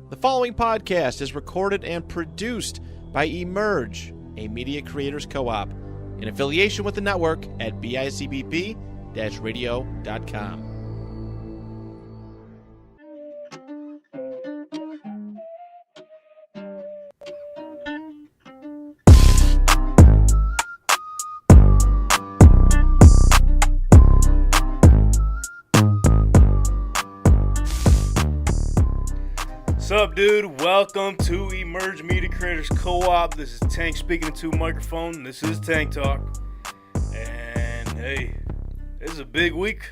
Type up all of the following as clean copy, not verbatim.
The following podcast is recorded and produced by Emerge, a media creators co-op, in affiliation with the network at bicbp-radio.com. What's up, dude? Welcome to Emerge Media Creators Co-op. This is Tank speaking to a microphone. This is Tank Talk. And hey, this is a big week.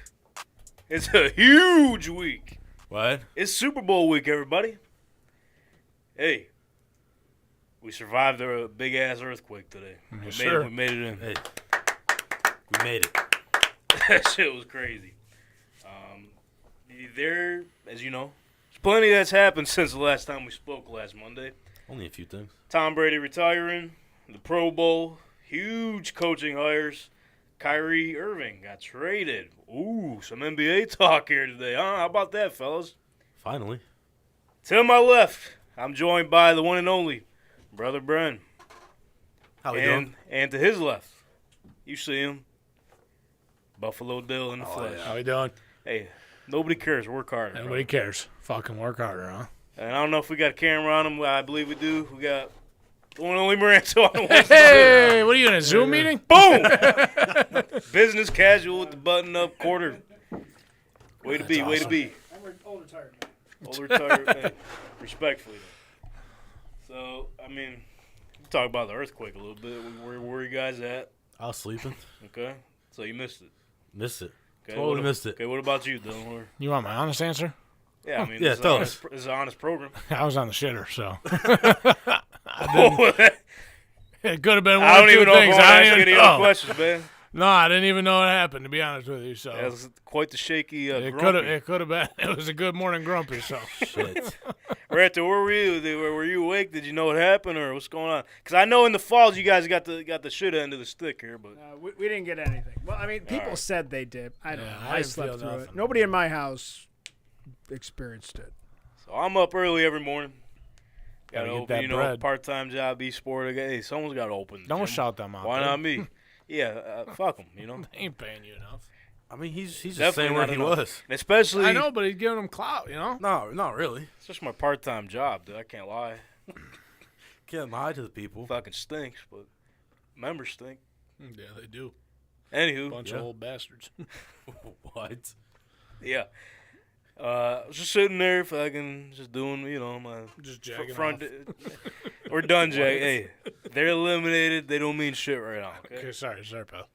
It's a huge week. What? It's Super Bowl week, everybody. Hey, we survived a big-ass earthquake today. We made it in. Hey, we made it. That shit was crazy. There, as you know, there's plenty that's happened since the last time we spoke last Monday. Only a few things. Tom Brady retiring, the Pro Bowl, huge coaching hires. Kyrie Irving got traded. Ooh, some NBA talk here today, huh? How about that, fellas? Finally. To my left, I'm joined by the one and only Brother Bren. How we doing? And to his left, you see him, Buffalo Bill in the flesh. yeah. How we doing? Hey, nobody cares. Work harder. Nobody cares. Fucking work harder, huh? And I don't know if we got a camera on him. I believe we do. We got the one and only Maranto on the one. Hey, what are you in a Zoom meeting? Boom! Business casual with the button-up quarter. Way to be, That's way to be. I'm old retired. Old retired man. Respectfully. So, I mean, we'll talk about the earthquake a little bit. Where were you guys at? I was sleeping. Okay. So you missed it. Missed it. Okay. Totally missed it. Okay, what about you, Dylan? You want my honest answer? Yeah, I mean, Yeah, this is tell honest, this is an honest program. I was on the shitter, so I it could have been one don't or two even know if I things. want to I ask didn't any even other know. questions, man. No, I didn't even know it happened. To be honest with you, so That was quite the shaky it grumpy. could have been. It was a good morning, grumpy. So Shit. Ranto, where were you? Were you awake? Did you know what happened, or what's going on? Because I know in the falls you guys got the shit end of the stick here, but We didn't get anything. Well, I mean, people right. said they did. I don't Yeah, know. I I didn't slept feel through it. nothing. Nobody in my house experienced it. so I'm up early every morning. Got to Gotta get open, that you know, bread. part-time job, e-sport. Hey, someone's got to open. the don't gym. shout them out. Why dude. not me? Yeah, fuck them, you know. They ain't paying you enough. I mean, he's just Definitely saying where not he enough. was. And especially, I know, but he's giving them clout. You know. No, not really. it's just my part-time job, dude. I can't lie. Can't lie to the people. Fucking stinks, but members stink. Yeah, they do. Anywho, Bunch Yeah. of old bastards. What? yeah. I was just sitting there, fucking, just doing, you know, my Just jagging front. off. We're done, Jay. Hey, they're eliminated. They don't mean shit right now. Okay, Okay, sorry, pal.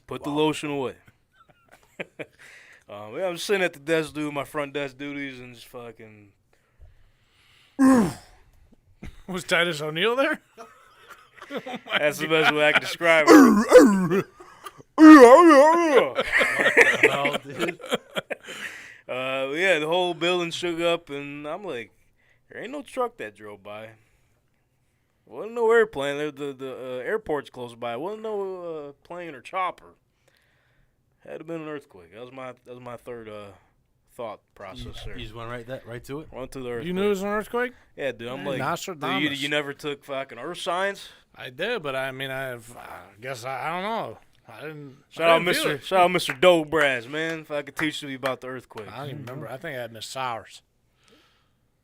put the lotion away. Yeah, I'm just sitting at the desk doing my front desk duties and just fucking. Was Titus O'Neil there? That's the best way I can describe it. Well, dude. Yeah, the whole building shook up, and I'm like, there ain't no truck that drove by. Wasn't no airplane. The airport's close by. Wasn't no plane or chopper. Had to have been an earthquake. That was my third thought process there. You just went right to it? Went to the earthquake. You knew it was an earthquake? Yeah, dude. I'm Hey, like, dude, Nostradamus. you never took fucking earth science? I did, but I mean, I guess I don't know. I didn't. Shout I out, didn't feel it. Mr. Dobraz, man. If I could teach you about the earthquake. I don't even remember. I think I had Miss Sowers.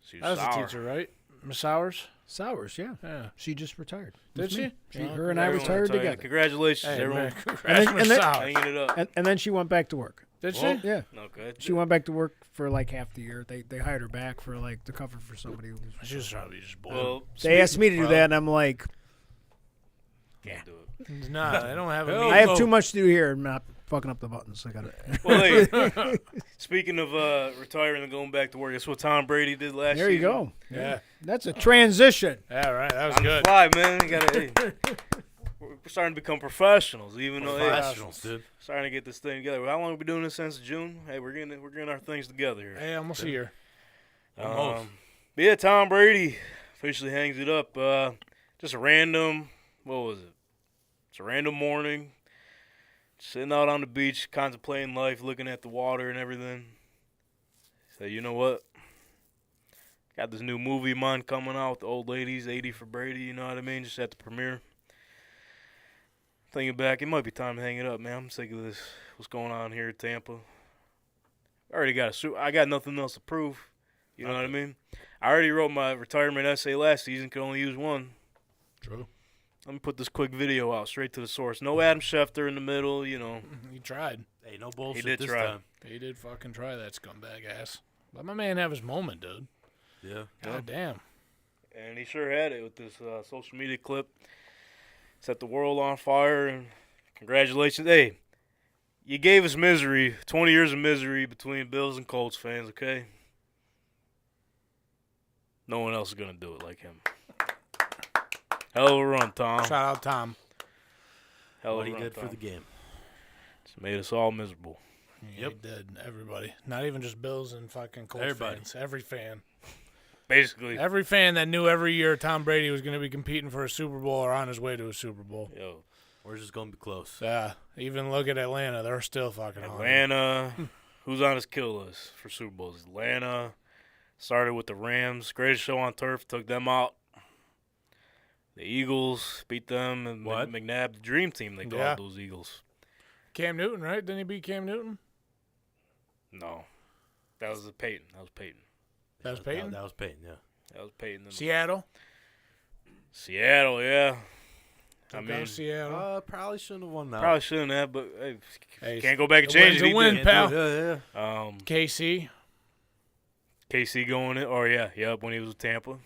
She was That was sour. a teacher, right? Miss Sowers? Sowers, yeah. Yeah. She just retired. Did she? Her and I Everyone retired together. Congratulations, Hey, everyone. man, congrats, And Miss then- Sowers. Hanging it up. And then she went back to work. Did Well, she? Yeah. Okay. She went back to work for like half the year. They hired her back for like to cover for somebody. She was probably just bored. Well, They asked me to do that, and I'm like, can't do it. Nah, they don't have a Hell meeting. I have too much to do here. I'm not fucking up the buttons. I got it. Well, hey, speaking of retiring and going back to work, that's what Tom Brady did last There you season. go. Yeah. That's a transition. Yeah, right. That was On the good. fly, man. You gotta, hey, we're starting to become professionals, even though hey, Professionals, dude. starting to get this thing together. How long have we been doing this since June? Hey, we're getting our things together here. Hey, almost a year. Almost. But yeah, Tom Brady officially hangs it up. Just a random, what was it? It's a random morning. Sitting out on the beach, contemplating life, looking at the water and everything. Say, you know what? Got this new movie of mine coming out with the old ladies, 80 for Brady, you know what I mean? Just at the premiere. Thinking back, it might be time to hang it up, man. I'm sick of this. What's going on here at Tampa? I got nothing else to prove. You know what I mean? I already wrote my retirement essay last season. Could only use one. True. Let me put this quick video out straight to the source. No Adam Schefter in the middle, you know. He tried. Hey, no bullshit He did this try. time. He did fucking try, that scumbag ass. Let my man have his moment, dude. Yeah. God damn. And he sure had it with this social media clip. Set the world on fire, and congratulations. Hey, you gave us misery, 20 years of misery between Bills and Colts fans, okay? No one else is going to do it like him. Hell of a run, Tom. Shout out Tom. Hell What of a he run, did Tom. for the game. It's made us all miserable. Yeah, he did. Everybody. Not even just Bills and fucking Colts Everybody. fans. Every fan. Basically. Every fan that knew every year Tom Brady was going to be competing for a Super Bowl or on his way to a Super Bowl. Yo, We're just going to be close. Yeah. Even look at Atlanta. They're still fucking on. Atlanta. Who's on his kill list for Super Bowls? Atlanta. Started with the Rams. Greatest show on turf. Took them out. The Eagles beat them. And What? McNabb, the dream team, they called Yeah. those Eagles. Cam Newton, right? Didn't he beat Cam Newton? No. That was Peyton. That was Peyton. That was Peyton? That was Peyton, yeah. That was Peyton. Seattle. Seattle, yeah. I Took out mean, Seattle. Probably shouldn't have won that. probably shouldn't have, but hey, Hey, can't go back and a change win's it. a He win, did. pal. Yeah, yeah. KC. KC going in. Oh, yeah. Yep, when he was with Tampa.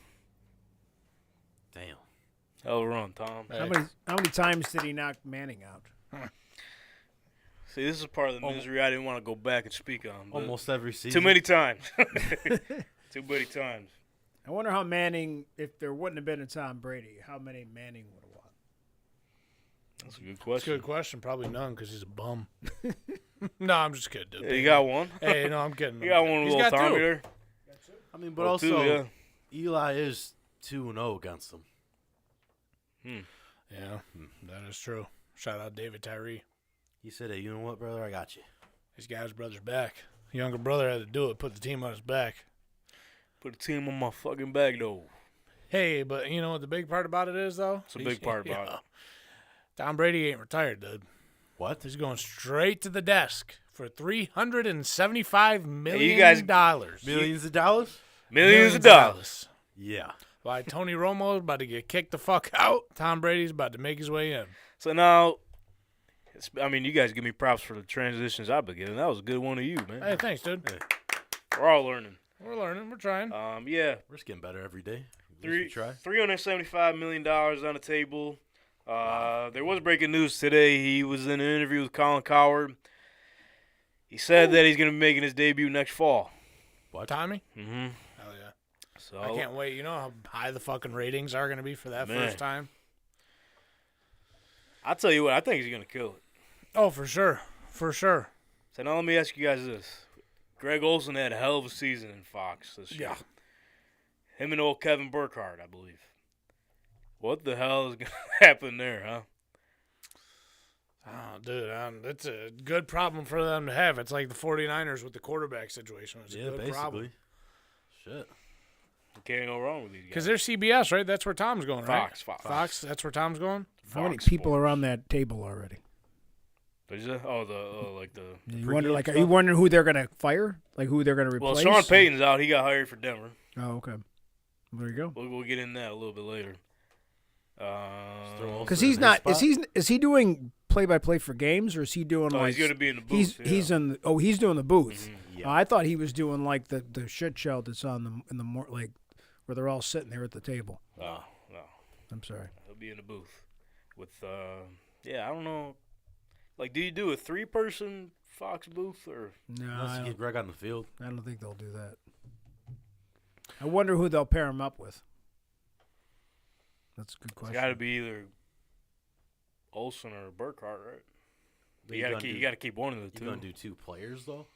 Damn. Hell of a run, Tom. Hey. How many times did he knock Manning out? See, this is part of the misery I didn't want to go back and speak on. But Almost every season. too many times. Too many times. I wonder how Manning, if there wouldn't have been a Tom Brady, how many Manning would have won? That's a good That's a question. good question. Probably none because he's a bum. No, I'm just kidding, dude. Yeah, you got one. Hey, no, I'm kidding. You got one with He's little got Tommy two. there. I mean, but Oh, also, two, yeah. Eli is 2-0 against them. Yeah, that is true. Shout out David Tyree. He said, hey, you know what, brother? I got you. He's got his brother's back. Younger brother had to do it, put the team on his back. Put a team on my fucking back, though. Hey, but you know what the big part about it is, though? It's a big part about it. Tom Brady ain't retired, dude. What? He's going straight to the desk for $375 million. you guys- Millions of dollars? Millions of dollars. Yeah. Why Tony Romo's about to get kicked the fuck out. Tom Brady's about to make his way in. So now, you guys give me props for the transitions I've been getting. That was a good one of you, man. Hey, thanks, dude. We're all learning. We're learning. We're trying. Yeah. We're just getting better every day. At least we try. $375 million on the table. There was breaking news today. He was in an interview with Colin Cowherd. He said that he's going to be making his debut next fall. What? Tommy? Mm-hmm. Hell yeah. So I can't wait. You know how high the fucking ratings are going to be for that Man. first time? I'll tell you what, I think he's going to kill it. Oh, for sure. For sure. So now let me ask you guys this. Greg Olson had a hell of a season in Fox this year. Yeah. Him and old Kevin Burkhardt, I believe. What the hell is going to happen there, huh? Oh, dude, it's a good problem for them to have. It's like the 49ers with the quarterback situation. It's a good basically. problem. Shit. You can't go wrong with these guys. Because they're CBS, right? That's where Tom's going, right? Fox. That's where Tom's going? How many Fox people Sports. are on that table already? Is it? Oh, the. You wonder, like, are you wondering who they're gonna fire? Like who they're gonna Well, replace? Sean Payton's out. He got hired for Denver. Oh, okay. There you go. We'll get in that a little bit later. Because he's not. Is he doing play-by-play for games, or is he doing Oh, like? he's going to be in the booth. He's in. He's doing the booth. Yeah. I thought he was doing like the shit show that's on the more like where they're all sitting there at the table. No. I'm sorry. He'll be in the booth with. I don't know. Like, do you do a 3-person Fox booth or? No, Unless I you don't, get Greg on the field. I don't think they'll do that. I wonder who they'll pair him up with. That's a good It's question. got to be either Olsen or Burkhardt, right? But You got to keep one of the two. You're going to do 2 players, though?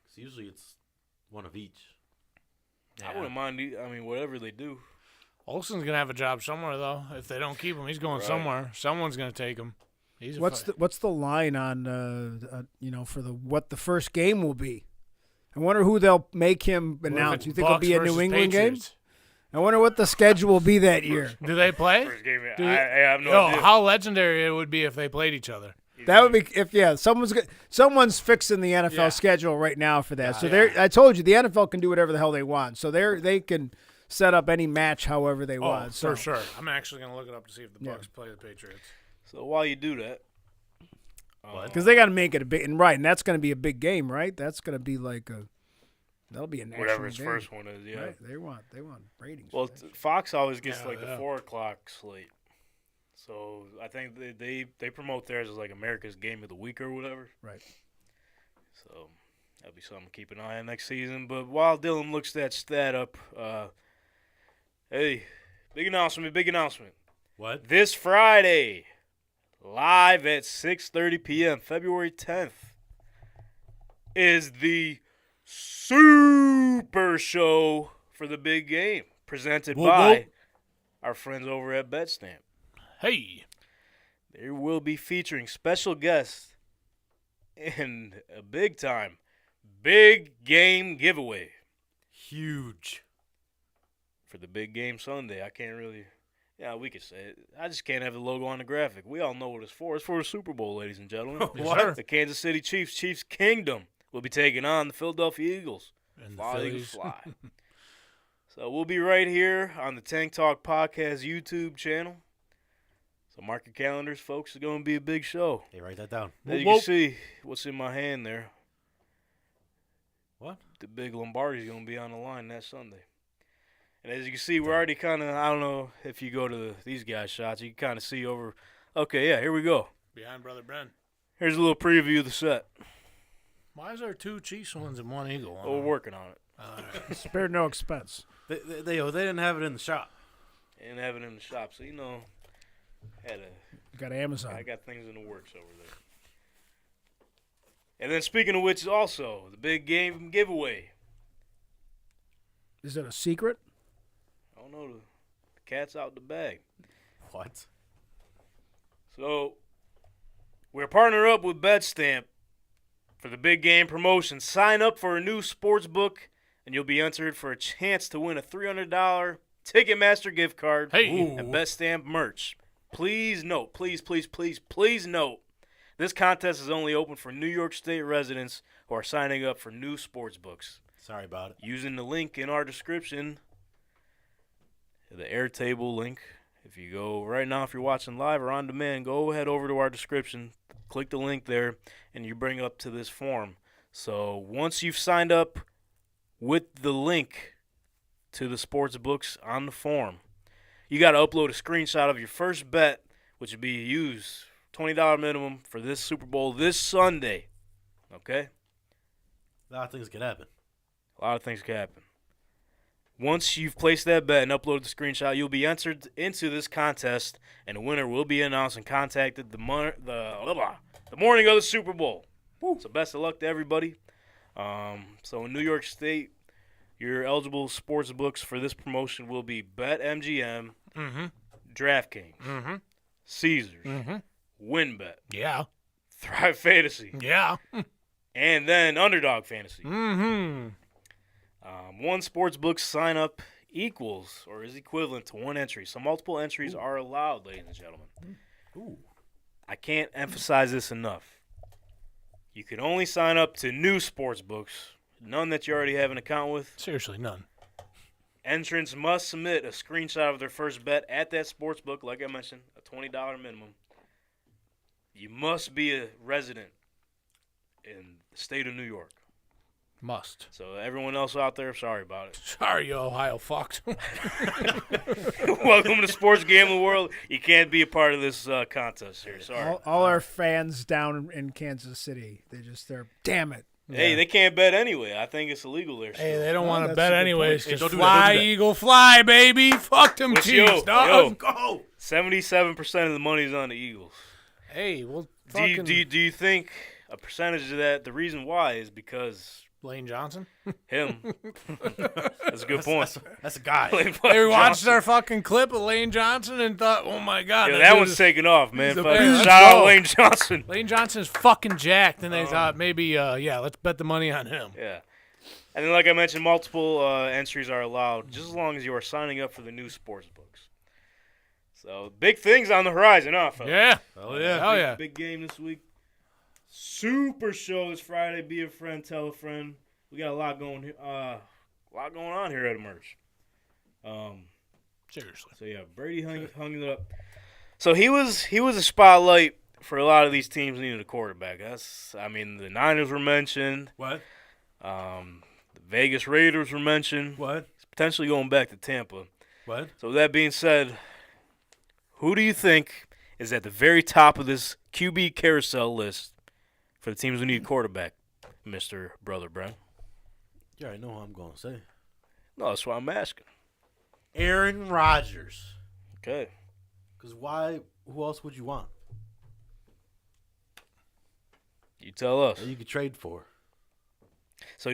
Because usually it's one of each. I wouldn't mind. Whatever they do. Olsen's going to have a job somewhere, though. If they don't keep him, he's going Right. somewhere. Someone's going to take him. What's the line on for what the first game will be? I wonder who they'll make him What if announce. it's You think it'll Bucks be a New versus England Patriots? game? I wonder what the schedule will be that year. Do they play? First game, Do I have no Yo, idea. how legendary it would be if they played each other. That would be someone's fixing the NFL Yeah. schedule right now for that. So I told you the NFL can do whatever the hell they want. So they can set up any match however they Oh, want. So for sure. I'm actually going to look it up to see if the Bucks play the Patriots. So while you do that, because they got to make it a big and that's going to be a big game, right? That's going to be like that'll be a national whatever his game. first one is, yeah. Right. They want ratings. Well, for that. Fox always gets Yeah, like the 4 o'clock slate. So I think they promote theirs as like America's Game of the Week or whatever. Right. So that'll be something to keep an eye on next season. But while Dylan looks that stat up, hey, big announcement. What? This Friday, live at 6:30 p.m., February 10th, is the Super Show for the big game, presented Whoop, by whoop. our friends over at Betstamp. Hey. They will be featuring special guests and a big game giveaway Huge. for the big game Sunday. I can't really, we could say it. I just can't have the logo on the graphic. We all know what it's for. It's for the Super Bowl, ladies and gentlemen. What? The Kansas City Chiefs Kingdom will be taking on the Philadelphia Eagles. And Fly, the Eagles, Phillies. fly. So we'll be right here on the Tank Talk Podcast YouTube channel. So mark your calendars, folks. It's going to be a big show. Hey, write that down. As you can see, what's in my hand there, What? the big Lombardi's going to be on the line that Sunday. And as you can see, we're already kind of, I don't know if you go to these guys' shots, you can kind of see over. Okay, yeah, here we go. Behind Brother Ben. Here's a little preview of the set. Why is there 2 Chiefs ones and 1 Eagle? Oh, we're working on it. Spared no expense. They didn't have it in the shop. And have it in the shop, so Got Amazon. I got things in the works over there. And then speaking of which, also the big game giveaway. Is it a secret? I don't know, the cat's out the bag. What? So we're partnered up with Betstamp for the big game promotion. Sign up for a new sports book, and you'll be entered for a chance to win a $300 Ticketmaster gift card Hey. and Betstamp merch. Please note, please note, this contest is only open for New York State residents who are signing up for new sports books. Sorry about it. Using the link in our description, the Airtable link. If you go right now, if you're watching live or on demand, go ahead over to our description, click the link there, and you bring up to this form. So once you've signed up with the link to the sports books on the form, you got to upload a screenshot of your first bet, which would be used $20 minimum for this Super Bowl this Sunday. Okay? A lot of things can happen. A lot of things can happen. Once you've placed that bet and uploaded the screenshot, you'll be entered into this contest, and the winner will be announced and contacted the morning of the Super Bowl. Woo. So best of luck to everybody. So in New York State, your eligible sports books for this promotion will be BetMGM, DraftKings, Caesars, WinBet, Yeah. Thrive Fantasy, Yeah. and then Underdog Fantasy. Mm-hmm. One sportsbook sign up equals or is equivalent to one entry. So multiple entries are allowed, ladies and gentlemen. Ooh. I can't emphasize this enough. You can only sign up to new sportsbooks, none that you already have an account with. Seriously, none. Entrants must submit a screenshot of their first bet at that sportsbook, like I mentioned, a $20 minimum. You must be a resident in the state of New York. Must. So everyone else out there, sorry about it. Sorry, you Ohio fucks. Welcome to Sports Gambling World. You can't be a part of this contest here. Sorry. All our fans down in Kansas City, they're damn it. Hey, they can't bet anyway. I think it's illegal there. Hey, Still. they don't Well, want to that's bet a good anyways. point. Hey, Just don't do that, fly, don't do that. Eagle, fly, baby. Fuck them Let's Chiefs, yo, dog. yo. Go! 77% of the money's on the Eagles. Hey, well, Do you, fucking do you think a percentage of that, the reason why is because Lane Johnson. him. That's a good point. That's a guy. They watched our fucking clip of Lane Johnson and thought, oh my God. Yeah, that that dude one's is- taking off, man. the Fucking best. shout out Let's Lane Johnson. Lane Johnson is fucking jacked, and they thought maybe, let's bet the money on him. Yeah. And then, like I mentioned, multiple entries are allowed, just as long as you are signing up for the new sports books. So, big things on the horizon, huh, fellas? Yeah. Oh yeah. Hell yeah. Big game this week. Super show this Friday. Be a friend, tell a friend. We got a lot going on here at Emerge. Seriously. So yeah, Brady hung it up. So he was a spotlight for a lot of these teams needing a quarterback. The Niners were mentioned. What? The Vegas Raiders were mentioned. What? He's potentially going back to Tampa. What? So with that being said, who do you think is at the very top of this QB carousel list for the teams who need a quarterback, Mr. Brother Brown? You already know who I'm going to say. No, that's why I'm asking. Aaron Rodgers. Okay. Because why? Who else would you want? You tell us. That you could trade for. So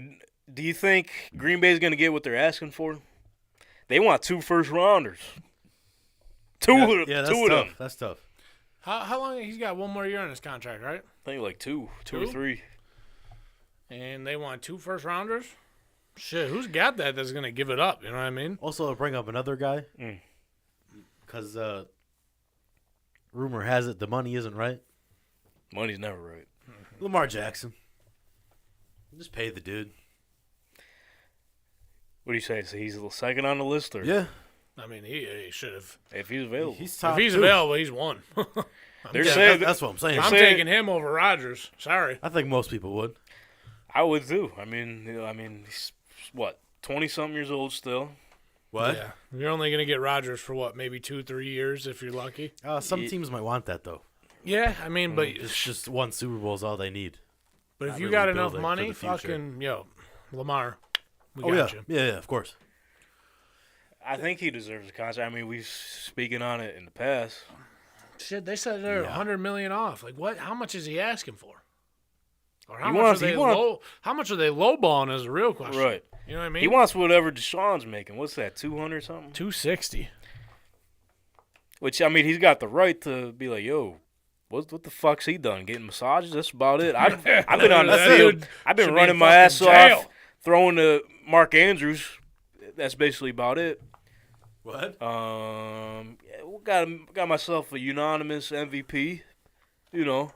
do you think Green Bay is going to get what they're asking for? They want 2 first-rounders. Two of that's them. tough. That's tough. How long? He's got 1 more year on his contract, right? I think like two Two? or three. And they want 2 first-rounders? Shit, who's got that that's going to give it up? You know what I mean? Also, I'll bring up another guy. Because rumor has it the money isn't right. Money's never right. Lamar Jackson. Just pay the dude. What do you say? So he's the second on the list, or Yeah. I mean, he should have. if he's available? He's top If he's 2. available, he's won. They're Yeah, saying that's what I'm saying. I'm saying- taking him over Rodgers. Sorry. I think most people would. I would too. I mean, he's what, 20-something years old still. What? Yeah. You're only going to get Rodgers for what, maybe 2-3 years if you're lucky? Some teams might want that, though. Yeah, I mean, but It's just one Super Bowl is all they need. if not you really got enough building for money, the future. fucking, Lamar, we Oh, got yeah. you. Yeah, of course. I think he deserves a contract. I mean, we've speaking on it in the past. Shit, they said they're Yeah. $100 million off. Like, what? How much is he asking for? Or how He much wants- are he they wants- How much are they lowballing is a real question. Right. You know what I mean? He wants whatever Deshaun's making. What's that, 200 something? 260. Which, I mean, he's got the right to be like, yo, what the fuck's he done? Getting massages? That's about it. I've been on the That field. dude I've been should be running in my fucking ass jail. off, throwing to Mark Andrews. That's basically about it. What? Got myself a unanimous MVP. You know,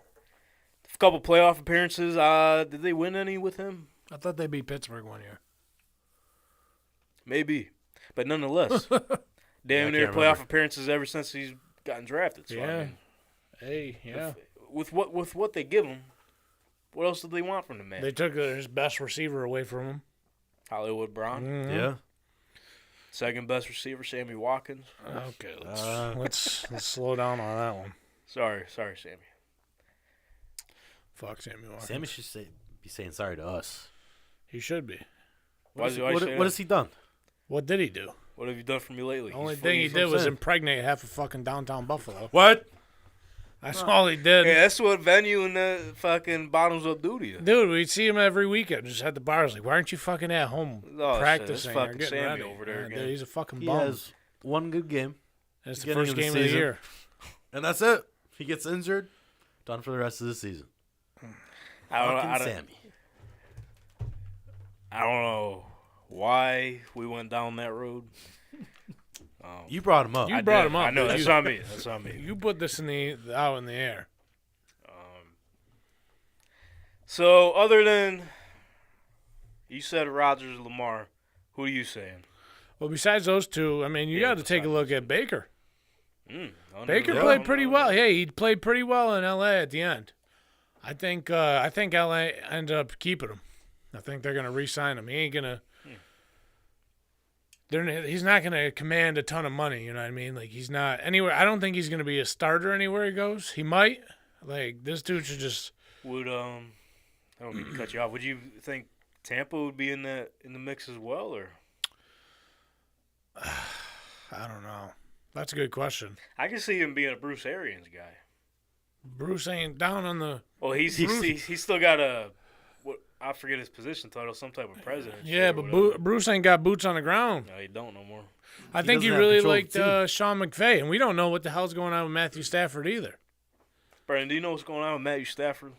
a couple playoff appearances. Did they win any with him? I thought they beat Pittsburgh 1 year. Maybe, but nonetheless, damn I near can't playoff remember. appearances ever since he's gotten drafted. So, I Yeah. mean, Hey, yeah. with what they give him, what else did they want from the man? They took his best receiver away from him. Hollywood Brown, Mhm. Yeah. second best receiver, Sammy Watkins. Okay, let's slow down on that one. Sorry, Sammy. Fuck Sammy Watkins. Sammy should be saying sorry to us. He should be. Why What, do I say what that? has he done? What did he do? What have you done for me lately? The only He's thing he he's- did was saying. impregnate half of fucking downtown Buffalo. What? That's all he did. Hey, that's what venue and the fucking bottoms up do to you. Dude, we'd see him every weekend just at the bars. Like, why aren't you fucking at home Oh, shit, practicing? it's or fucking getting Sammy ready? over there Yeah, again. dude, he's a fucking He bum. has one good game, It's the beginning first of the game of the season. year. and that's it. He gets injured, done for the rest of the season. Fucking Sammy. I don't know why we went down that road. You brought him up. You brought him up. I know, that's You- on me. That's on me. You put this out in the air. So, other than you said Rodgers, Lamar, who are you saying? Well, besides those two, I mean, you Yeah, got to take a look at Baker. Baker Yeah. played pretty well. Yeah, he played pretty well in L.A. at the end. I think L.A. ended up keeping him. I think they're gonna re-sign him. He ain't gonna. He's not gonna command a ton of money. You know what I mean? Like, he's not anywhere. I don't think he's gonna be a starter anywhere he goes. He might. Like, this dude should just. Would I don't mean to cut you off. Would you think Tampa would be in the mix as well, or? I don't know. That's a good question. I can see him being a Bruce Arians guy. Bruce ain't down on the. Well, he's still got I forget his position title, some type of president. Yeah, but Bruce ain't got boots on the ground. No, he don't no more. I think he doesn't have really control of liked the team. Sean McVay, and we don't know what the hell's going on with Matthew Stafford either. Brandon, do you know what's going on with Matthew Stafford?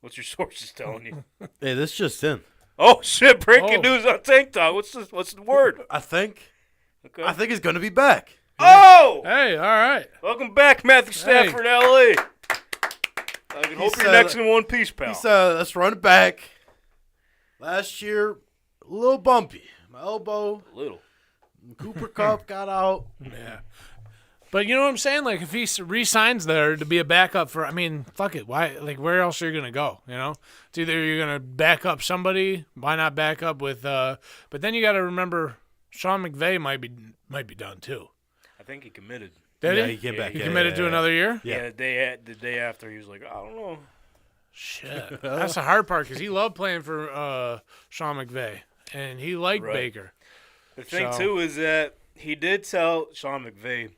What's your sources telling you? Hey, this just in. Oh shit! Breaking Oh. news on Tank Talk. What's the word? I think Okay. he's going to be back. Oh! Hey, all right. Welcome back, Matthew Stafford, L.A. I can hope you're next in one piece, pal. He said, let's run it back. Last year, a little bumpy. My elbow. A little. Cooper Cup got out. Yeah. But you know what I'm saying? Like, if he re-signs there to be a backup for, I mean, fuck it. Why? Like, where else are you going to go? You know? It's either you're going to back up somebody. Why not back up with, but then you got to remember Sean McVay might be done, too. I think he committed. Did He came back. He committed to another year? Yeah, the day after, he was like, I don't know. Shit. That's the hard part because he loved playing for Sean McVay, and he liked Right. Baker. The thing, So- too, is that he did tell Sean McVay,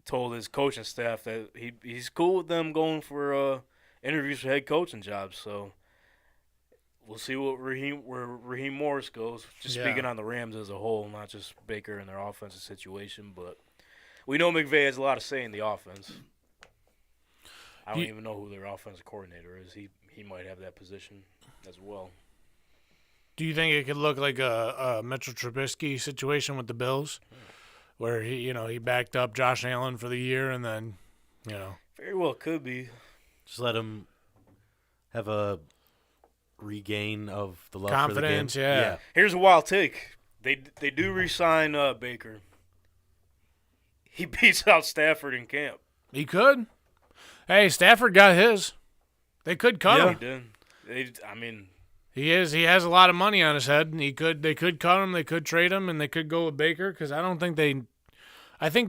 told his coaching staff that he's cool with them going for interviews for head coaching jobs. So we'll see where Raheem Morris goes. Just Yeah. speaking on the Rams as a whole, not just Baker and their offensive situation. But we know McVay has a lot of say in the offense. I don't even know who their offensive coordinator is. He might have that position as well. Do you think it could look like a Mitchell Trubisky situation with the Bills, where he backed up Josh Allen for the year and then, Very well could be. Just let him have a regain of the love confidence? for the game. Yeah. Here's a wild take. They do re-sign Baker. He beats out Stafford in camp. He could. Hey, Stafford got his. They could cut He him. did. I mean, He has a lot of money on his head, and they could cut him, they could trade him, and they could go with Baker because I think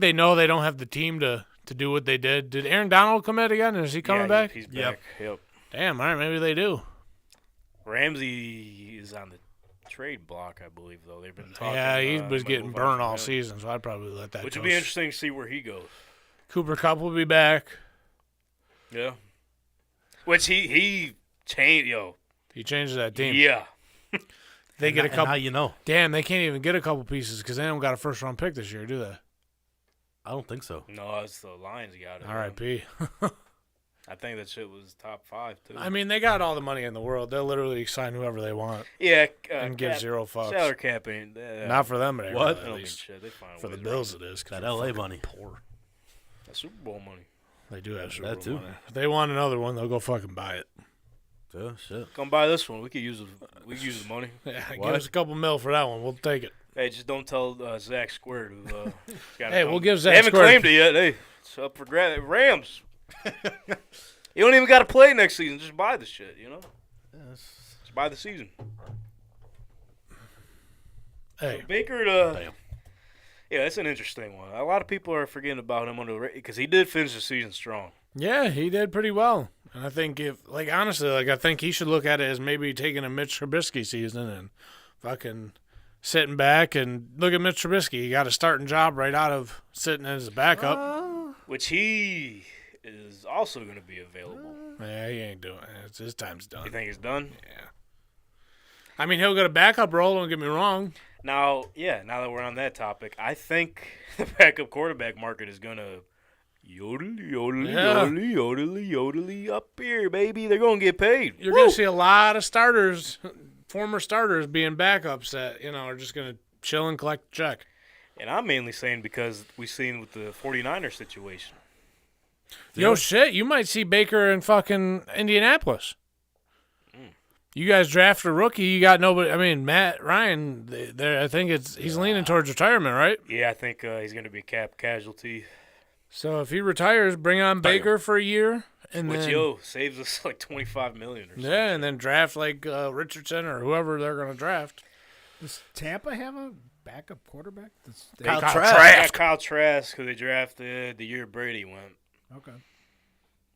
they know they don't have the team to do what they did. Did Aaron Donald commit again? Is he coming back? He's back. Yep. Damn, all right, maybe they do. Ramsey is on the trade block, I believe, though. They've been talking. Yeah, he might was getting move on burned from all him. season, so I'd probably let that Which go. would be interesting to see where he goes. Cooper Kupp will be back. Yeah. Which he changed, He changes that team. Yeah. They get a And couple. how you know? Damn, they can't even get a couple pieces because they don't got a first-round pick this year, do they? I don't think so. No, it's the Lions got it. R.I.P. I think that shit was top 5, too. I mean, they got all the money in the world. They'll literally sign whoever they want yeah. and give zero fucks. Salary cap ain't. Not for them, it ain't What? They at don't mean least. shit. They find For the ways Bills, around it is. 'cause That they're L.A. fucking money. poor. That Super Bowl money. They do have Super That Bowl too. money. If they want another one, they'll go fucking buy it. Oh, shit. Come buy this one. We could use the money. Yeah, give What? us a couple mil for that one. We'll take it. Hey, just don't tell Zach Square to. Hey, we'll give Zach They haven't Square- claimed it yet. Hey, it's up for grabs. Rams. You don't even got to play next season. Just buy the shit. Just buy the season. Hey, Baker. Bam. Yeah, that's an interesting one. A lot of people are forgetting about him because he did finish the season strong. yeah, he did pretty well. And I think I think he should look at it as maybe taking a Mitch Trubisky season and fucking sitting back and look at Mitch Trubisky. He got a starting job right out of sitting as a backup. Which he is also going to be available. Yeah, he ain't doing it. His time's done. You think it's done? Yeah. I mean, he'll get a backup role, don't get me wrong. Now that we're on that topic, I think the backup quarterback market is going to yodely up here, baby. They're going to get paid. You're going to see a lot of starters, former starters, being backups that, are just going to chill and collect a check. And I'm mainly saying because we've seen with the 49ers situation. Yo, shit, you might see Baker in fucking Indianapolis. You guys draft a rookie, you got nobody. I mean, Matt Ryan, I think he's leaning towards retirement, right? Yeah, I think he's going to be a cap casualty. So if he retires, bring on Baker for a year, and Which, then saves us like $25 million or something. yeah, and then draft like Richardson or whoever they're going to draft. Does Tampa have a backup quarterback? Kyle Kyle Trask. Trask. Kyle Trask, who they drafted the year Brady went. Okay.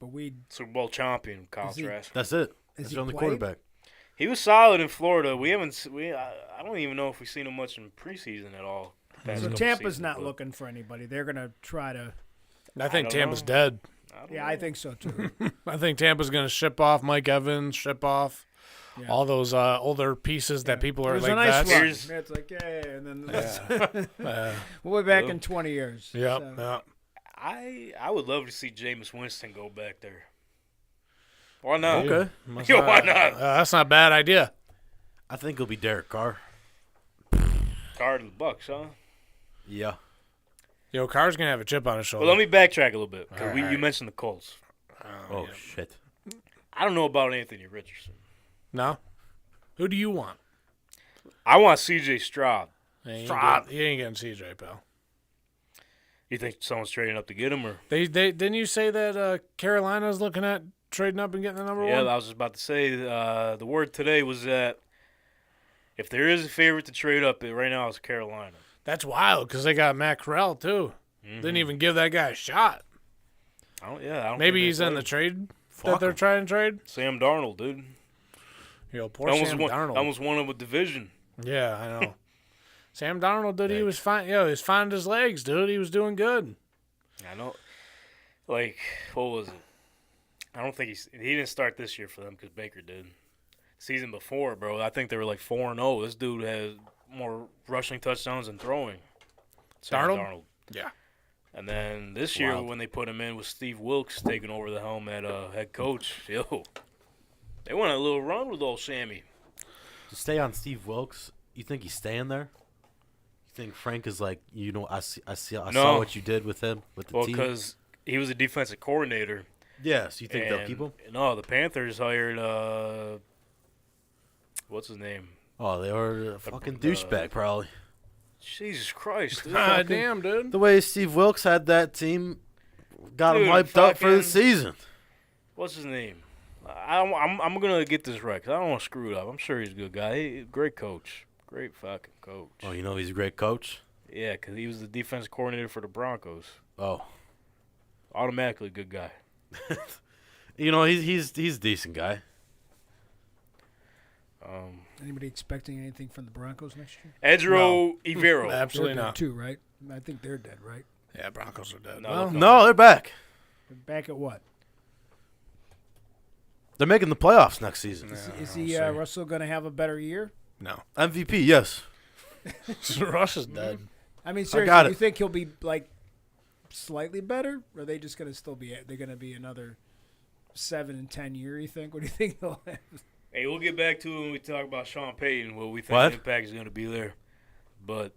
But Super Bowl champion, Kyle Is he- Trask. That's it. Is That's he your only played? quarterback. He was solid in Florida. I don't even know if we've seen him much in preseason at all. past so couple Tampa's seasons, not but looking for anybody. They're going to try to. I think don't Tampa's know. dead. I think so too. I think Tampa's going to ship off Mike Evans, ship off Yeah. all those older pieces that people It are was like a nice vets. run. Here's- It's like, yeah, and then Yeah. we'll be back Yeah. in 20 years. Yep, So, yep. I would love to see Jameis Winston go back there. Why not? Okay. Must Yo, why not? That's not a bad idea. I think it'll be Derek Carr. Carr to the Bucks, huh? Yeah. Yo, Carr's gonna have a chip on his shoulder. Well, let me backtrack a little bit because All right. you mentioned the Colts. Oh, yeah. shit. I don't know about Anthony Richardson. No. Who do you want? I want C.J. Stroud. He ain't Stroud. getting CJ, pal. You think someone's trading up to get him, or? They didn't you say that Carolina's looking at trading up and getting the number Yeah, one? I was just about to say the word today was that if there is a favorite to trade up, right now it's Carolina. That's wild because they got Matt Corral too. Didn't even give that guy a shot. I don't Maybe think he's they in the play. trade Fuck that they're him. trying to trade. Sam Darnold, dude. Yo, poor Sam Darnold. Almost won him a division. Yeah, I know. Sam Darnold, dude, he was fine. Yo, he was finding his legs, dude. He was doing good. I know. Like, what was it? I don't think he didn't start this year for them because Baker did. Season before, bro, I think they were like 4-0. This dude has more rushing touchdowns than throwing. Sam Darnold? Yeah. And then this year Wild. when they put him in with Steve Wilkes taking over the helm at head coach, yo, they went on a little run with old Sammy. To stay on Steve Wilkes, you think he's staying there? You think Frank is like, I saw No. what you did with him, with the Well, team? because he was a defensive coordinator. Yes, you think they'll keep him? No, the Panthers hired what's his name? Oh, they were a fucking douchebag, probably. Jesus Christ, dude. God damn, dude. The way Steve Wilkes had that team, got him Dude, hyped up for the fucking- season. What's his name? I'm gonna get this right because I don't want to screw it up. I'm sure he's a good guy. Great coach. Great fucking coach. Oh, you know he's a great coach? Yeah, because he was the defense coordinator for the Broncos. Oh. Automatically good guy. You know, he's a decent guy. Anybody expecting anything from the Broncos next year? Edro Evero. Absolutely They're dead not. too, right? I think they're dead, right? Yeah, Broncos are dead. No, Well, they're No, they're back. They're back at what? They're making the playoffs next season. Is he Russell going to have a better year? no. MVP, yes. Russ is dead. I mean, got seriously, it. you think he'll be like slightly better, or are they just going to still be? They're going to be another 7 and 10 year. You think? What do you think they'll have? Hey, we'll get back to it when we talk about Sean Payton, what we think What? the impact is going to be there. But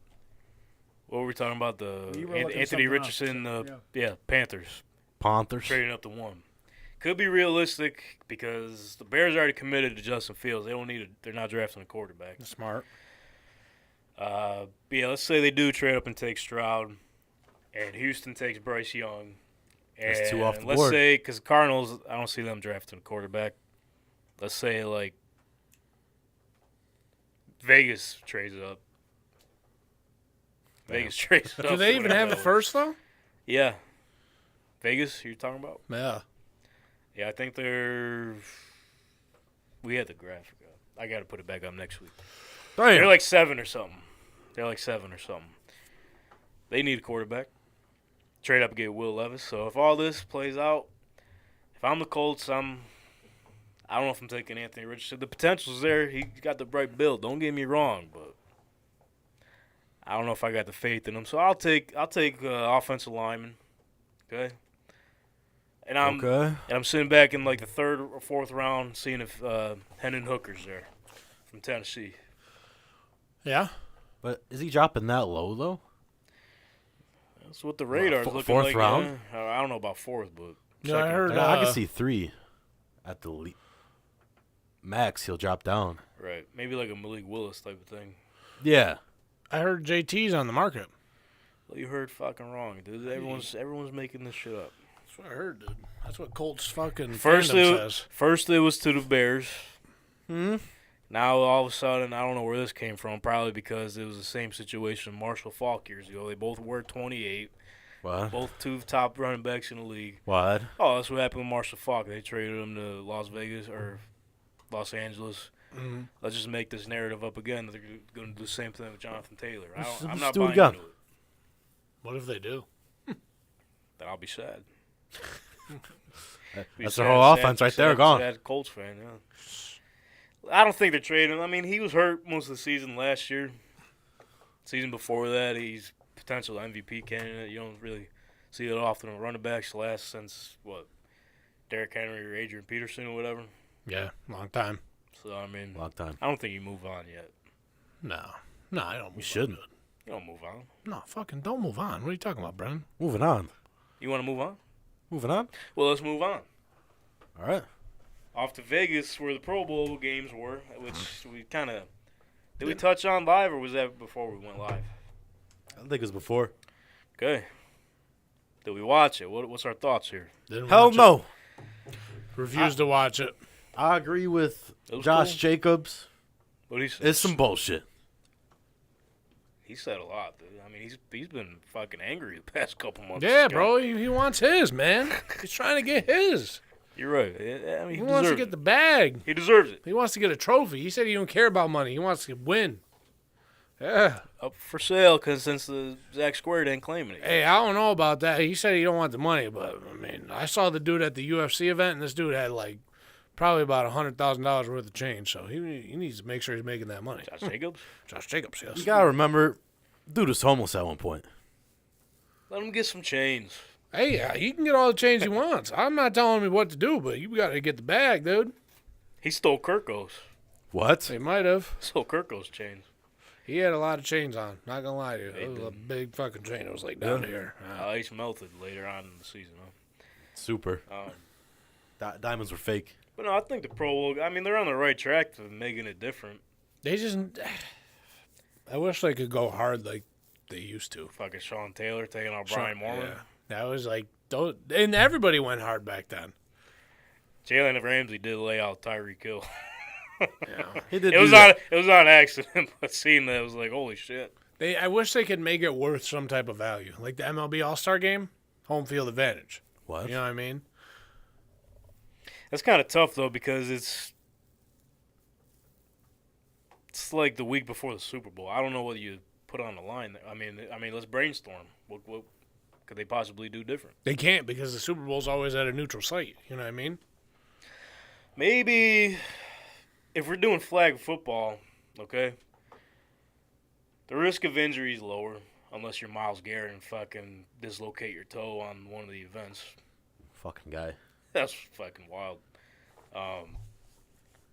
what were we talking about? You were looking Anthony something up, Richardson, so, yeah, Panthers. Panthers. Trading up to 1. Could be realistic because the Bears already committed to Justin Fields. They don't need it. They're not drafting a quarterback. Smart. But yeah, let's say they do trade up and take Stroud, and Houston takes Bryce Young. And That's 2 off the let's board. say, because Cardinals, I don't see them drafting a quarterback. Let's say, like, Vegas trades up. Vegas trades up. Do they even have it Whatever. first though? Yeah. Vegas, you're talking about? Yeah. Yeah, I think they're. We had the graphic up. I got to put it back up next week. They're like 7 or something. They need a quarterback. Trade up and get Will Levis. So if all this plays out, if I'm the Colts, I don't know if I'm taking Anthony Richardson. The potential's there. He got the right build. Don't get me wrong, but I don't know if I got the faith in him. So I'll take offensive lineman. Okay. And I'm sitting back in like the 3rd or 4th round, seeing if Hendon Hooker's there from Tennessee. Yeah. But is he dropping that low, though? That's what the radar's looking 4th like. round? Yeah. I don't know about 4th, but Yeah, I second. heard. I can see 3 at the max. He'll drop down. Right, maybe like a Malik Willis type of thing. Yeah. I heard JT's on the market. Well, you heard fucking wrong, dude. Everyone's making this shit up. That's what I heard, dude. That's what Colts fucking First fandom says. it was to the Bears. Now all of a sudden, I don't know where this came from. Probably because it was the same situation Marshall Faulk years ago. They both were 28. What? Both 2 top running backs in the league. What? Oh, that's what happened with Marshall Faulk. They traded him to Las Vegas or Los Angeles. Let's just make this narrative up again that they're going to do the same thing with Jonathan Taylor. I'm not do it buying again. into it. What if they do? Then I'll be sad. That's their whole offense right there, gone. Sad Colts fan, yeah. I don't think they're trading him. I mean, he was hurt most of the season last year. Season before that, he's potential MVP candidate. You don't really see it often on running backs last since, Derrick Henry or Adrian Peterson or whatever. Yeah, long time. So, I mean, Long time. I don't think you move on yet. No, I don't. We shouldn't. You don't move on. No, fucking don't move on. What are you talking about, Brennan? Moving on. You want to move on? Moving on. Well, let's move on. All right. Off to Vegas, where the Pro Bowl games were, which we kind of... Did we touch on live, or was that before we went live? I think it was before. Okay. Did we watch it? What's our thoughts here? Didn't Hell watch it. no. Refuse to watch it. I agree with It was Josh cool. Jacobs. What he said? It's some bullshit. He said a lot, dude. I mean, he's been fucking angry the past couple months. Yeah, This guy. bro. He wants his, man. He's trying to get his. You're right. I mean, He wants to get the bag. He deserves it. He wants to get a trophy. He said he don't care about money. He wants to win. Yeah. Up for sale, because since the Zach Square didn't claim it. Hey, I don't know about that. He said he don't want the money, but I mean, I saw the dude at the UFC event, and this dude had like probably about $100,000 worth of change. So he needs to make sure he's making that money. Josh Jacobs? Josh Jacobs, yes. You gotta remember, dude was homeless at one point. Let him get some chains. Hey, he can get all the change he wants. I'm not telling him what to do, but you got to get the bag, dude. He stole Kirko's. What? They might have. Stole Kirko's chains. He had a lot of chains on. Not gonna lie to you, They it was a did. big fucking chain. It was like down here. Ice melted later on in the season, Super. Diamonds were fake. But no, I think the Pro Bowl, I mean, they're on the right track to making it different. They just. I wish they could go hard like they used to. Fucking Sean Taylor taking out Brian Moore. Yeah. That was like, and everybody went hard back then. Jalen Ramsey did lay out Tyreek Hill. Yeah. He did. It was on accident, but seeing that, it was like, holy shit. I wish they could make it worth some type of value, like the MLB All-Star Game, home field advantage. What? You know what I mean? That's kind of tough though, because it's like the week before the Super Bowl. I don't know what you put on the line there. I mean, let's brainstorm. What could they possibly do different? They can't because the Super Bowl's always at a neutral site. You know what I mean? Maybe if we're doing flag football, okay, the risk of injury is lower unless you're Myles Garrett and fucking dislocate your toe on one of the events. Fucking guy. That's fucking wild.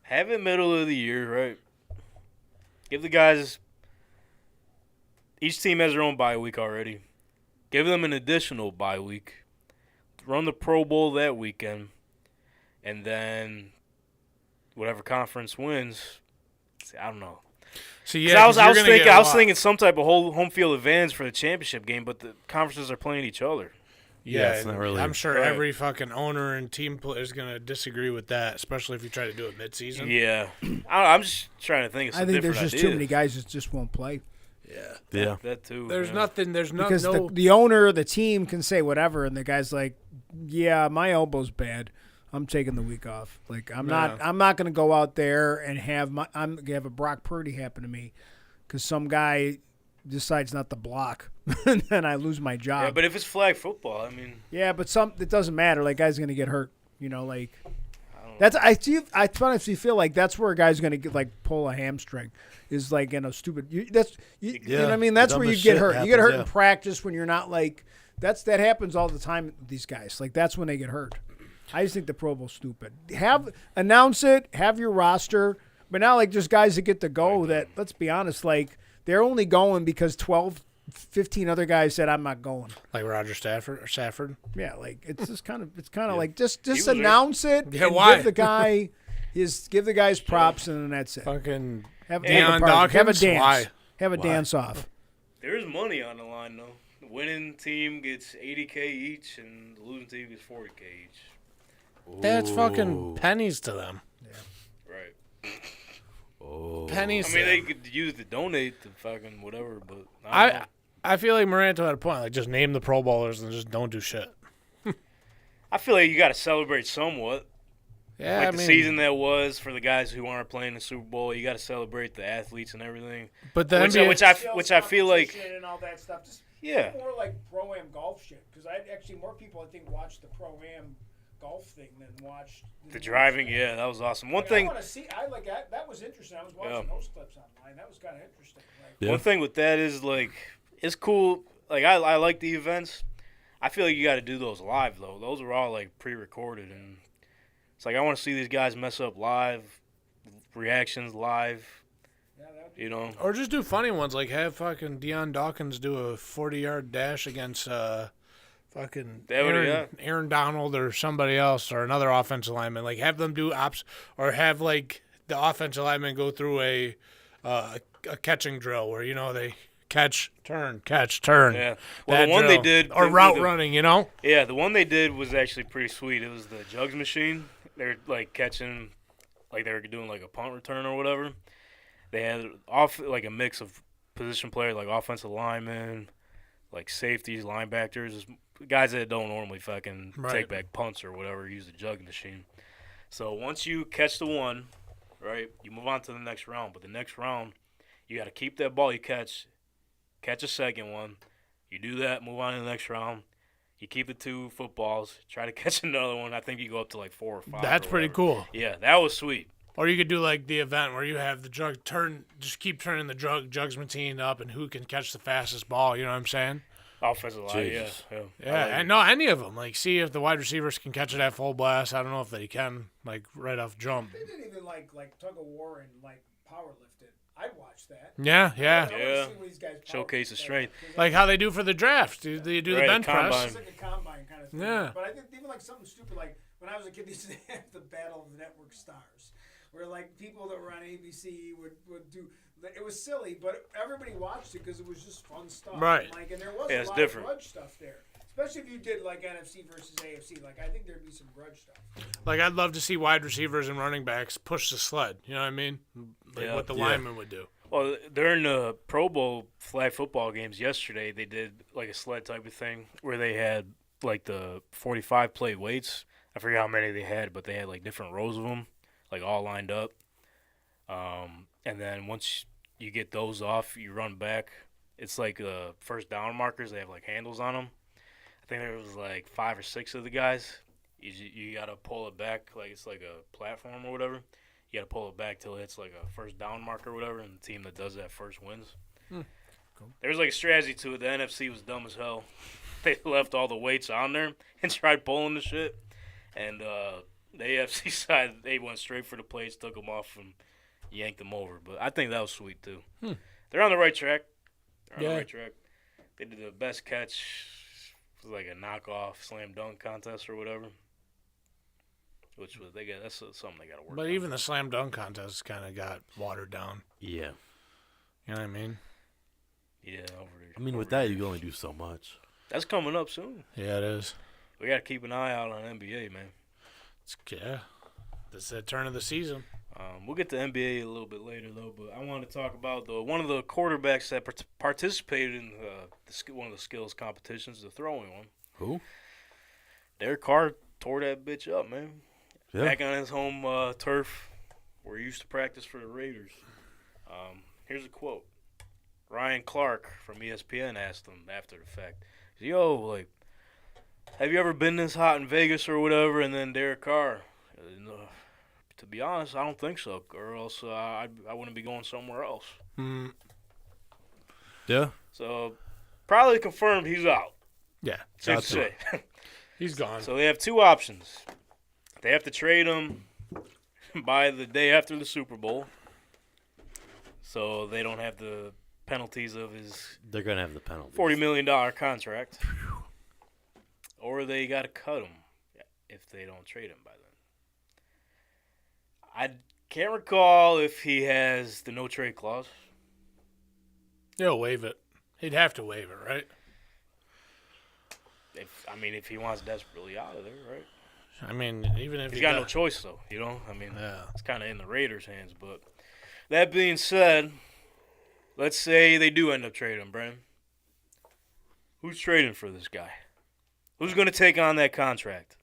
Have it middle of the year, right? Give the guys. Each team has their own bye week already. Give them an additional bye week. Run the Pro Bowl that weekend, and then whatever conference wins. I don't know. So 'Cause I was thinking some type of home field advantage for the championship game, but the conferences are playing each other. Yeah, it's not really- I'm sure Right. every fucking owner and team player is gonna disagree with that, especially if you try to do it mid-season. Yeah, I'm just trying to think of some I think different there's just ideas. too many guys that just won't play. Yeah. That too. There's yeah. nothing. There's Because no. the owner, the team can say whatever, and the guy's like, "Yeah, my elbow's bad. I'm taking the week off. Like I'm not going to go out there and I'm going to have a Brock Purdy happen to me because some guy decides not to block, and then I lose my job. Yeah, but if it's flag football, I mean, Yeah, but it doesn't matter. Like guys going to get hurt. You know, like I don't know. I honestly feel like that's where a guy's going to get like pull a hamstring. Is like in a stupid. You know what I mean? That's where you dumbest get shit hurt. You get hurt in happens, yeah. practice when you're not like. That happens all the time with these guys. Like that's when they get hurt. I just think the Pro Bowl's stupid. Announce it. Have your roster. But now like there's guys that get to go that let's be honest, like they're only going because 12, 15 other guys said I'm not going. like Roger Stafford. Yeah, like it's just kind of like just was announce it. Yeah, and why? Give the guys props and then that's it. Fucking Have a Deion party. Have a Dawkins? dance. Why? Have a dance off. There's money on the line though. The winning team gets $80K each, and the losing team gets $40K each. That's fucking pennies to them. Right. Oh. Pennies. I to mean, they them. could use to donate to fucking whatever, but I don't know. I feel like Moranto had a point. Like just name the Pro Bowlers and just don't do shit. I feel like you got to celebrate somewhat. Yeah, Like I the mean, season that was for the guys who aren't playing the Super Bowl, you got to celebrate the athletes and everything. but the Which, NBA, which I feel like, and all that stuff. Just yeah. more like pro-am golf shit. Because more people I think watch the pro-am golf thing than watch The driving, yeah, that was awesome. One I thing, want to see. That was interesting. I was watching those clips online. That was kind of interesting. Like, Yeah. one thing with that is like it's cool. Like I like the events. I feel like you got to do those live though. Those are all like pre-recorded, and it's like I want to see these guys mess up live, reactions live. You know, Or just do funny ones, like have fucking Deion Dawkins do a 40-yard dash against fucking Aaron Donald or somebody else or another offensive lineman. Like have them do or have like the offensive lineman go through a catching drill where they catch, turn. Yeah. Well, the one they did, or route running. Yeah, the one they did was actually pretty sweet. It was the jugs machine. They're like catching, like they were doing like a punt return or whatever. They had like a mix of position players, like offensive linemen, like safeties, linebackers, guys that don't normally fucking take back punts or whatever, use the jug machine. So once you catch the one, right, you move on to the next round. But the next round, you got to keep that ball you catch a second one. You do that, move on to the next round. You keep the 2 footballs, try to catch another one. I think you go up to like 4 or 5. That's pretty cool. Yeah, that was sweet. Or you could do like the event where you have the jug just keep turning the jugs machine up, and who can catch the fastest ball. You know what I'm saying? Offensive line, yeah. And no, any of them. Like, see if the wide receivers can catch it at full blast. I don't know if they can, like right off jump. They didn't even like tug of war and like power lifted. I'd watch that. Yeah. Showcase the strength. Like how they do for the draft. Do they do the bench press? It's like a combine kind of thing. Yeah. But I think even like something stupid like when I was a kid, they used to have the Battle of the Network Stars, where like people that were on ABC would do. It was silly, but everybody watched it because it was just fun stuff. Right. And there was a lot of grudge stuff there. Especially if you did like NFC versus AFC. Like I think there'd be some grudge stuff. Like I'd love to see wide receivers and running backs push the sled. You know what I mean? Like what the linemen would do. Well, during the Pro Bowl flag football games yesterday, they did like a sled type of thing where they had like the 45 plate weights. I forget how many they had, but they had like different rows of them, like all lined up. And then once you get those off, you run back. It's like first down markers. They have like handles on them. I think there was like 5 or 6 of the guys. You got to pull it back like it's like a platform or whatever. You got to pull it back till it's like a first down marker or whatever, and the team that does that first wins. Cool. There's like a strategy to it. The NFC was dumb as hell. They left all the weights on there and tried pulling the shit. And the AFC side, they went straight for the plates, took them off, and yanked them over. But I think that was sweet, too. They're on the right track. They did the best catch. It was like a knockoff slam dunk contest or whatever. Which was that's something they got to work on. But even the slam dunk contest kind of got watered down. Yeah. You know what I mean? Yeah. With that, you can only do so much. That's coming up soon. Yeah, it is. We got to keep an eye out on NBA, man. This is the turn of the season. We'll get to NBA a little bit later, though. But I want to talk about one of the quarterbacks that participated in one of the skills competitions, the throwing one. Who? Derek Carr tore that bitch up, man. Yeah. Back on his home turf where he used to practice for the Raiders. Here's a quote. Ryan Clark from ESPN asked him after the fact. He said, "Yo, like, have you ever been this hot in Vegas or whatever?" And then Derek Carr, "No, to be honest, I don't think so, or else I wouldn't be going somewhere else." Yeah. So, probably confirmed he's out. Yeah. Safe to say. He's gone. So they have 2 options. They have to trade him by the day after the Super Bowl, so they don't have the penalties of his They're going to have the penalties. $40 million contract. Or they got to cut him if they don't trade him by then. I can't recall if he has the no-trade clause. He'll waive it. He'd have to waive it, right? If he wants desperately out of there, right? Even if he's got no choice, though. Yeah. It's kind of in the Raiders' hands. But that being said, let's say they do end up trading him, Brandon. Who's trading for this guy? Who's going to take on that contract?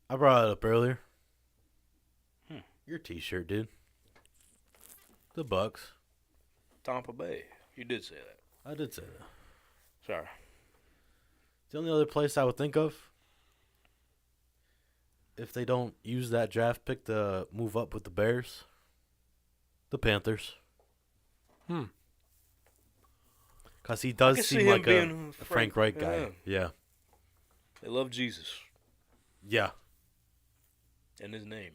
I brought it up earlier. Your T-shirt, dude. The Bucks. Tampa Bay. You did say that. I did say that. Sorry. The only other place I would think of, if they don't use that draft pick to move up with the Bears, the Panthers. Because he does seem like a Frank Reich guy. Yeah. They love Jesus. Yeah. And his name.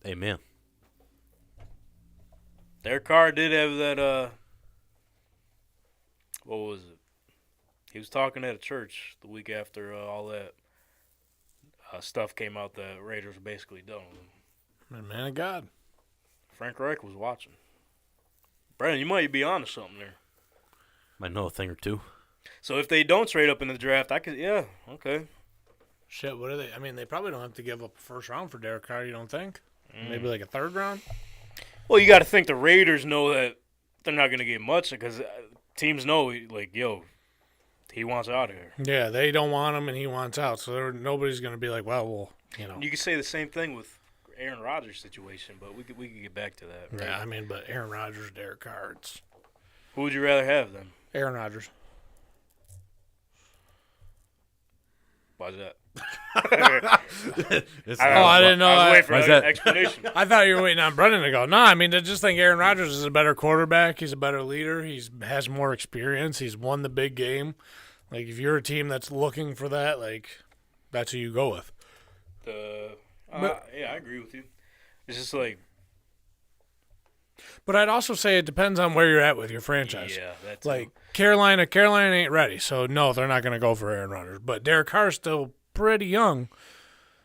Amen. Derek Carr did have that. What was it? He was talking at a church the week after all that stuff came out that Raiders were basically done with him. Man of God. Frank Reich was watching. Brandon, you might be onto something there. Might know a thing or two. So if they don't trade up in the draft, okay. Shit, what are they? I mean, they probably don't have to give up a first round for Derek Carr, you don't think? Maybe like a third round? Well, you got to think the Raiders know that they're not going to get much because teams know, like, yo, he wants out of here. Yeah, they don't want him and he wants out. So nobody's going to be like, well, you know. You could say the same thing with Aaron Rodgers' situation, but we could get back to that. Right? Yeah, I mean, but Aaron Rodgers, Derek Carr, Who would you rather have then? Aaron Rodgers. Why's that? I didn't know. I was waiting for Why's an that? explanation. I thought you were waiting on Brendan to go. No, I mean, I just think Aaron Rodgers is a better quarterback. He's a better leader. He has more experience. He's won the big game. Like, if you're a team that's looking for that, like, that's who you go with. Yeah, I agree with you. It's just like, But I'd also say it depends on where you're at with your franchise. yeah, that's Like, Carolina ain't ready. So, no, they're not going to go for Aaron Rodgers. But Derek Carr's still pretty young.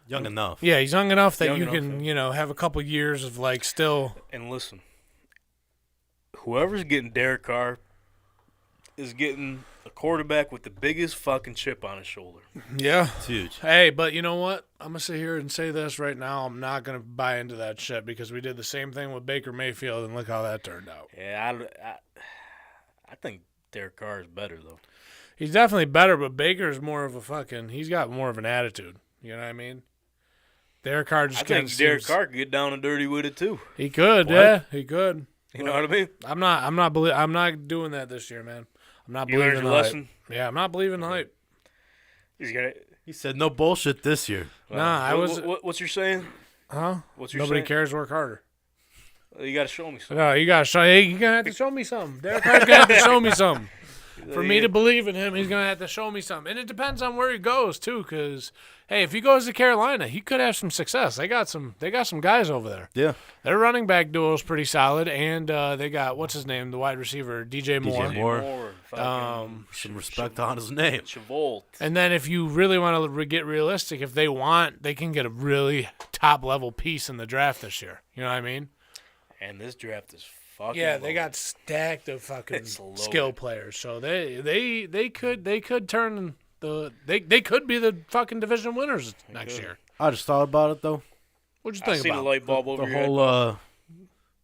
Young enough. Yeah, he's young enough that Young you enough, can, yeah. have a couple years of, like, still. And listen, whoever's getting Derek Carr is getting a quarterback with the biggest fucking chip on his shoulder. Yeah. It's huge. Hey, but you know what? I'm going to sit here and say this right now. I'm not going to buy into that shit because we did the same thing with Baker Mayfield, and look how that turned out. Yeah, I think Derek Carr is better, though. He's definitely better, but Baker's more of a he's got more of an attitude. You know what I mean? Derek Carr just I think Derek Carr could get down and dirty with it, too. He could, What? yeah, he could. You know what I mean? I'm not doing that this year, man. I'm not You believing learned the your hype. lesson? Yeah, I'm not believing the hype. He's got He said no bullshit this year. What's your saying? Huh? What's your Nobody saying? cares. Work harder. You got to show me something. No, you gotta show. Hey, you're gonna have to show me something. Derek Carr's gonna have to show me something. For me to believe in him, he's gonna have to show me something, and it depends on where he goes too. Because hey, if he goes to Carolina, he could have some success. They got some guys over there. Yeah. Their running back duo is pretty solid, and they got what's his name, the wide receiver, DJ Moore. Moore. Fucking Some respect on his name. Chavolt. And then if you really want to get realistic, if they want, they can get a really top level piece in the draft this year. You know what I mean? And this draft is fucking Yeah, they loaded. got stacked of fucking It's loaded. skill players, so they could turn they could be the fucking division winners next year. I just thought about it though. What'd you I think see the about? light bulb over The your head.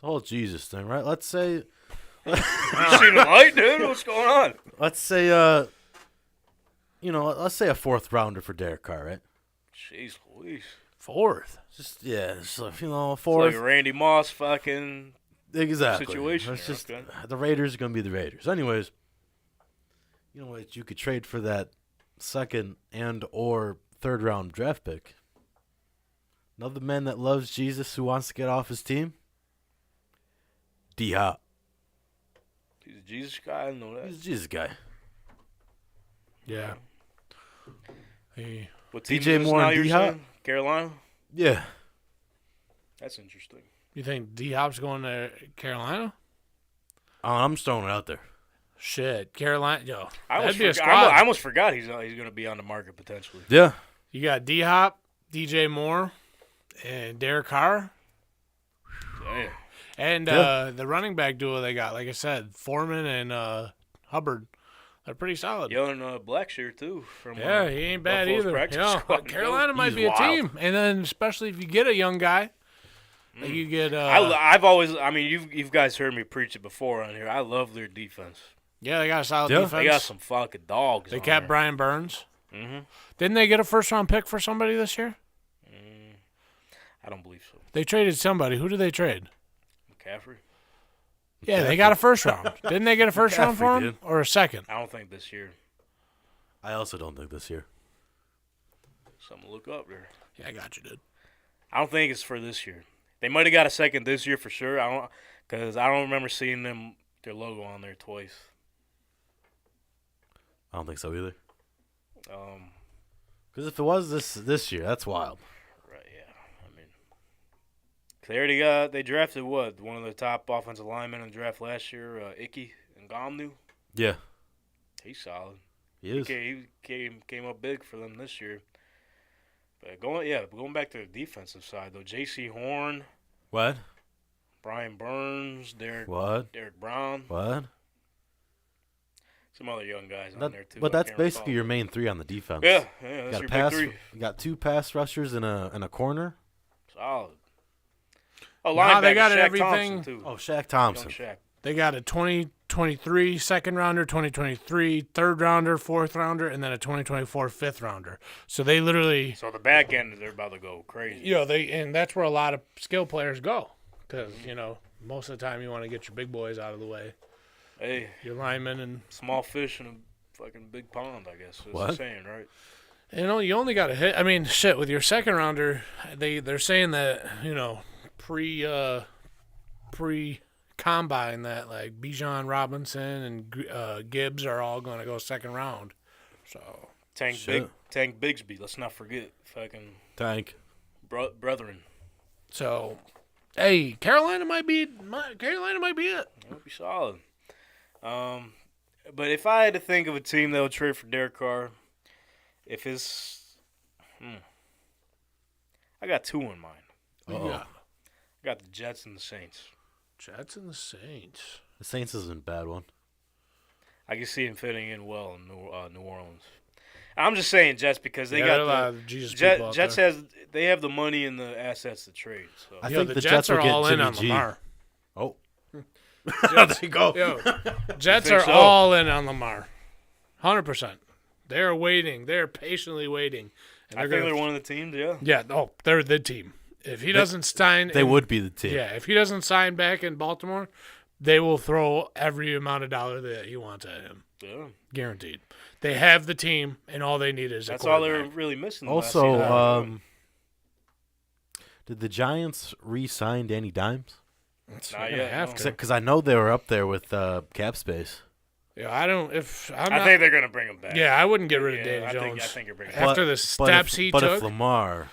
whole Jesus thing, right? Let's say You see the light, dude? What's going on? let's say a fourth rounder for Derek Carr, right? Jeez Louise. Fourth. Just a It's fourth. like a Randy Moss fucking... Exactly. situation It's here, just okay. the Raiders are going to be the Raiders. Anyways, you know what? You could trade for that second and or third round draft pick. Another man that loves Jesus who wants to get off his team. D-Hop. He's a Jesus guy, I know that. He's a Jesus guy. Yeah. Hey. What team DJ is this Moore now and you're D-Hop? saying? Carolina? Yeah. That's interesting. You think D Hop's going to Carolina? I'm just throwing it out there. Shit, Carolina, yo, I that'd be a almost, squad. I almost forgot he's going to be on the market potentially. Yeah. You got D Hop, DJ Moore, and Derek Carr. Damn. And Yeah. the running back duo they got, like I said, Foreman and Hubbard. They're pretty solid. Yo, and Blackshear, too. From, Yeah, he ain't bad Buffalo's either. practice Yeah, squad. Carolina might He's be a wild. team. And then especially if you get a young guy, like you get I've always, I mean, you guys heard me preach it before on here. I love their defense. yeah, they got a solid Yeah. defense. They got some fucking dogs. They on kept there. Brian Burns. Mm-hmm. Didn't they get a first round pick for somebody this year? I don't believe so. They traded somebody. Who did they trade? McCaffrey? Yeah, they got a first round. Didn't they get a first round for McCaffrey him did. or a second? I don't think this year. I also don't think this year. Something to look up there. Yeah, I got you, dude. I don't think it's for this year. They might have got a second this year for sure. Because I don't remember seeing their logo on there twice. I don't think so either. Um, Because if it was this year, that's wild. right, yeah. I mean, They drafted what? One of the top offensive linemen in the draft last year, Icky Ngomnu. Yeah, He's solid. he is. He came up big for them this year. But going back to the defensive side though, J.C. Horn, What? Brian Burns, Derek Brown, What? some other young guys on there too. But I that's can't basically recall. your main three on the defense. Yeah, You that's got your pass. big three. You got 2 pass rushers and a corner. Solid. Oh, Nah, they linebacker, got Shaq everything. Thompson, too. Oh, Shaq Thompson. Young Shaq. They got a 2023 second rounder, 2023 third rounder, fourth rounder, and then a 2024 fifth rounder. So they literally, So the back end, they're about to go crazy. and that's where a lot of skill players go, because most of the time you want to get your big boys out of the way, Hey, your linemen, and small fish in a fucking big pond, I guess. That's What? the saying, right? you only got to hit. I mean, shit, with your second rounder, they're saying that pre combine that like Bijan Robinson and Gibbs are all going to go second round. So Tank Bigsby. Let's not forget fucking Tank. brethren. Hey, Carolina might be it. That would be solid. But if I had to think of a team that would trade for Derek Carr, I got 2 in mind. Yeah. I got the Jets and the Saints. Jets and the Saints. The Saints isn't a bad one. I can see him fitting in well in New Orleans. I'm just saying Jets because they There are got a lot the of Jesus people out Jets there. they have the money and the assets to trade. So I Yo, think the the Jets Jets will are get all in Jimmy on G. Lamar. Oh. There you go. Yo, Jets think are so? all in on Lamar. 100%. They're waiting. They're patiently waiting. And I think they're one of the teams. Yeah. Yeah, they're the team. If he doesn't sign, They would be the team. Yeah, if he doesn't sign back in Baltimore, they will throw every amount of dollar that he wants at him. Yeah. Guaranteed. They have the team, and all they need is That's a all they're quarterback. really missing. Also, last season. did the Giants re-sign Danny Dimes? Not They're yet, gonna have no. to. Because I know they were up there with cap space. Yeah, I don't. If I'm I not, think they're gonna bring him back. yeah, I wouldn't get rid of Yeah, Danny I Jones. think you're bringing him After back. the steps he but took, if Lamar,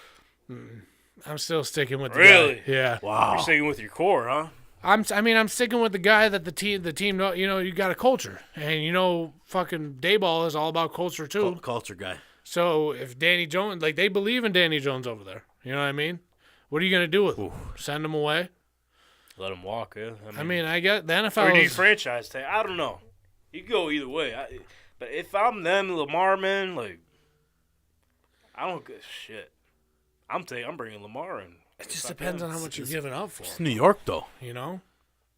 I'm still sticking with the Really? guy. Yeah, wow, You're sticking with your core, huh? I'm sticking with the guy that the team. know- You got a culture, and fucking Dayball is all about culture too. culture guy. So if Danny Jones, like they believe in Danny Jones over there, you know what I mean? What are you gonna do with him? Send him away? Let him walk. Yeah. I mean, I get the or do NFL. you franchise tag? I don't know. You can go either way. But if I'm them, Lamar, man, like, I don't give shit. I'm bringing Lamar in. It just depends on how much you're giving up for. It's New York though.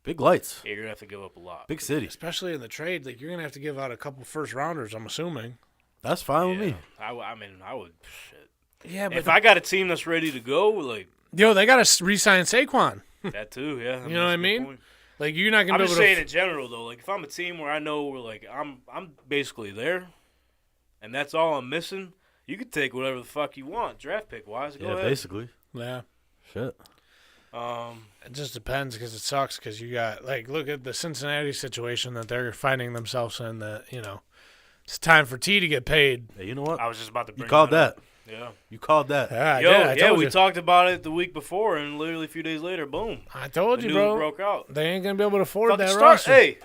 Big lights, Yeah, you're gonna have to give up a lot. big city. Especially in the trade, like you're gonna have to give out a couple first rounders. I'm assuming. That's fine with me. I would. Shit. Yeah, If I got a team that's ready to go, like they gotta re-sign Saquon. that too, yeah. You know what I that's a good mean? point. Like you're not gonna I'm be just able saying to. in general though. Like if I'm a team where I know we're like I'm basically there, and that's all I'm missing. You could take whatever the fuck you want, draft pick wise. Go Yeah, ahead. basically. Yeah, Shit. it just depends because it sucks because you got look at the Cincinnati situation that they're finding themselves in. That it's time for T to get paid. Hey, you know what? I was just about to You bring called that. that. Yeah. You called that. Yeah, I Yo, did. I told we you. talked about it the week before, and literally a few days later, boom, I told the you, news bro. broke out. They ain't gonna be able to afford Fucking that start, roster. hey,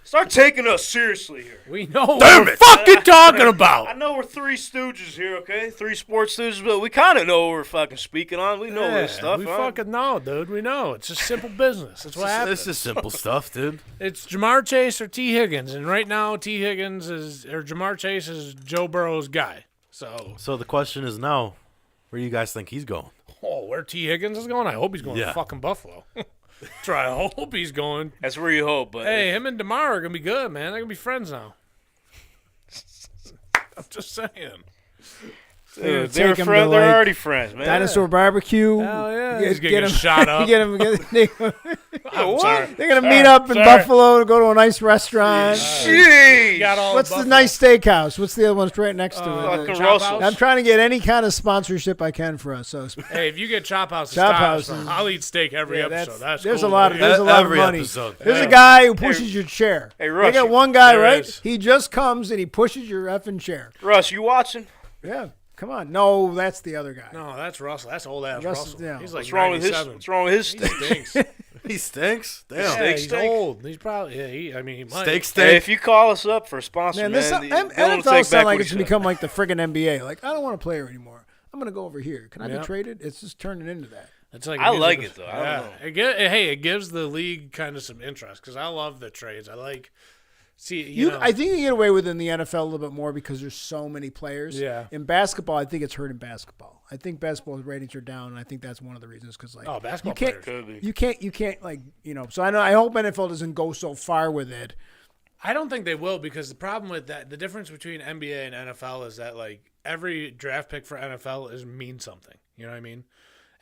start taking us seriously here. We know what we're fucking talking I about. know we're 3 stooges here, okay? 3 sports stooges, but we kind of know what we're fucking speaking on. We know this stuff, We huh? fucking know, dude. We know. It's just simple business. That's what happens. This is simple stuff, dude. It's Jamar Chase or T. Higgins, and right now Jamar Chase is Joe Burrow's guy. So the question is now, where do you guys think he's going? Where T. Higgins is going? I hope he's going to Yeah. fucking Buffalo. Try. I hope he's going. That's where you hope, but Hey, him and DeMar are gonna be good, man. They're gonna be friends now. I'm just saying. they're take him to, they're like, already friends, man. Dinosaur barbecue. Hell yeah. Get- He's gonna get get him- shot up. Get him. I'm sorry. They're gonna meet up in sorry. Buffalo to go to a nice restaurant. Jeez. Got all What's the Buffalo. nice steakhouse? What's the other one right next to it? Fucking Chop Russell. I'm trying to get any kind of sponsorship I can for us. So Hey, if you get Chop House, Chop Chop House House, is- I'll eat steak every yeah, episode. That's there's cool, a lot of man. there's a lot of Every money. episode. There's Hey. a guy who pushes your chair. Hey, They Russ, got one guy, there right? is. He just comes and he pushes your effing chair. Russ, you watching? Yeah. Come on. No, that's the other guy. No, that's Russell. That's old ass Russell, Russell. yeah. He's like What's wrong with 97. What's wrong with his He steak? stinks. He stinks. Damn. Yeah, Steak he's stink. old. He's probably he might. Steak Hey, steak. if you call us up for a sponsor, Man, man, this they'll NFL take sound back like what it's he gonna said. become like the friggin' NBA. Like, I don't want to play here anymore. I'm gonna go over here. Can I be Yep. traded? It's just turning into that. It's like I gives like the- it, though. I don't know. It gives the league kind of some interest because I love the trades. I like you know. I think you get away with it in the NFL a little bit more because there's so many players. Yeah. In basketball, I think it's hurt in basketball. I think basketball ratings are down, and I think that's one of the reasons. Because like, basketball you can't, players. Could be. you can't like, you know. So I hope NFL doesn't go so far with it. I don't think they will because the problem with that, the difference between NBA and NFL is that like every draft pick for NFL means something. You know what I mean?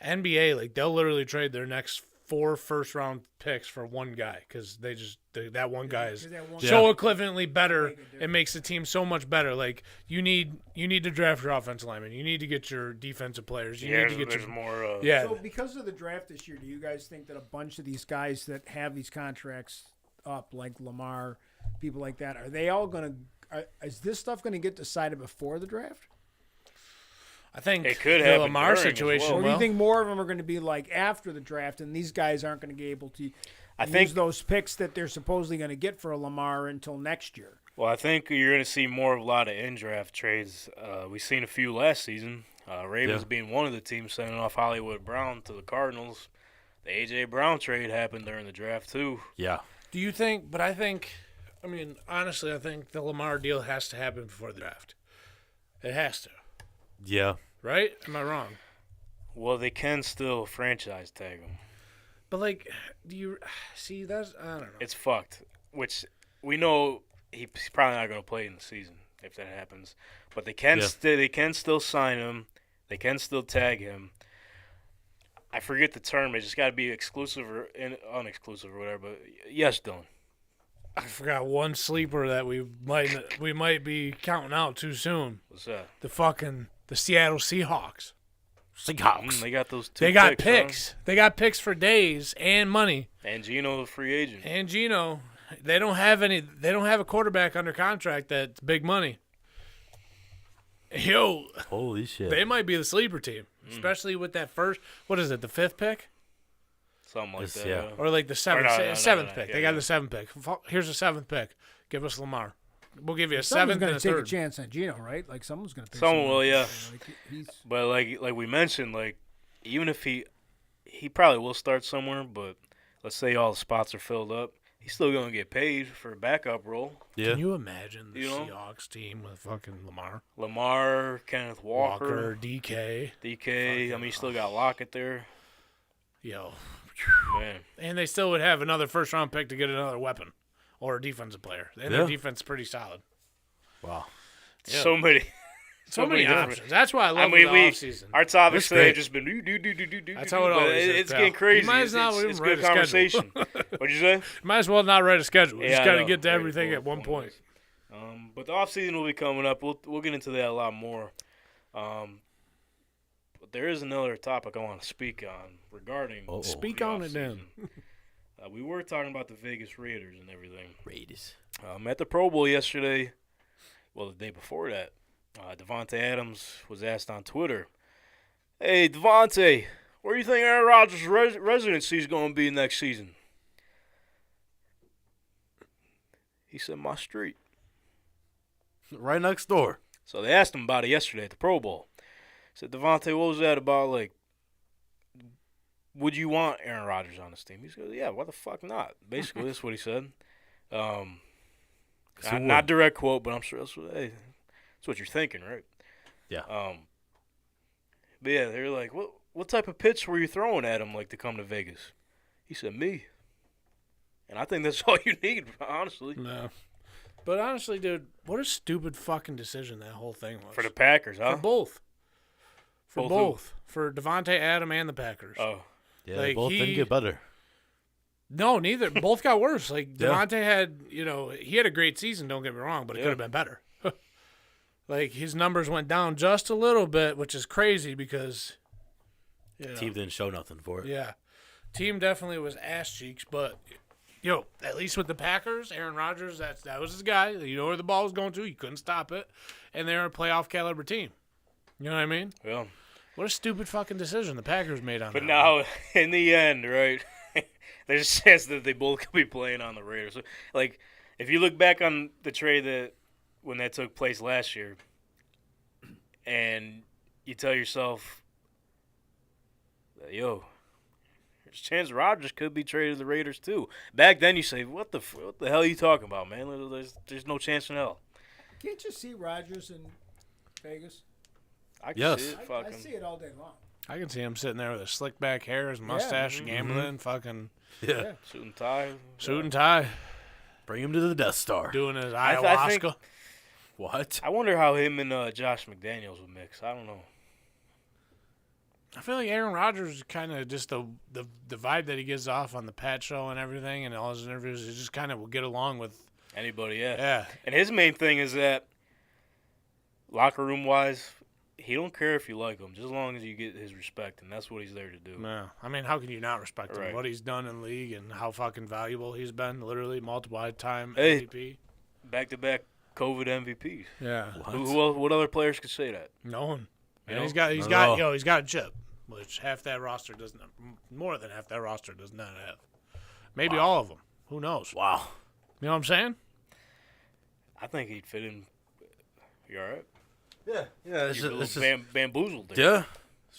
NBA, like they'll literally trade their next 4 first-round picks for one guy because that one guy is so equivalently better. It makes the team so much better. Like you need to draft your offensive lineman. You need to get your defensive players. You need to get there's your more. yeah. So because of the draft this year, do you guys think that a bunch of these guys that have these contracts up, like Lamar, people like that, are they all going to? Is this stuff going to get decided before the draft? I think It could the happen Lamar during as situation. well. Or do you think more of them are going to be like after the draft, and these guys aren't going to be able to I use think. those picks that they're supposedly going to get for a Lamar until next year? Well, I think you're going to see more of a lot of in-draft trades. We've seen a few last season. Ravens being one of the teams sending off Hollywood Brown to the Cardinals. The A.J. Brown trade happened during the draft, too. Yeah. Do you think? But I mean, honestly, I think the Lamar deal has to happen before the draft. It has to, Yeah. right? Am I wrong? Well, they can still franchise tag him. But like, do you see? That's I don't know. It's fucked, which we know he's probably not going to play in the season if that happens. But they can they can still sign him. They can still tag him. I forget the term. It just got to be exclusive or unexclusive or whatever. But yes, Dylan. I forgot one sleeper that we might be counting out too soon. What's that? The Seattle Seahawks. They got those two. They got picks. picks. They got picks for days and money. Huh? And Gino, the free agent. And Gino, they don't have a quarterback under contract that's big money. Yo, Holy shit. they might be the sleeper team, especially with that first. What is it? The 5th pick Something like Yes, that. yeah. or like the seventh? no, Seventh no, pick. yeah, They got yeah. the 7th pick. Here's the 7th pick. Give us Lamar. We'll give you a Someone's 7th going and to a take a 3rd. chance on Gino, right? Like someone's going to pick Someone someone. will, yeah. Like, he's, But like we mentioned, like even if he probably will start somewhere, but let's say all the spots are filled up, he's still gonna get paid for a backup role. Yeah. Can you imagine the You know? Seahawks team with fucking Lamar, Kenneth Walker, DK? DK. I mean, you still got Lockett there. Yo. Man, And they still would have another 1st-round pick to get another weapon or a defensive player. And their defense is pretty solid. Wow. Yeah. so many. So many different- options. That's why I love I mean, the we offseason. our topics That's today have great. just been do. That's how it but always is, it's pal. getting crazy. You might as well It's even good write a schedule. conversation. What'd you say? Might as well not write a schedule. You Yeah, just I got to know. get to Very everything cool. at one point. But the off season will be coming up. We'll get into that a lot more. But there is another topic I want to speak on regarding. Uh-oh. Speak the on it offseason. then. We were talking about the Vegas Raiders and everything. Raiders. At the Pro Bowl yesterday, well, the day before that, Devontae Adams was asked on Twitter, "Hey, Devontae, where do you think Aaron Rodgers' residency is going to be next season?" He said, "My street." Right next door. So they asked him about it yesterday at the Pro Bowl. He said, "Devontae, what was that about? Like, would you want Aaron Rodgers on this team?" He said, "Yeah, why the fuck not?" Basically, that's what he said. Not direct quote, but I'm sure that's what you're thinking, right? Yeah. But yeah, they're like, what type of pitch were you throwing at him, like, to come to Vegas? He said, "Me." And I think that's all you need, honestly. No. But honestly, dude, what a stupid fucking decision that whole thing was. For the Packers, huh? For both. For Both both. For Devontae Adam and the Packers. Oh. Yeah, Like, they both didn't get better. No, neither. Both got worse. Like, Yeah. Devontae had, he had a great season, don't get me wrong, but it could have been better. Like, his numbers went down just a little bit, which is crazy because, Team didn't show nothing for it. yeah. Team definitely was ass cheeks, but, at least with the Packers, Aaron Rodgers, that was his guy. You know where the ball was going to. You couldn't stop it. And they're a playoff caliber team. You know what I mean? Yeah. What a stupid fucking decision the Packers made on But that. now, in the end, right, there's a chance that they both could be playing on the Raiders. Like, if you look back on the trade when that took place last year, and you tell yourself, yo, there's a chance Rodgers could be traded to the Raiders too. Back then, you say, what the hell are you talking about, man? There's no chance in hell. Can't you see Rodgers in Vegas? I can Yes. see it. I see it all day long. I can see him sitting there with his slick back hair, his mustache, gambling, fucking Yeah. Suit and tie. suit and tie, Bring him to the Death Star. doing his I ayahuasca. think- What? I wonder how him and Josh McDaniels would mix. I don't know. I feel like Aaron Rodgers is kind of just the vibe that he gives off on the Pat show and everything, and all his interviews. He just kind of will get along with. Anybody, yeah. Yeah, And his main thing is that, locker room wise, he don't care if you like him, just as long as you get his respect, and that's what he's there to do. no. I mean, how can you not respect him? Right. What he's done in league and how fucking valuable he's been. Literally multiple time Hey. MVP. Back-to-back COVID MVPs. Yeah, What other players could say that? no one. You And know? he's Not got at all. he's got a chip, which half that roster doesn't. More than half that roster does not have. Maybe all of them. Who knows? Wow. You know what I'm saying? I think he'd fit in. You all right? Yeah. Yeah. It's You're a just, little bamboozled there. yeah.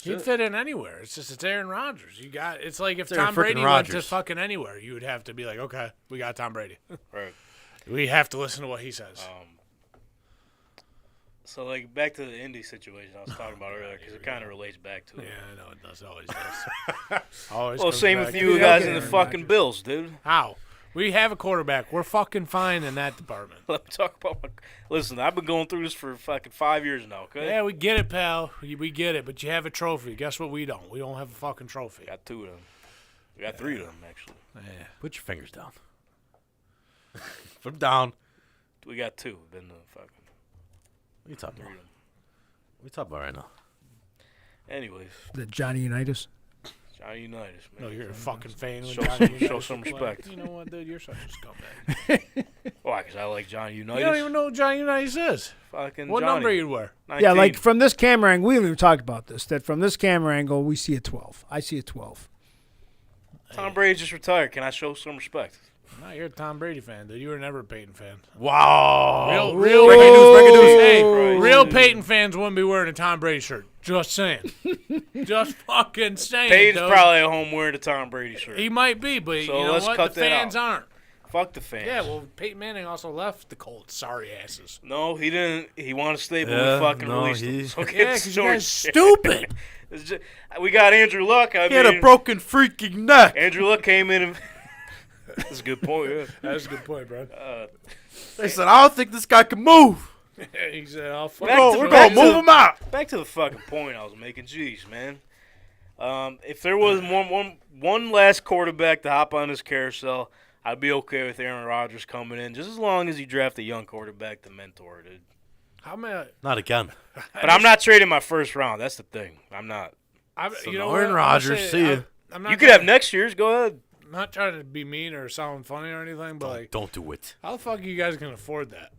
He'd fit in anywhere. It's Aaron Rodgers. It's like if It's Aaron Tom Brady frickin' went to Rodgers. fucking anywhere, you would have to be like, okay, we got Tom Brady. Right. We have to listen to what he says. So, like, back to the Indy situation I was talking about earlier, because it kind of relates back to Yeah, it. I know it does. Always does. Always. Well, comes same back. with you Maybe guys they'll in the get fucking Aaron Bills, dude. How? We have a quarterback. We're fucking fine in that department. Let me talk about Listen, I've been going through this for fucking 5 years now, okay? Yeah, we get it, pal. We get it. But you have a trophy. Guess what? We don't. We don't have a fucking trophy. Got 2 of them. We got 3 of them, actually. Yeah. Put your fingers down. Put them down. We got 2. Then the fucking What are you talking 3 about? of them. What are you talking about right now? Anyways, The Johnny Unitas. Johnny Unitas, man. No, you're a fucking fan. when Show Johnny some- Unitas show is some playing. respect. You know what, dude? You're such a scumbag. Why? Because I like Johnny Unitas. You don't even know who Johnny Unitas is. Fucking What Johnny. number you wear? 19. Yeah, like from this camera angle, we even talked about this. That from this camera angle, we see a 12. I see a 12. Tom Brady just retired. Can I show some respect? No, you're a Tom Brady fan, dude. You were never a Peyton fan. Wow. Real breaking news, breaking news. Hey, Christ. real Peyton fans wouldn't be wearing a Tom Brady shirt. Just saying. Just fucking saying. Peyton's dude. probably at home wearing a Tom Brady shirt. He might be, but So you know let's what? cut The that fans out. aren't. Fuck the fans. Yeah, well, Peyton Manning also left the Colts. Sorry asses. No, he didn't. He wanted to stay, but Yeah, we fucking no, released he- him. So Yeah, get because you story guys shit. stupid. It's just- we got Andrew Luck. I He had a mean, broken freaking neck. Andrew Luck came in and. That's a good point, yeah. That's a good point, bro. They said, I don't think this guy can move. He said, "I'll fuck Back you." to- We're back going to move him out. Back to the fucking point I was making. Jeez, man. If there was one last quarterback to hop on this carousel, I'd be okay with Aaron Rodgers coming in, just as long as you draft a young quarterback to mentor, dude. How many? Not again. But I'm not trading my first round. That's the thing. I'm not. So You know Aaron what? Rodgers, I'm gonna say, see ya. I'm not You could trying- have next year's. Go ahead. I'm not trying to be mean or sound funny or anything, but like, Don't do it. how the fuck are you guys gonna afford that?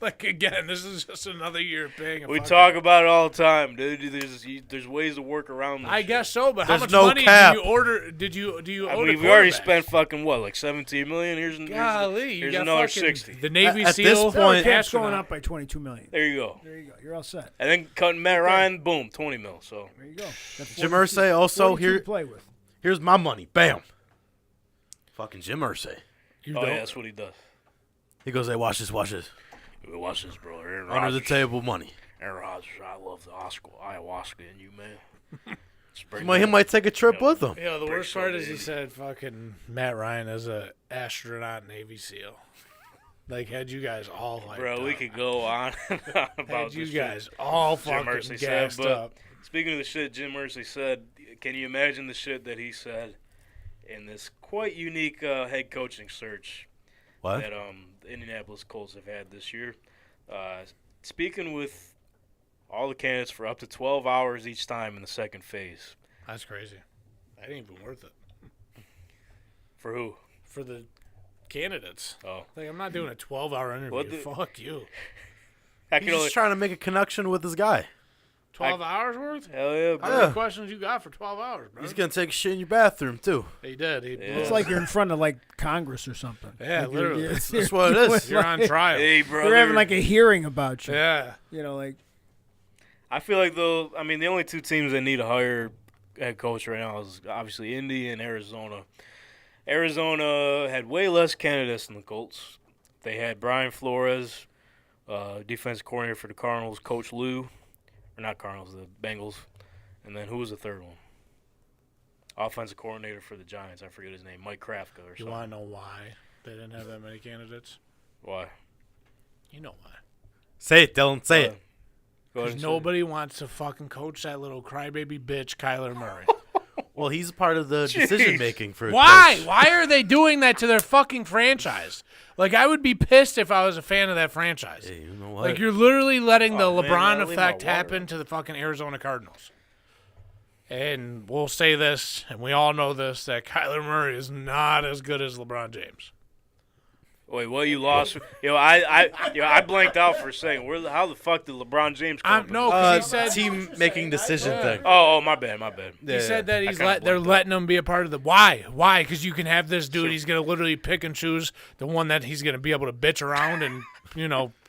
Like again, this is just another year of paying. We talk about it all the time, dude. There's ways to work around this. I guess so, but how There's much no money cap. do you order? Do you I owe mean, the we already quarterback? spent fucking what, like 17 million. Golly, you here's got another fucking 60. The Navy At this SEAL point- Cap's going astronaut. up by 22 million. There you go. There you go. You're all set. And then cutting Matt Ryan, boom, 20 mil. So There you go. That's Jim 42 Irsay also 42 here. to play with. Here's my money. Bam. Fucking Jim Irsay. You oh don't. yeah, that's what he does. He goes, hey, watch this, watch this. Watch this, bro. Aaron Under the Rodgers. table money. Aaron Rodgers, I love the ayahuasca in you, man. He might take a trip with him. Yeah, the Pretty worst part sure is he it is. said fucking Matt Ryan is a astronaut Navy SEAL. Like had you guys all like Bro, we could go on and on about had you this guys shit. all Jim fucking Irsay said, gassed but up. speaking of the shit Jim Irsay said, can you imagine the shit that he said in this quite unique head coaching search What? that the Indianapolis Colts have had this year? Speaking with all the candidates for up to 12 hours each time in the second phase. That's crazy. That ain't even worth it For who? for the candidates. Oh. Like I'm not doing a 12-hour interview. What the- Fuck you. I He's can only, just trying to make a connection with this guy. 12 hours worth? Hell yeah, bro. How many questions you got for 12 hours, bro? He's gonna take a shit in your bathroom too. He did. It's like you're in front of like Congress or something. Yeah, Like literally. That's what it is. You're on trial. Hey, brother. They're having like a hearing about you. Yeah. You know, like I feel like though, I mean, the only two teams that need to hire head coach right now is obviously Indy and Arizona. Arizona had way less candidates than the Colts. They had Brian Flores, defense coordinator for the Cardinals, Coach Lou, or not Cardinals, the Bengals, and then who was the third one? Offensive coordinator for the Giants. I forget his name, Mike Krafka or You something. want to know why they didn't have that many candidates? Why? You know why. Say it, Dylan. Say it. Go ahead Because and say nobody wants to fucking coach that little crybaby bitch, Kyler Murray. Well, he's part of the decision making for. Why? Coach. Why are they doing that to their fucking franchise? Like, I would be pissed if I was a fan of that franchise. Hey, you know what? Like, you're literally letting the Oh, man, LeBron I'll leave my effect water. happen to the fucking Arizona Cardinals. And we'll say this, and we all know this, that Kyler Murray is not as good as LeBron James. Wait, what? You lost? I blanked out for a second. How the fuck did LeBron James come? No, because he said team making decision thing. Oh, my bad. he said that I kinda they're blanked letting him be a part of the why? Why? Because you can have this dude. He's gonna literally pick and choose the one that he's gonna be able to bitch around and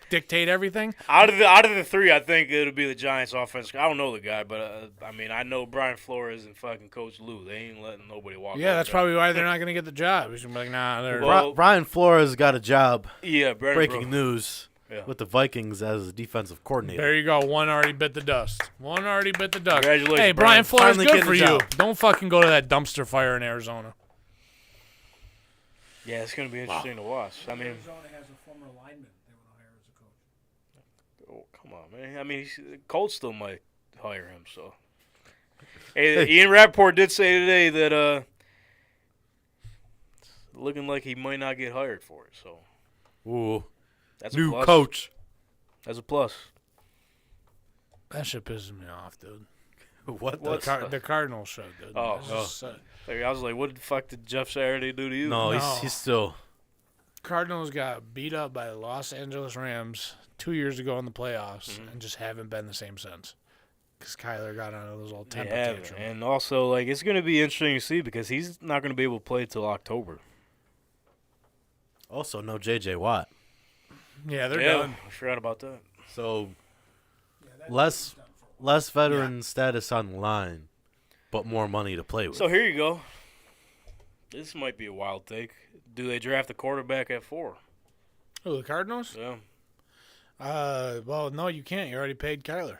dictate everything. Out of the three, I think it'll be the Giants' offense. I don't know the guy, but I mean, I know Brian Flores and fucking Coach Lou. They ain't letting nobody walk. Yeah, over that's there. probably why they're not gonna get the job. He's gonna be like, nah, they're. Well, Brian Flores got a job. Yeah, Brandon Breaking Brooks. news Yeah. with the Vikings as a defensive coordinator. There you go. One already bit the dust. Congratulations, Hey, Brian Brian. Flores, Finally good getting for a you. job. Don't fucking go to that dumpster fire in Arizona. Yeah, it's gonna be interesting to watch. I mean, Arizona has a former lineman they want to hire as a coach. oh, come on, man. I mean, Colts still might hire him. So, hey, Ian Rappaport did say today that looking like he might not get hired for it. So Ooh, that's a new plus. coach. That's a plus. That shit pisses me off, dude. What? What? the? The Cardinals show, dude. Oh. It's just, Like, I was like, what the fuck did Jeff Saturday do to you? No, No. he's still. Cardinals got beat up by the Los Angeles Rams 2 years ago in the playoffs and just haven't been the same since. Because Kyler got on those little temper Yeah, tantrum. and also, like, it's going to be interesting to see because he's not going to be able to play till October. Also, no J.J. Watt. Yeah, they're Yeah, done. I forgot about that. So less veteran status on the line, but more money to play with. So here you go. This might be a wild take. Do they draft a quarterback at 4? Oh, the Cardinals? Yeah. Well, no, you can't. You already paid Kyler.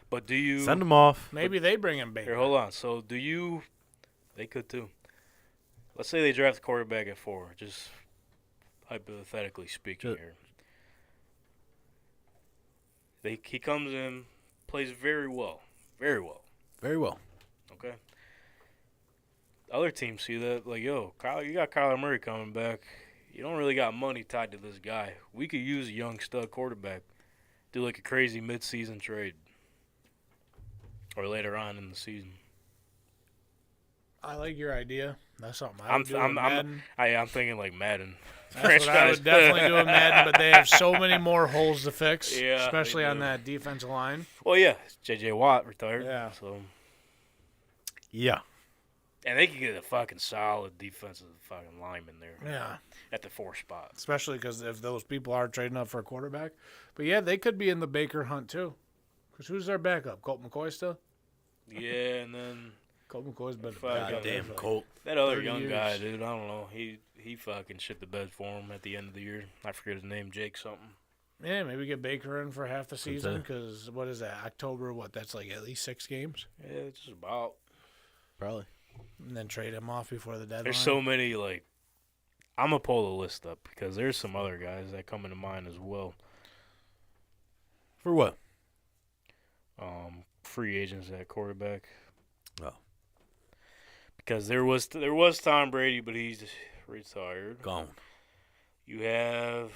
But do you... Send him off. Maybe they bring him back. Here, hold on. So do you... They could too. Let's say they draft a quarterback at 4. Just hypothetically speaking here. He comes in, plays very well. Very well. Very well. Okay. Other teams see that, like, yo, you got Kyler Murray coming back. You don't really got money tied to this guy. We could use a young stud quarterback. Do like a crazy mid-season trade. Or later on in the season. I like your idea. That's something I would do in I'm Madden. thinking like Madden. That's what I would definitely do in Madden, but they have so many more holes to fix, Yeah, they especially on do. that defensive line. Well, yeah, J.J. Watt retired. Yeah. So, Yeah. and they could get a fucking solid defensive fucking lineman there. Yeah, At the 4 spot. especially because if those people are trading up for a quarterback. But, yeah, they could be in the Baker hunt, too. Because who's their backup? Colt McCoy still? Yeah, and then Colt McCoy's been Fuck, Goddamn for Colt. that other 30 young years. guy, dude, I don't know. He fucking shit the bed for him at the end of the year. I forget his name, Jake something. Yeah, maybe get Baker in for half the season it. because what is that, October? That's like at least 6 games? Yeah, it's just about. Probably. And then trade him off before the deadline. There's so many, like, I'm going to pull the list up because there's some other guys that come into mind as well. For what? Free agents at quarterback. Oh. Because there was Tom Brady, but he's retired. Gone. You have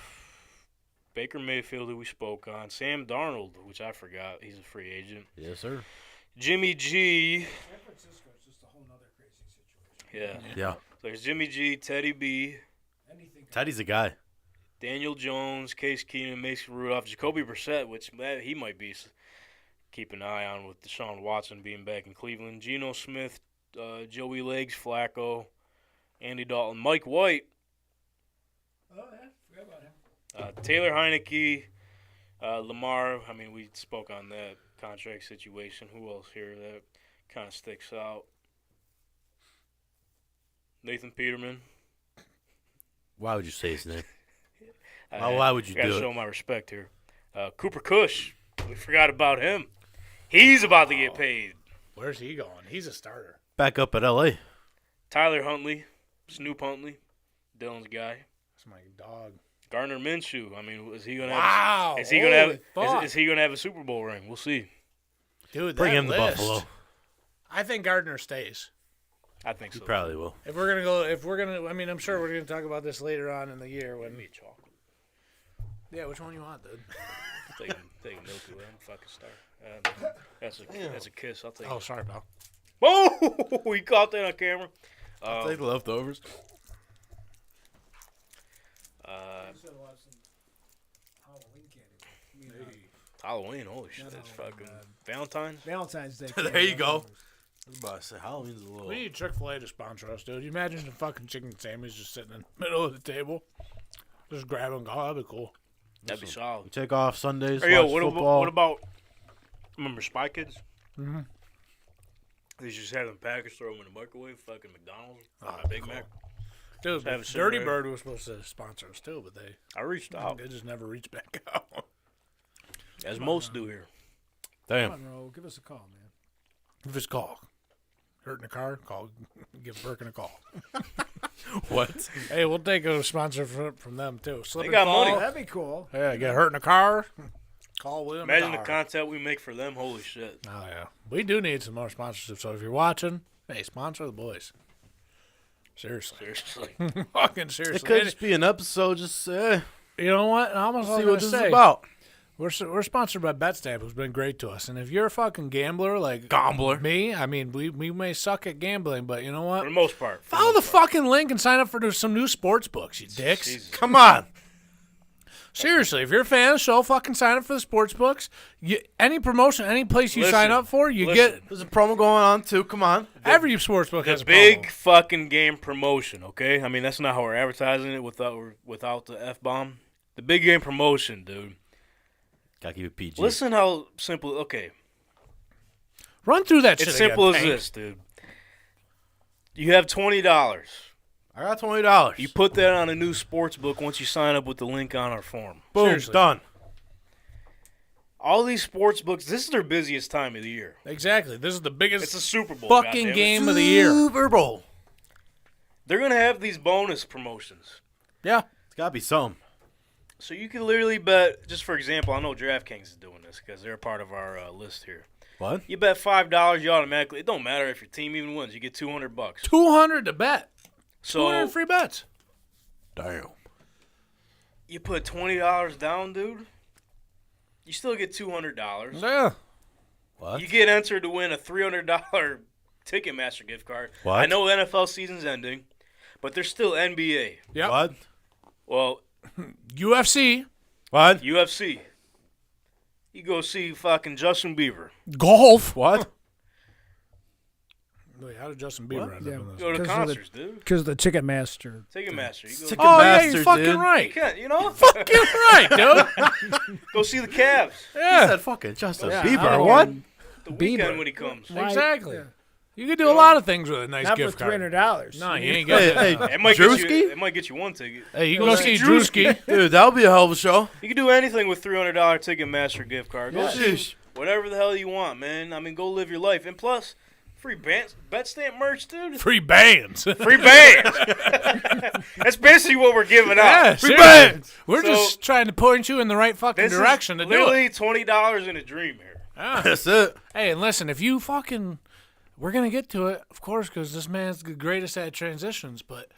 Baker Mayfield, who we spoke on. Sam Darnold, which I forgot. He's a free agent. Yes, sir. Jimmy G. San Francisco is just a whole nother crazy situation. Yeah. Yeah. So there's Jimmy G, Teddy B. Anything. Teddy's a guy. Daniel Jones, Case Keenum, Mason Rudolph, Jacoby Brissett, which he might be keep an eye on with Deshaun Watson being back in Cleveland. Geno Smith, Joey Legs, Flacco, Andy Dalton, Mike White. Oh, yeah. Forgot about him. Taylor Heineke, Lamar. I mean, we spoke on that contract situation. Who else here that kind of sticks out? Nathan Peterman. Why would you say his name? Why would you gotta do show it? my respect here. Cooper Kush. We forgot about him. He's about to get paid. Where's he going? He's a starter. Back up at L.A. Tyler Huntley, Snoop Huntley, Dylan's guy. That's my dog. Gardner Minshew. I mean, is he gonna Wow. have? Is he gonna have? Fuck. Is he gonna have a Super Bowl ring? We'll see. Dude, Bring that him to list. Buffalo. I think Gardner stays. I think He so. probably will. If we're gonna, I mean, I'm sure we're gonna talk about this later on in the year when. Yeah, which one you want, dude? Take Milky Way. I'm a fucking star. That's a kiss. I'll take Oh, it. sorry, pal. Oh, we caught that on camera. Take the leftovers. Halloween. Holy shit. That's fucking Valentine's. Valentine's Day. There you go. I was about to say Halloween's a little. We need Chick-fil-A to sponsor us, dude. You imagine the fucking chicken sandwich just sitting in the middle of the table, just grab and go. That'd be cool. That'd be We solid. take off Sundays. Hey, yo, watch what football. about? Remember Spy Kids? Mm-hmm. They just have them packaged, throw them in the microwave. Fucking McDonald's. that'd be Big cool. Mac. Dude, have it Dirty sitting there. Bird was supposed to sponsor us too, but I reached out, they just never reached back out. as most do here. Come Damn. on, Ro. Give us a call, man. Give us a call. Hurt in a car? Call. Give Birkin a call. What? Hey, we'll take a sponsor from them too. Slip They and got fall. money. That'd be cool. Yeah, get hurt in a car. Call William. Imagine the Carr. content we make for them. Holy shit. Oh yeah, we do need some more sponsorships. So if you're watching, hey, sponsor the boys. Seriously, Seriously. fucking It seriously. could And just be an episode. Just you know what? I almost see was what gonna this say. is about. We're sponsored by Betstamp, who's been great to us. And if you're a fucking gambler like Gambler. me, I mean, we may suck at gambling, but you know what? For the most part. For Follow the most part. fucking link and sign up for some new sports books, you dicks. Jesus. Come on. Seriously, if you're a fan of the show, fucking sign up for the sports books. Any promotion, any place you sign Listen, up for, you listen. get There's a promo going on too. Come on. every sports book has The a big promo. fucking game promotion, okay? I mean, that's not how we're advertising it without the F-bomb. The big game promotion, dude. Gotta keep it PG. Listen how simple, okay. Run through that shit It's simple again, as Tank. this, dude. You have $20. I got $20. You put that on a new sports book once you sign up with the link on our form. Boom. Seriously. Done. All these sports books, this is their busiest time of the year. Exactly. This is the biggest It's a Super Bowl. fucking goddammit. game of the year. Super Bowl. They're going to have these bonus promotions. Yeah. It's gotta be some. So you can literally bet, just for example, I know DraftKings is doing this because they're a part of our list here. What? You bet $5, you automatically, it don't matter if your team even wins, you get $200. 200 to bet. 200 So free bets. Damn. you put $20 down, dude, you still get $200. Yeah. What? You get entered to win a $300 Ticketmaster gift card. What? I know NFL season's ending, but there's still NBA. Yep. What? Well, UFC. What? UFC. You go see fucking Justin Bieber. Golf. What? Wait, how did Justin Bieber end up in this? Go to 'Cause of the- concerts, dude. Because the Ticketmaster. Ticketmaster. You go, Ticket- Oh, yeah, Master, you're fucking dude. you right. can't, you know? Fucking right, dude. Go see the Cavs. He Yeah. said fucking Justin Yeah, Bieber. I What? The Bieber. weekend when he comes. Why- Exactly. yeah. You could do a lot of things with a nice Not for gift card. $300. No, you ain't Hey, getting hey, that. It might get Drewski? you. It might get you one ticket. Hey, you can Go go see see Drewski. Dude, that'll be a hell of a show. You can do anything with $300 Ticketmaster gift card. Go Yeah. see Sheesh. whatever the hell you want, man. I mean, go live your life. And plus, free Betstamp merch, dude. Free bands. Free bands. That's basically what we're giving Yeah, out. Free seriously. bands. We're So- just trying to point you in the right fucking This direction is to do it. literally $20 in a dream here. Yeah. That's it. Hey, and listen, if you fucking, we're gonna get to it, of course, because this man's the greatest at transitions. But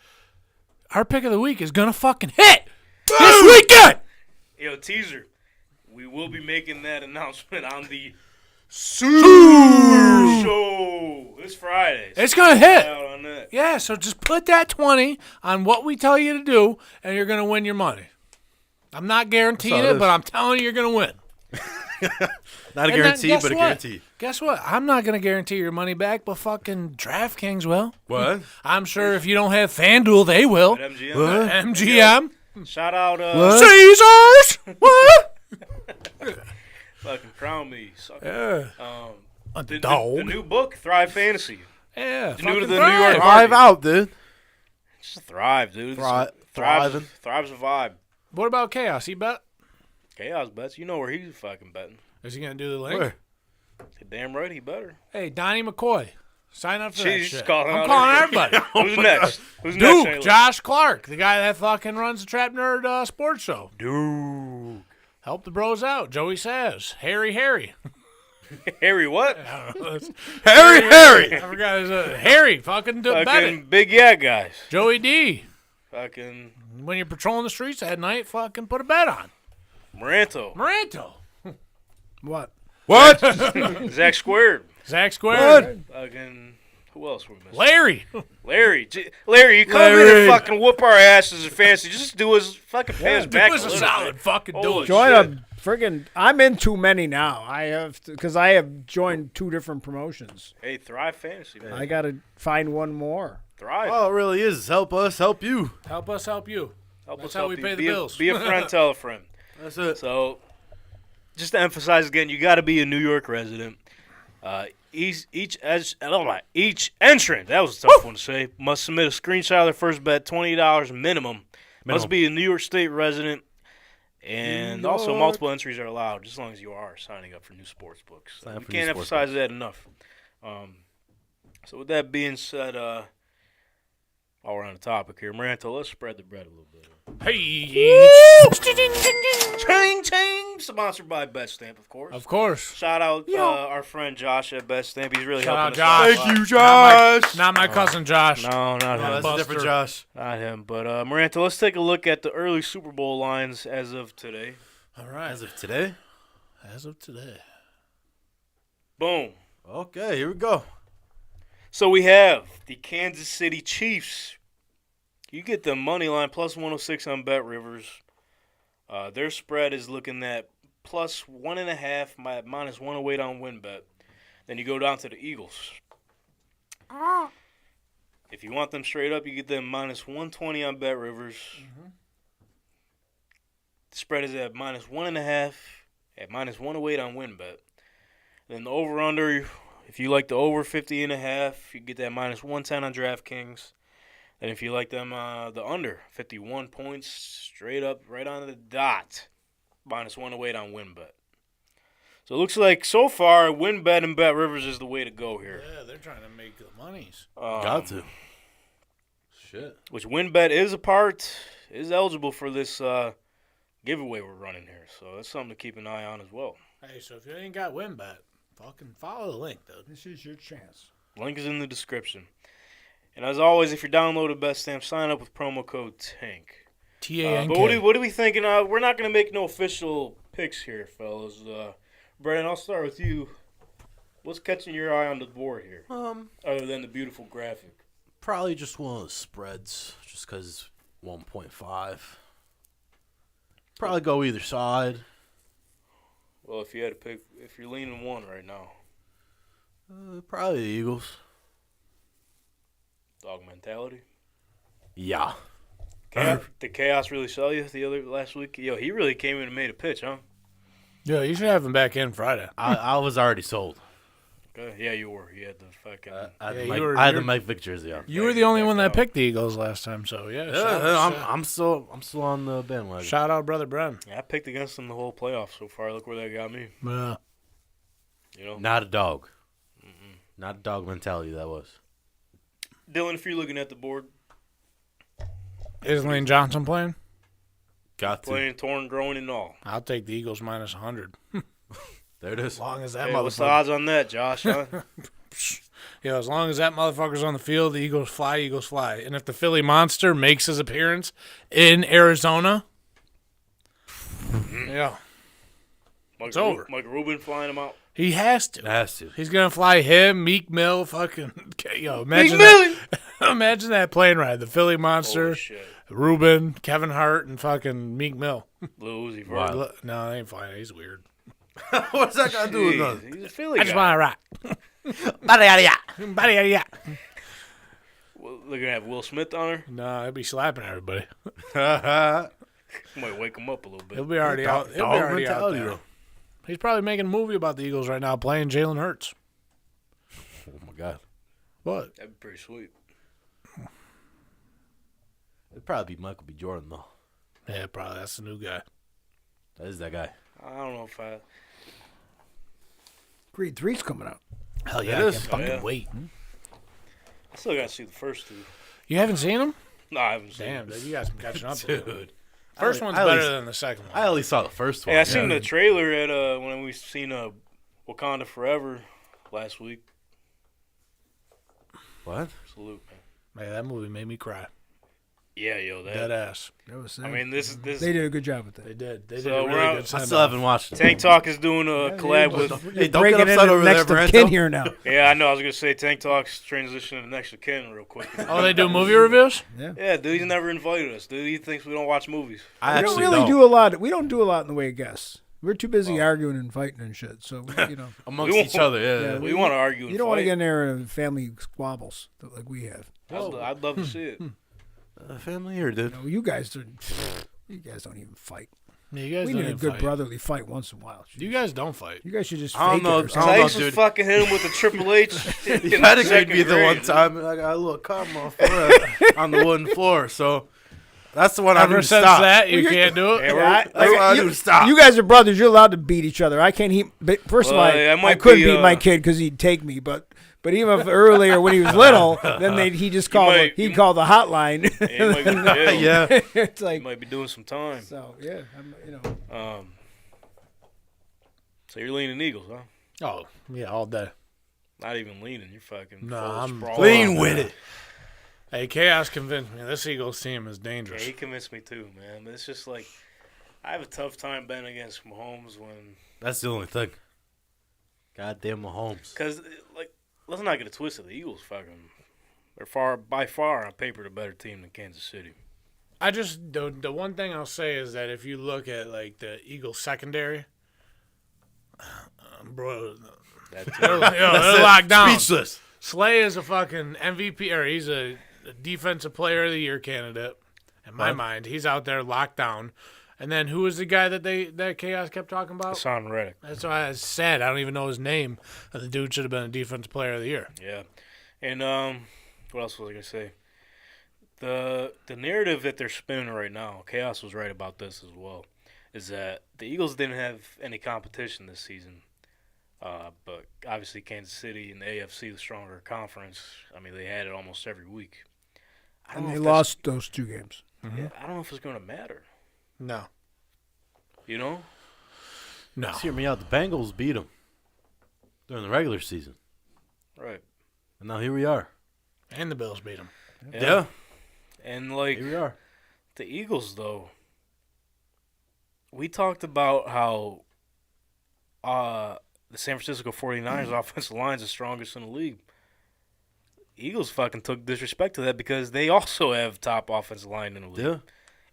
our pick of the week is gonna fucking hit this weekend. Yo, teaser. We will be making that announcement on the Super show this Friday. It's gonna hit. Out on that. Yeah, so just put that 20 on what we tell you to do, and you're gonna win your money. I'm not guaranteeing That's all it it, but is. I'm telling you, you're gonna win. Not a And then guarantee, guess but a what? guarantee. Guess what? I'm not gonna guarantee your money back, but fucking DraftKings will. What? I'm sure if you don't have FanDuel, they will. At MGM. What? MGM. Shout out, What? Caesars. What? fucking crown me. Sucker. The The dog. new book, Thrive Fantasy. Yeah. New to fucking the New thrive. York Drive out, dude. Just thrive, dude. Thriving. Thrive's a vibe. What about Chaos? He bet? Chaos bets. You know where he's fucking betting. Is he gonna do the link? Where? Damn right he better. Hey, Donnie McCoy. Sign up for that She's shit. calling I'm out calling everybody. everybody. Who's next? Who's next? Duke, Shayla? Josh Clark, the guy that fucking runs the Trap Nerd sports show. Duke. Help the bros out. Joey says. Harry. Harry what? I don't know. It's- Harry. I forgot his Harry. Fucking bet Fucking it. big yeah guys. Joey D. Fucking When you're patrolling the streets at night, fucking put a bet on. Moranto. Moranto. What? What? Zach Squared. Zach Square. Fucking who else we missing? Larry. Larry, you come in Larry. and fucking whoop our asses in fantasy. Just do us fucking pay us Do back. It was a little solid bit. fucking do Holy it. Join shit. a friggin'. I'm in too many now. I have because I have joined 2 different promotions. Hey, Thrive Fantasy, man. I got to find one more. Thrive. All it really is help us, help you. Help us help you. Help that's us how help we you. pay the Be a- bills. Be a friend, tell a friend. That's it. So, just to emphasize again, you got to be a New York resident. Each entrant, that was a tough one to say, must submit a screenshot of their first bet, $20 minimum. Must be a New York State resident. And New also York. multiple entries are allowed, as long as you are signing up for new sports books. Sign up We for can't new sports emphasize that enough. So with that being said, while we're on the topic here, Maranta, let's spread the bread a little bit. Hey. Ching ching! Sponsored by Betstamp, of course. Of course. Shout out our friend Josh at Betstamp. He's really Shout helping out us Josh. out. Thank you, Josh. Not my cousin Josh. No, not Oh, him. that's a Buster. different Josh. Not him. But Maranta, let's take a look at the early Super Bowl lines as of today. All right. As of today? As of today. Boom. Okay, here we go. So we have the Kansas City Chiefs. You get the money line plus 106 on Bet Rivers. Their spread is looking at plus 1.5, minus 108 on WinBet. Then you go down to the Eagles. If you want them straight up, you get them minus 120 on Bet Rivers. The spread is at minus 1.5, at minus 108 on WinBet. Then the over-under, if you like the over 50.5, you get that minus 110 on DraftKings. And if you like them, the under 51 points, straight up, right on the dot, minus 108 on WinBet. So it looks like so far, WinBet and Bet Rivers is the way to go here. Yeah, they're trying to make the monies. Got to. Shit. Which WinBet is eligible for this giveaway we're running here. So that's something to keep an eye on as well. Hey, so if you ain't got WinBet, fucking follow the link, dude. This is your chance. Link is in the description. And as always, if you're downloading Betstamp, sign up with promo code TANK. TANK. But what are we thinking? We're not going to make no official picks here, fellas. Brennan, I'll start with you. What's catching your eye on the board here, other than the beautiful graphic? Probably just one of the spreads, just because 1.5. Probably go either side. Well, if you had to pick, if you're leaning one right now, Probably the Eagles. dog mentality. Yeah. Did Chaos really sell you last week? Yo, he really came in and made a pitch, huh? Yeah, you should have him back in Friday. I was already sold. Okay. Yeah, you were. He had the fucking. I had Yeah, the you Mike, were- I had the you're- Mike Vick jersey on. You were the only one that picked the Eagles last time, so yeah. I'm still on the bandwagon. Shout out, brother Bren. I picked against him the whole playoff so far. Look where that got me. Yeah. You know, Not a dog. Not a dog mentality, that was. Dylan, if you're looking at the board, Is Lane Johnson playing? Got to. playing torn, growing, and all. I'll take the Eagles minus 100. There it is. As long as that Hey, what's the motherfucker. odds on that, Josh? Huh? Yeah, as long as that motherfucker's on the field, the Eagles fly, Eagles fly. And if the Philly Monster makes his appearance in Arizona, yeah, It's over. Mike Rubin flying him out. he has to. It has to. He's gonna fly him, Meek Mill, fucking yo. Imagine Millie! that. Imagine that plane ride. The Philly Monster, Holy shit. Ruben, Kevin Hart, and fucking Meek Mill. Lil Uzi Wow. Vert. No, they ain't fine. He's weird. What's that got to do with Jeez, nothing? he's a Philly I just guy. want to rock. Body. Well, looking at Will Smith on her, No, he'll be slapping everybody. might wake him up a little bit. He'll be already out. He'll be Dog already out mentality, there. though. He's probably making a movie about the Eagles right now, playing Jalen Hurts. Oh, my God. What? That'd be pretty sweet. It'd probably be Michael B. Jordan, though. Yeah, probably. That's the new guy. That is that guy. I don't know if I. Creed 3's coming out. Hell It yeah, I is. can't fucking Yeah. wait. I still gotta see the first two. You haven't seen him? No, I haven't seen. Damn, them. dude, you guys been catching up. a little. Dude. First I one's at better least- than the second one. I at least saw the first one. Hey, I seen the trailer at when we seen Wakanda Forever last week. What? Salute, man. Man, that movie made me cry. Yeah, yo, Dead that. ass. That was I mean, this. they did a good job with They that. did. They did So a we're really out- good I send still haven't watched it. Tank Talk is doing a collab with. Hey, don't Breaking get upset into over next that, of Brento. kin here now. Yeah, I know. I was gonna say Tank Talk's transitioning to next of kin real quick. Oh, they do movie reviews? Yeah, dude, he's never invited us. Dude, he thinks we don't watch movies. I We don't actually really don't. do a lot. We don't do a lot in the way of guests. We're too busy arguing and fighting and shit. So Amongst We each won't- other, yeah. Yeah, We want to argue. you And don't want to fight. get in there and family squabbles like we have. I'd love to see it. Family here, dude. You know, you guys don't even fight. Yeah, you guys We don't need a even good fight. brotherly fight once in a while. You guys don't fight. You guys should just I don't fake know. it or I So something. don't I know, used to dude. fucking hit him with a Triple H. You had to grade me the one time, and I got a little karma for it on the wooden floor. So that's the one I Ever knew to since stop. that, you Well, can't do it? Yeah, That's what I knew to stop. You guys are brothers. You're allowed to beat each other. I can't. First Well, of all, I I might couldn't be, beat my kid because he'd take me. But even if earlier when he was little, then he just called. He'd call the hotline. Yeah, he might be in jail. Yeah. It's He like might be doing some time. so. Yeah, So you're leaning Eagles, huh? Oh, yeah, all day. Not even leaning. You're fucking. No, full I'm sprawl. Lean with it. Hey, Chaos convinced me. This Eagles team is Yeah, dangerous. he convinced me too, man. But it's just like I have a tough time betting against Mahomes That's the only thing. Goddamn Mahomes. because like let's not get it twisted. The Eagles they're by far on paper the better team than Kansas City. I just the one thing I'll say is that if you look at like the Eagles secondary, bro, That they're, team, they're locked down. Speechless. Slay is a fucking MVP, or he's a defensive player of the year candidate. In my mind, he's out there locked down. And then who was the guy that Chaos kept talking about? Hassan Reddick. That's why I said I don't even know his name. The dude should have been a defensive player of the year. Yeah, and what else was I gonna say? The narrative that they're spinning right now, Chaos was right about this as well, is that the Eagles didn't have any competition this season. But obviously Kansas City and the AFC, the stronger conference, I mean, they had it almost every week. I don't and know they if that's- lost those 2 games. Yeah, I don't know if it's going to matter. No. You know? No. Just hear me out. The Bengals beat them during the regular season. Right. And now here we are. And the Bills beat him. Yeah. And, like, Here we are. the Eagles, though, we talked about how the San Francisco 49ers offensive line is the strongest in the league. Eagles fucking took disrespect to that because they also have top offensive line in the league. Yeah.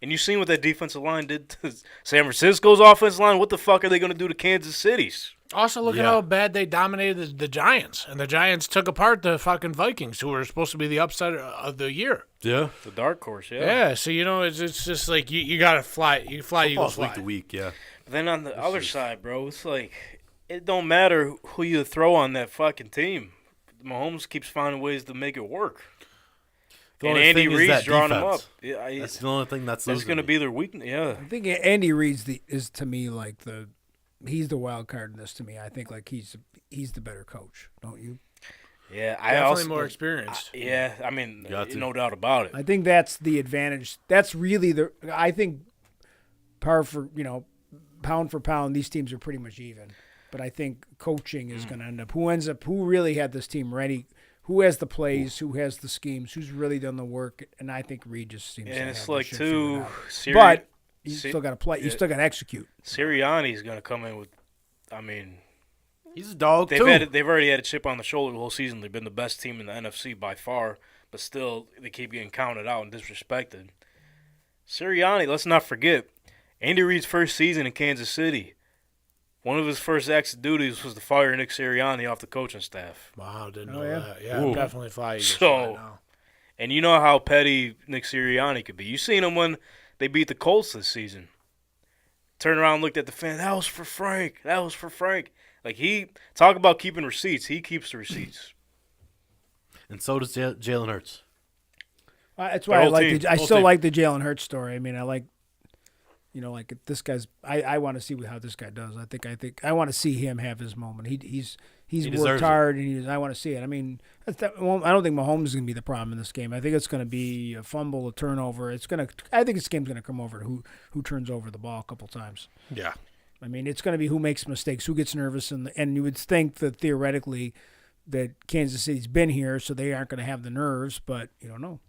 And you seen what that defensive line did to San Francisco's offensive line? What the fuck are they going to do to Kansas City's? Also, look at Yeah. how bad they dominated the Giants. And the Giants took apart the fucking Vikings, who were supposed to be the upset of the year. Yeah. The dark horse, yeah. Yeah, so, it's just like you got to fly. You fly, Eagles Football's fly. week to week, yeah. But then on the other side, bro, it's like it don't matter who you throw on that fucking team. Mahomes keeps finding ways to make it work. The And only Andy thing is Reid's that drawing them up. defense. Yeah, That's the only thing that's that's losing going to me. be their weakness. Yeah. I think Andy Reid's is to me like he's the wild card in this to me. I think like he's the better coach, don't you? Yeah, I Definitely also more experienced. Yeah, I mean, Got to. no doubt about it. I think that's the advantage. That's really I think pound for pound, these teams are pretty much even. But I think coaching is going to end up. Who really had this team ready? Who has the plays? Who has the schemes? Who's really done the work? And I think Reid just seems. And to it's have like this shit figured too. out. But you Se- still got to play. You yeah. still got to execute. Sirianni's going to come in with. I mean, He's a dog, they've too. they've already had a chip on the shoulder the whole season. They've been the best team in the NFC by far, but still they keep getting counted out and disrespected. Sirianni, let's not forget, Andy Reid's first season in Kansas City, one of his first acts of duties was to fire Nick Sirianni off the coaching staff. Wow, didn't Oh, know yeah? that. Yeah, Ooh. definitely fly. Eagles So- fan now. And you know how petty Nick Sirianni could be. You seen him when they beat the Colts this season. Turned around and looked at the fan. That was for Frank. That was for Frank. Like, talk about keeping receipts. He keeps the receipts. And so does Jalen Hurts. That's Their why I whole like. team. I Whole still team. like the Jalen Hurts story. I mean, I like. Like this guy's. I want to see how this guy does. I think I want to see him have his moment. He's He worked deserves it. hard, and I want to see it. I mean, I don't think Mahomes is going to be the problem in this game. I think it's going to be a fumble, a turnover. I think this game's going to come over to who turns over the ball a couple times. Yeah. I mean, it's going to be who makes mistakes, who gets nervous, and you would think that theoretically that Kansas City's been here, so they aren't going to have the nerves, but you don't know.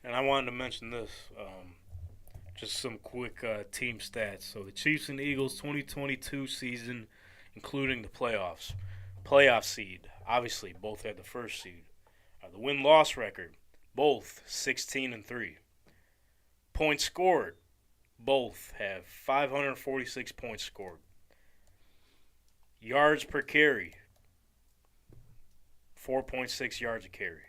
And I wanted to mention this. Just some quick team stats. So the Chiefs and Eagles 2022 season, including the playoffs. Playoff seed, obviously, both had the first seed. The win-loss record, both 16-3. Points scored, both have 546 points scored. Yards per carry, 4.6 yards a carry.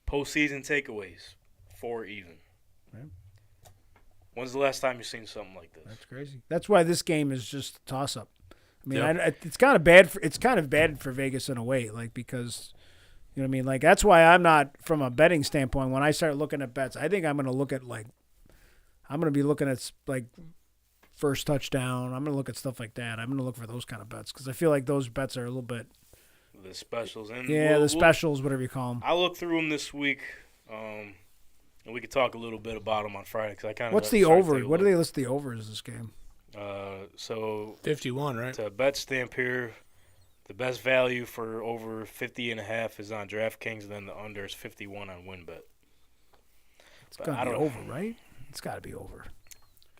Postseason takeaways, 4 even. Right. When's the last time you've seen something like this? That's crazy. That's why this game is just a toss-up. I mean, Yeah. it's kind of bad. It's kind of bad for Vegas in a way, like because you know what I mean. Like that's why I'm not from a betting standpoint. When I start looking at bets, I think I'm going to look at I'm going to be looking at like first touchdown. I'm going to look at stuff like that. I'm going to look for those kind of bets because I feel like those bets are a little bit The specials. And the specials, whatever you call them. I'll look through them this week, and we could talk a little bit about them on Friday because I kind of. What's the over? What do they list the overs this game? So 51, right? to Betstamp here, the best value for over 50.5 is on DraftKings, and then the under is 51 on WinBet. It's got to be over, right? It's got to be over.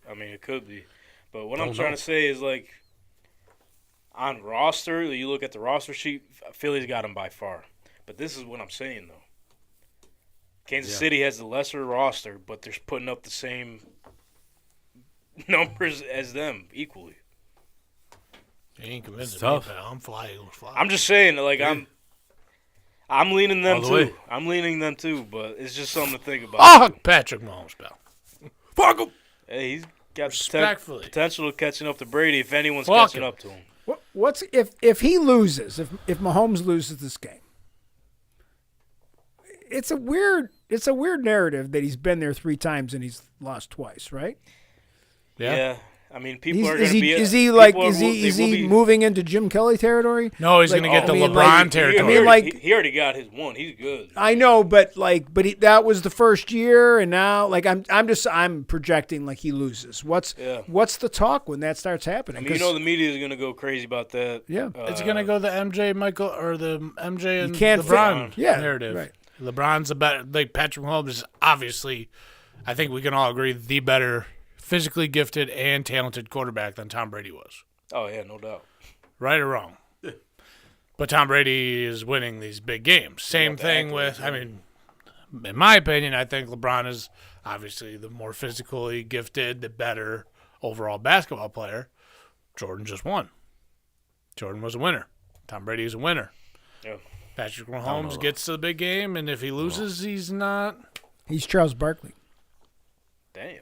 I mean, it could be, but what Don't I'm trying know. to say is like on roster, you look at the roster sheet, Philly's got them by far. But this is what I'm saying though. Kansas City has the lesser roster, but they're putting up the same numbers as them equally. You ain't convinced It's me, tough. pal. I'm fly, Eagles fly. I'm just saying, like I'm leaning them All the too. way. I'm leaning them too, but it's just something to think about. Fuck Patrick Mahomes, pal. Fuck him. Hey, he's got Respectfully. potential of catching up to Brady if anyone's Fuck catching him. up to him. What's if he loses? If Mahomes loses this game, it's a weird narrative that he's been there 3 times and he's lost twice, right? Yeah. I mean, people He's, are going is to he be. is he people like are- is they he is will he be- moving into Jim Kelly territory? No, he's Like, going to get the I mean, LeBron like, territory. I mean, like- he already got his one. He's good. I know, but that was the first year, and now like I'm projecting like he loses. What's the talk when that starts happening? I mean, you 'Cause know, the media is going to go crazy about that. Yeah. It's going to go the MJ Michael or the MJ and can't LeBron fit- yeah, narrative. right. LeBron's a better. Like Patrick Mahomes is obviously, I think we can all agree, the better physically gifted and talented quarterback than Tom Brady was. Oh yeah, no doubt. Right or wrong? But Tom Brady is winning these big games. Same the thing accolades, with, yeah. I mean, in my opinion, I think LeBron is obviously the more physically gifted, the better overall basketball player. Jordan just won. Jordan was a winner. Tom Brady is a winner. Yeah. Patrick Mahomes gets to the big game, and if he loses, he's not. he's Charles Barkley. Damn.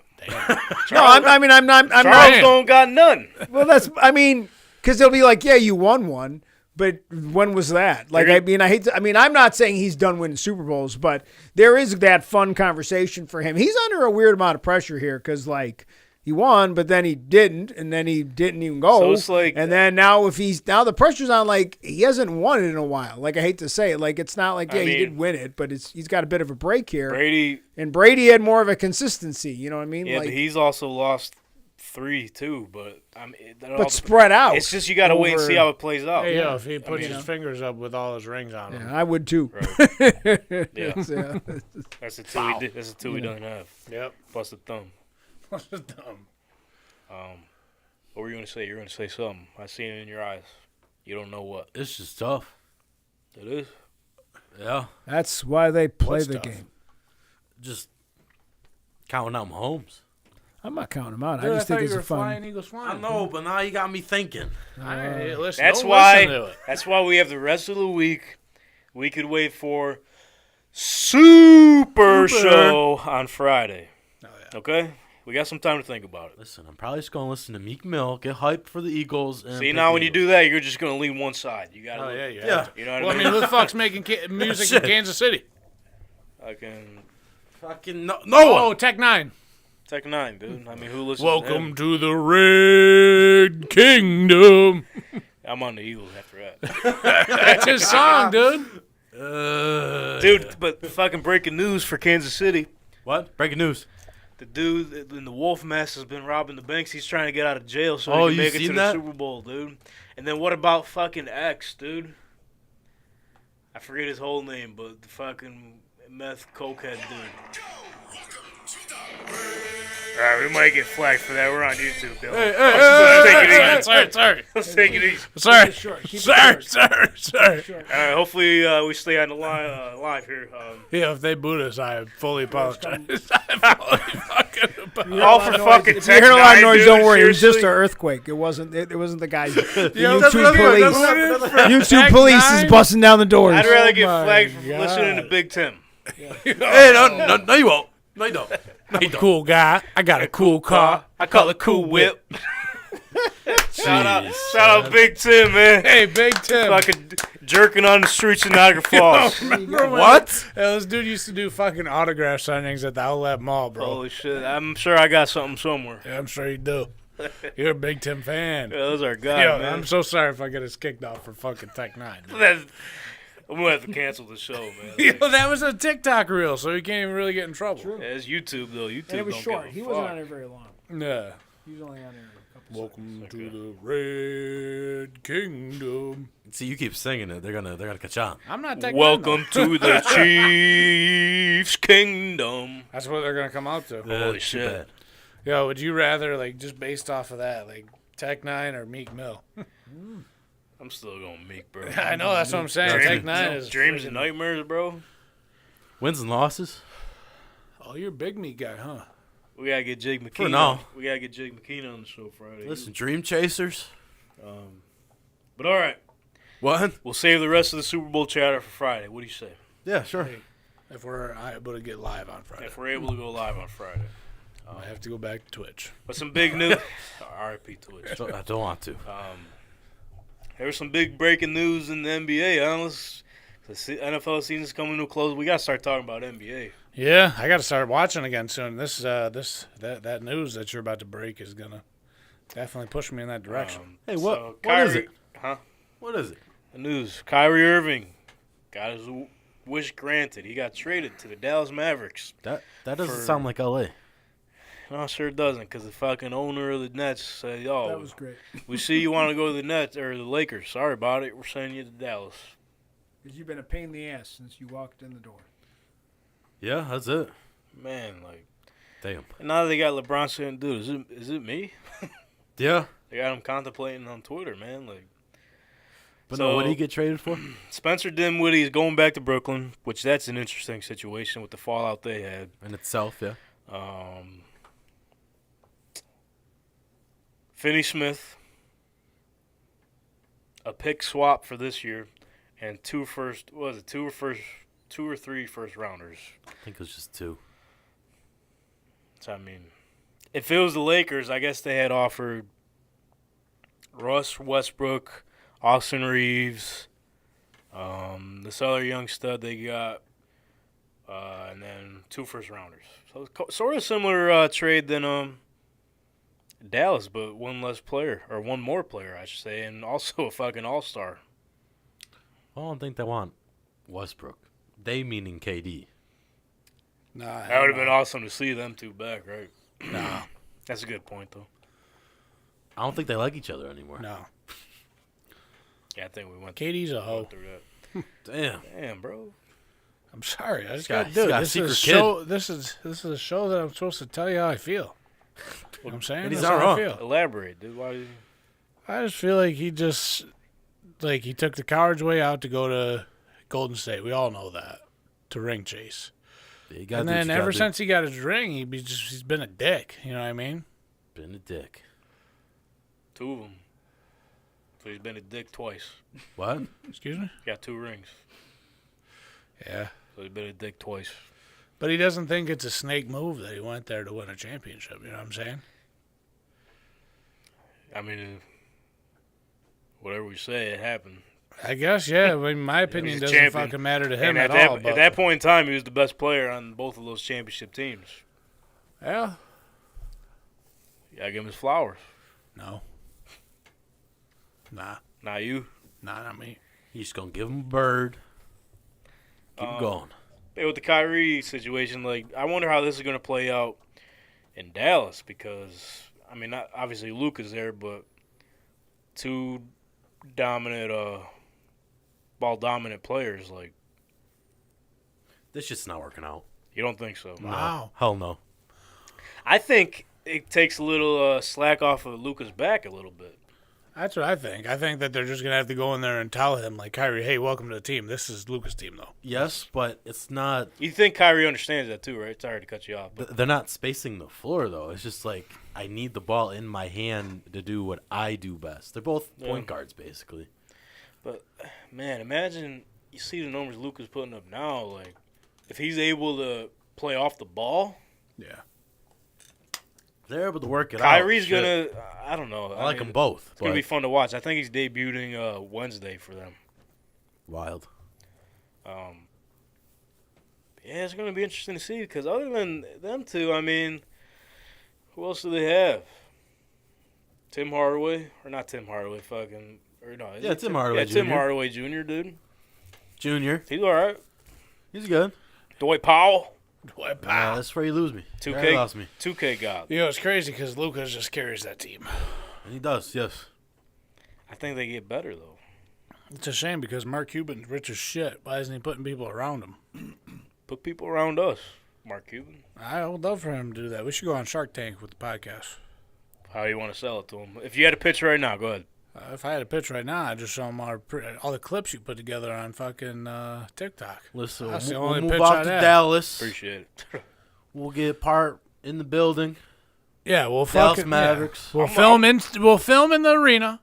No, I'm not. Charles don't got none. Well, because they'll be like, yeah, you won one, but when was that? Like, I mean, I'm not saying he's done winning Super Bowls, but there is that fun conversation for him. He's under a weird amount of pressure here because, like, he won, but then he didn't, and then he didn't even go. So it's like- and then now now the pressure's on, like, he hasn't won it in a while. Like, I hate to say it. Like, it's not like, yeah, he mean, did win it, but he's got a bit of a break here. Brady. And Brady had more of a consistency, you know what I mean? Yeah, like, but he's also lost 3 too. But I mean, but spread out. It's just you got to wait and over- see how it plays out. Hey, if he puts mean, his fingers up with all his rings on him. Yeah, I would too. Right. Yeah. Yeah. That's the 2 he did. That's the 2 he doesn't have. Yep. Plus the thumb. Dumb. What were you going to say? You're going to say something. I seen it in your eyes. You don't know what. It's just tough. It is. Yeah. That's why they play What's the tough? game. Just counting out Mahomes. I'm not counting them out. Dude, I just think thought it's you a were fun. flying Eagles I flying. know, but now you got me thinking. Listen, That's don't why. listen to it. That's why we have the rest of the week. We could wait for Super Show on Friday. Oh, yeah. Okay, we got some time to think about it. Listen, I'm probably just gonna listen to Meek Mill, get hyped for the Eagles. And See, pick now the when you Eagles. do that, you're just gonna lean one side. You gotta. Oh, yeah, you Yeah. have to. You know what Well, I I mean? mean, who the fuck's making music in Shit. Kansas City? I can. fucking no Oh, one. Tech 9. Tech 9, dude. I mean, who listens to Welcome him? to the Red Kingdom. I'm on the Eagles after that. That's his song, dude. Dude, but fucking breaking news for Kansas City. What? Breaking news. The dude in the wolf mask has been robbing the banks. He's trying to get out of jail so Oh, he can you make it seen to that? the Super Bowl, dude. And then what about fucking X, dude? I forget his whole name, but the fucking meth cokehead dude. Alright, we might get flagged for that. We're on YouTube, Bill. Let's take it easy. Sorry. Let's take it easy. Sorry. Short. Keep it Sorry. short. Alright, hopefully we stay on the line live here. Yeah, if they boot us, I fully apologize. I fully fucking apologize. All for fucking If you hear a lot of noise, dude, don't worry. It was just seriously. an earthquake. It wasn't. It wasn't the guys. The that's YouTube another one, that's police. another- YouTube Tech police is 9? busting down the doors. I'd rather Oh get my flagged for God. listening to Big Tim. Hey, no, you won't. No, you don't. No, you don't. Cool guy. I got a cool car. I call it Cool Whip. Shout out Big Tim, man. Hey, Big Tim. Fucking jerking on the streets of Niagara Falls. What? Yeah, this dude used to do fucking autograph signings at the Outlet Mall, bro. Holy shit. I'm sure I got something somewhere. Yeah, I'm sure you do. You're a Big Tim fan. Yeah, those are guys, Yo, man. I'm so sorry if I get us kicked off for fucking Tech 9. dude. I'm going to have to cancel the show, man. Yo, that was a TikTok reel, so he can't even really get in trouble. Yeah, it's YouTube, though. YouTube And it was don't short. give a He wasn't fuck. on it very long. Yeah. He was only on there a couple Welcome to the Red Kingdom. See, you keep singing it. They're gonna catch on. I'm not Tech 9, Welcome though. to the Chiefs Kingdom. That's what they're gonna come out to. Holy Too shit. bad. Yo, would you rather, like, just based off of that, like, Tech 9 or Meek Mill? I'm still going Meek, bro. I know, that's what I'm saying. Dreams- Tech 9 is Dreams and freaking- nightmares, bro. Wins and losses. Oh, you're a big Meek guy, huh? We gotta get Jake McKean. For now. We gotta get Jake McKean on the show Friday. Listen, Dream Chasers. But all right, What? we'll save the rest of the Super Bowl chatter for Friday. What do you say? Yeah, sure. Hey, if we're able to get live on Friday, If we're able to go live on Friday. I have to go back to Twitch. But some big news. R.I.P. Twitch. I don't want to. There was some big breaking news in the NBA. Honest, the NFL season's coming to a close. We gotta start talking about NBA. Yeah, I got to start watching again soon. That news that you're about to break is gonna definitely push me in that direction. Hey, So, what is Kyrie- it? Huh? What is it? The news. Kyrie Irving got his wish granted. He got traded to the Dallas Mavericks. That doesn't For- sound like L.A. No, sure it doesn't, because the fucking owner of the Nets said, "Yo, That was great. we see you want to go to the Nets or the Lakers. Sorry about it. We're sending you to Dallas." Because you've been a pain in the ass since you walked in the door. Yeah, that's it. Man, like, Damn. and now they got LeBron saying, "Dude, is it me?" Yeah. They got him contemplating on Twitter, man. Like, But So- no, what did he get traded for? Spencer Dinwiddie is going back to Brooklyn, which that's an interesting situation with the fallout they had. In itself, yeah. Finney Smith, a pick swap for this year, and two or three first rounders. I think it was just 2. So I mean, if it was the Lakers, I guess they had offered Russ Westbrook, Austin Reeves, this other young stud they got, and then 2 first rounders. So it's sort of similar trade than Dallas, but one more player, I should say, and also a fucking all-star. I don't think they want Westbrook. They meaning KD. Nah, That would have been awesome to see them two back, right? Nah, That's a good point, though. I don't think they like each other anymore. no. Yeah, I think we went KD's a hoe. through that. Damn. Damn, bro. I'm sorry. I just guy- got to do he's it. got a This is a secret show. This is a show that I'm supposed to tell you how I feel. You know what I'm saying? And he's That's not how wrong. I feel. Elaborate, dude. Why? I just feel like he took the coward's way out to go to Golden State. We all know that, to ring chase. And then ever since he got his ring, he's been a dick. You know what I mean? Been a dick. 2 of them. So he's been a dick twice. What? Excuse me? Got 2 rings. Yeah. So he's been a dick twice. But he doesn't think it's a snake move that he went there to win a championship. You know what I'm saying? I mean, whatever we say, it happened. I guess, yeah. I mean, my opinion He's a doesn't champion. fucking matter to him And at all. at that point in time, he was the best player on both of those championship teams. Yeah. You gotta give him his flowers. No. Nah. Not you. Nah, not me. He's just going to give him a bird. Keep going. Hey, with the Kyrie situation, like, I wonder how this is gonna play out in Dallas because, I mean, not, obviously Luka's there, but 2 dominant, ball-dominant players, like, This shit's not working out. you don't think so? No. Wow. Hell no. I think it takes a little slack off of Luka's back a little bit. That's what I think. I think that they're just going to have to go in there and tell him, like, Kyrie, hey, welcome to the team. This is Luka's team, though. Yes, but it's not. You think Kyrie understands that too, right? Sorry to cut you off. But They're not spacing the floor, though. It's just like, I need the ball in my hand to do what I do best. They're both point guards, basically. But, man, imagine you see the numbers Luka's putting up now. Like, if he's able to play off the ball, Yeah. They're able to work it Kyrie's out. going to, I don't know. I like mean, them both. It's going to be fun to watch. I think he's debuting Wednesday for them. Wild. Yeah, it's going to be interesting to see because other than them two, I mean, who else do they have? Tim Hardaway? Or not Tim Hardaway, fucking. Or no, Yeah, Tim Hardaway Yeah, Tim Jr.. Hardaway Jr., dude. Junior. He's all right. He's good. Dwight Powell. That's where you lose me. 2K. There you lost me. 2K God. You know, it's crazy because Luka just carries that team. And he does, yes. I think they get better, though. It's a shame because Mark Cuban's rich as shit. Why isn't he putting people around him? Put people around us, Mark Cuban. I would love for him to do that. We should go on Shark Tank with the podcast. How do you want to sell it to him? If you had a pitch right now, go ahead. If I had a pitch right now, I'd just show him all the clips you put together on fucking TikTok. Listen, That's the we'll only move pitch off I'd to have. Dallas. Appreciate it. We'll get part in the building. Yeah, we'll Dallas fucking Mavericks. Yeah. We'll film in the arena.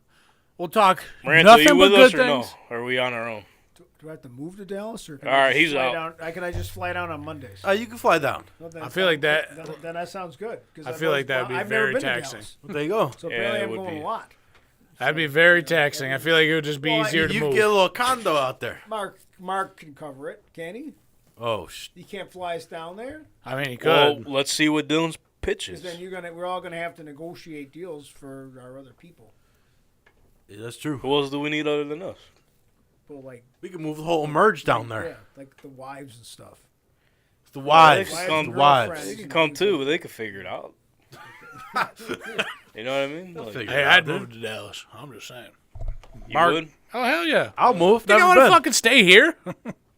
We'll talk Randall, nothing you but with good us or things. no? Or are we on our own? Do I have to move to Dallas, or can All I right, just he's fly out. down? Can I just fly down on Mondays? You can fly down. Well, then I feel like that- Then that sounds good. 'Cause I I've feel like always- that'd be I've never very been to taxing. Dallas. Well, there you go. So Yeah, apparently it I'm would going be. a lot. That'd be very taxing. I feel like it would just be Well, easier to You move. can get a little condo out there. Mark can cover it, can he? Oh, He can't fly us down there, I mean, he could. Well, let's see what Dylan's pitch because is. then we're all gonna have to negotiate deals for our other people. yeah, that's true. Who else do we need other than us? Well, like We can move the whole merge down yeah, there. like the wives and stuff. It's the wives. Wives It's and the girlfriends. wives. They can come too, but they can figure it out. You know what I mean? Like, figure Hey, it out, I'd dude. move to Dallas. I'm just saying. you Mark- would? Oh, hell yeah. I'll move. You Never want to been. fucking stay here?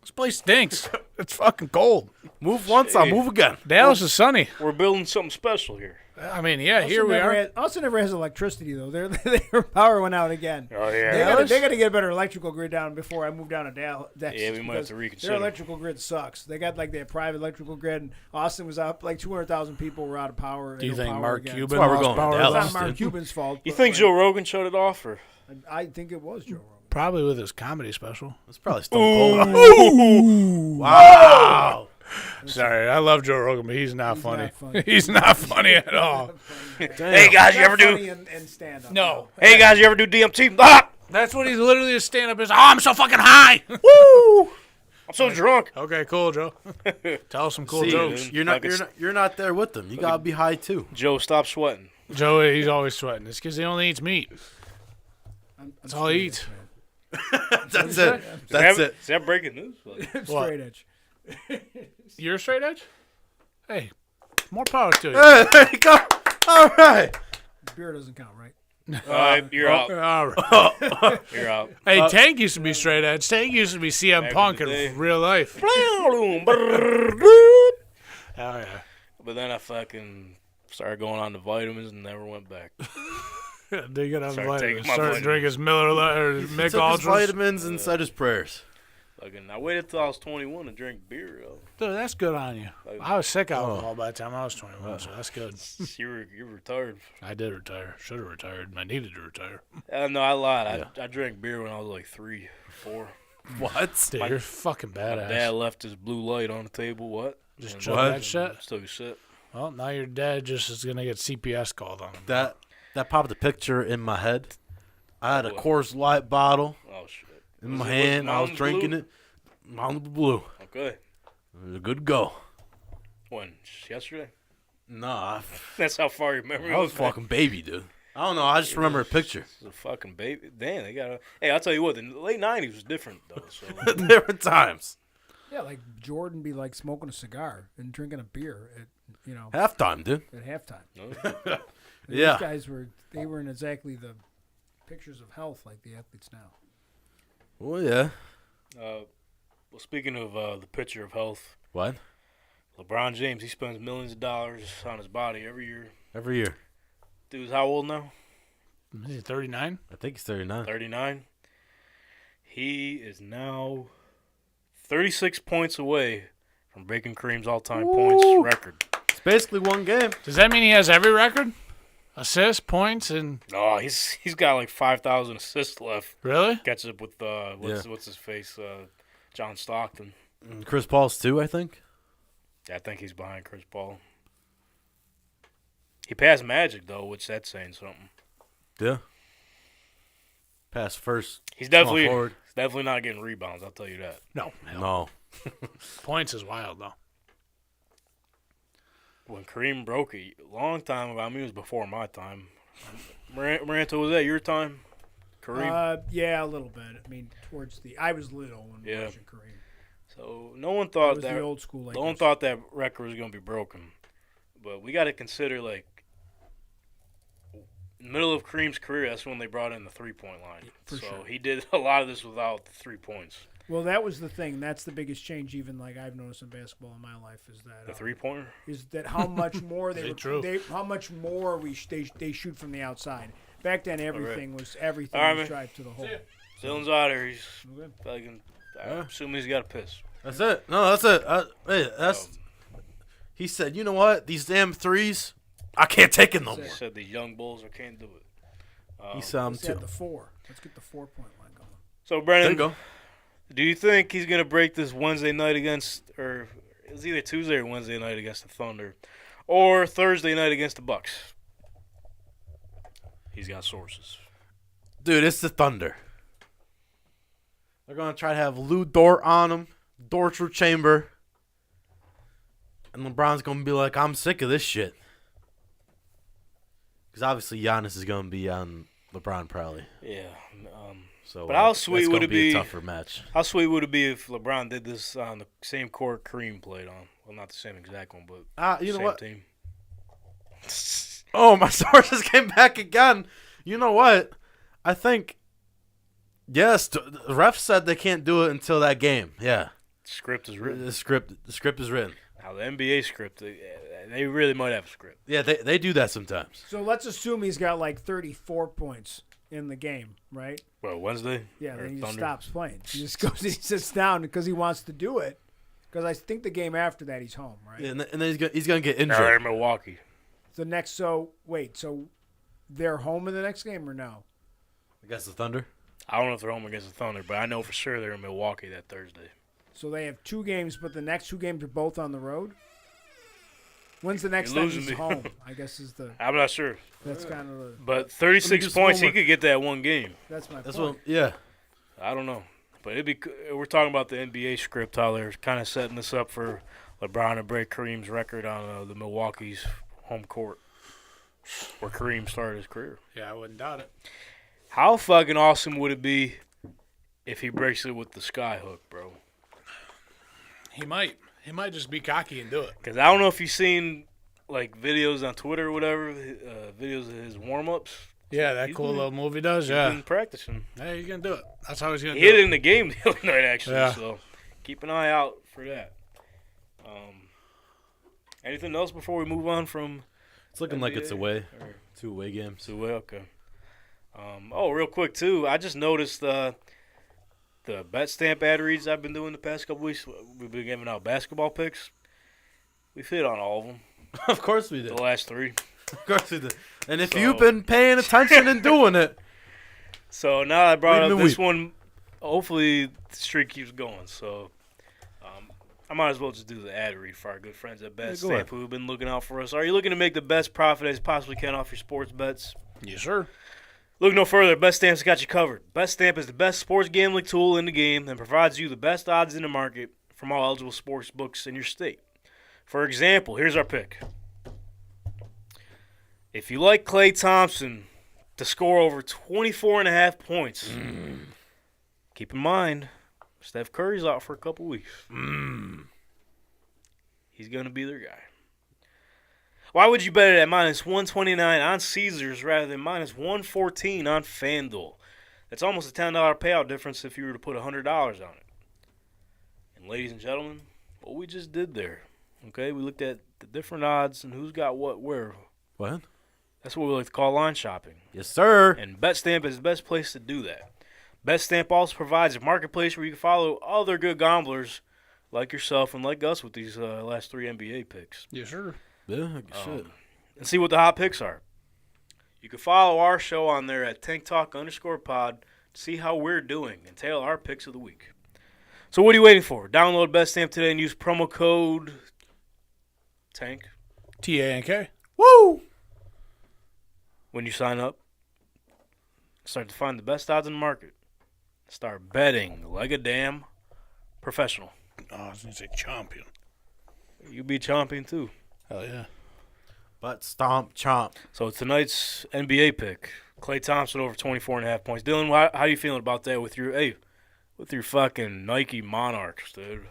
This place stinks. It's fucking cold. Move once, I'll Hey. move again. Dallas is sunny. We're building something special here. I mean, yeah, here we are. Austin never has electricity though. Their power went out again. Oh, They yeah. gotta, they gotta get a better electrical grid down before I move down to Dallas. Yeah, we might have to Their reconsider. electrical grid sucks. They got like their private electrical grid, and Austin was up. Like 200,000 people were out of power. Do you no think power Mark again. Cuban why we're lost going to power? Dallas. It's not Mark Austin. Cuban's fault. You but, think like, Joe Rogan shut it off? Or? I think it was Joe Rogan. Probably with his comedy special. It's probably Stone Cold. Wow. Sorry, I love Joe Rogan, but he's not funny. not funny. He's not funny at all. Hey, guys, you ever do? And stand up. No. Hey, guys, you ever do DMT? Ah! That's what he's literally his stand-up is. Oh, I'm so fucking high. Woo! I'm so drunk. Okay, cool, Joe. Tell us some cool See, jokes. you're not there with them. You gotta be high too. Joe, stop sweating. Joe, he's always sweating. It's because he only eats meat. That's all he eats. That's it. That's it. Is that breaking news? I'm straight edge. You're straight edge? Hey, more power to you. Hey, there you go. All right. Beer doesn't count, right? All right, you're out. All right. You're out. Hey, Tank used to be straight edge. Tank used to be CM Back Punk in the day. in real life. But Oh, yeah. then I fucking started going on the vitamins and never went back. They get on Started taking my Started vitamins. drinking his Miller Lite or He Mick took his Ultras. vitamins and said his prayers. Fucking, I waited till I was 21 to drink beer. Dude, that's good on you. Like- I was sick of alcohol by the time I was 21, so that's good. You're retired. I did retire. Should have retired. I needed to retire. No, I lied. I drank beer when I was like 3, 4. What? Dude, you're fucking My badass. dad left his blue light on the table. What? Just And- chug What? that shit. Still a shit. Well, now your dad just is gonna get CPS called on him. That popped a picture in my head. I had a What? Coors Light bottle Oh shit. in Was my it- was hand. I was Mountain drinking Blue? it. Mountain Blue. Okay. It was a good go. When? Just yesterday? Nah, That's how far your memory I was man. fucking baby, dude. I don't know. I just remember a picture. This is a fucking baby. Damn, they got. Hey, I'll tell you what. The late '90s was different though. So Different times. Yeah, like Jordan be like smoking a cigar and drinking a beer at Halftime, dude. at halftime. no? Yeah. These guys were in exactly the pictures of health like the athletes now. Well, yeah. Well, speaking of the picture of health, What? LeBron James, he spends millions of dollars on his body every year. Every year. Dude's how old now? Is he 39? I think he's 39. 39. He is now 36 points away from breaking Kareem's all-time points record. It's basically one game. Does that mean he has every record? Assists, points, and Oh, he's got like 5,000 assists left. really? Catches up with what's his face, John Stockton. And Chris Paul's too, I think. I think he's behind Chris Paul. He passed Magic though, which that's saying something. Yeah. Pass first. He's small definitely forward. not getting rebounds. I'll tell you that. No. No. Points is wild though. When Kareem broke it, a long time ago. I mean, it was before my time. Maranto, was that your time? Kareem. Yeah, a little bit. I mean, I was little when Yeah. watching Kareem. So no one It thought was that. the old school. No one thought that record was going to be broken, but we got to consider like middle of Kareem's career. That's when they brought in the 3-point line. For so sure. he did a lot of this without the 3 points. Well, that was the thing. That's the biggest change, even like I've noticed in basketball in my life, is that The 3-pointer. is that how much more Is it true? how much more they shoot from the outside. Back then, everything was All right, man. drive to the hole. Dylan's out there. He's Okay. fucking. I assume he's got a piss. That's it. No, that's it. Hey, that's. He said, you know what? These damn threes, I can't take it no He more. said the young bulls can't do it. He said I'm Let's add too. the 4. Let's get the 4-point line going. So There Brennan, you go. do you think he's gonna break this Wednesday night against, or it's either Tuesday or Wednesday night against the Thunder, or Thursday night against the Bucks? He's got sources. Dude, it's the Thunder. They're going to try to have Lou Dort on him, Dort through chamber. And LeBron's going to be like, I'm sick of this shit. Because obviously Giannis is going to be on LeBron probably. Yeah. So, But how that's sweet gonna would it be- a tougher match. How sweet would it be if LeBron did this on the same court Kareem played on? Well, not the same exact one, but You know same what? team. Oh, my sources came back again. You know what? I think, yes, the ref said they can't do it until that game. Yeah. Script is written. The script is written. Now the NBA script, they really might have a script. Yeah, they do that sometimes. So let's assume he's got like 34 points in the game, right? Well, Wednesday. Yeah, or then he just Thunder? stops playing. He just goes and he sits down because he wants to do it. Because I think the game after that he's home, right? Yeah, and then he's gonna get All injured. right, Milwaukee. So they're home in the next game or no? I guess the Thunder. I don't know if they're home against the Thunder, but I know for sure they're in Milwaukee that Thursday. So they have 2 games, but the next 2 games are both on the road. When's the next You're time losing he's me. home? I guess I'm not sure, that's kind of but 36 do some points, he homework. could get that one game. that's my That's point. what. Yeah. I don't know, but we're talking about the NBA script, how they're kind of setting this up for LeBron to break Kareem's record on the Milwaukee's home court, where Kareem started his career. Yeah, I wouldn't doubt it. How fucking awesome would it be if he breaks it with the sky hook, bro? He might just be cocky and do it. Because I don't know if you've seen like videos on Twitter or whatever, videos of his warm ups. Yeah, that He's cool been- little movie does. He's Yeah, been practicing. yeah, he's gonna do it. That's how he's gonna He do hit it. it in the game the other night, actually. Yeah. So keep an eye out for that. Anything else before we move on from It's looking like it's NBA, away. or- 2 away games. to okay? Real quick too, I just noticed the the Betstamp ad reads I've been doing the past couple weeks, we've been giving out basketball picks. We've hit on all of them. Of course we did. The last 3. Of course we did. And if you've been paying attention and doing it. So now I brought up this weep. one. Hopefully the streak keeps going. So I might as well just do the ad read for our good friends at Betstamp who have been looking out for us. Are you looking to make the best profit as you possibly can off your sports bets? Yes, sir. Look no further. Beststamp's got you covered. Betstamp is the best sports gambling tool in the game and provides you the best odds in the market from all eligible sports books in your state. For example, here's our pick. If you like Klay Thompson to score over 24.5 points, keep in mind, Steph Curry's out for a couple weeks. He's going to be their guy. Why would you bet it at minus 129 on Caesars rather than minus 114 on FanDuel? That's almost a $10 payout difference if you were to put $100 on it. And ladies and gentlemen, what we just did there, okay, we looked at the different odds and who's got what where. What? That's what we like to call line shopping. Yes, sir. And Betstamp is the best place to do that. Betstamp also provides a marketplace where you can follow other good gamblers like yourself and like us with these last 3 NBA picks. Yes, sir. Yeah, shit. And see what the hot picks are. You can follow our show on there at tanktalk_pod to see how we're doing and tail our picks of the week. So what are you waiting for? Download Betstamp today and use promo code TANK TANK. Woo! When you sign up. Start to find the best odds in the market. Start betting like a damn professional. Oh, I was going to say champion. You be chomping too. Hell yeah. But stomp, chomp. So tonight's NBA pick, Klay Thompson over 24.5 points. Dylan, how you feeling about that with your fucking Nike Monarchs, dude?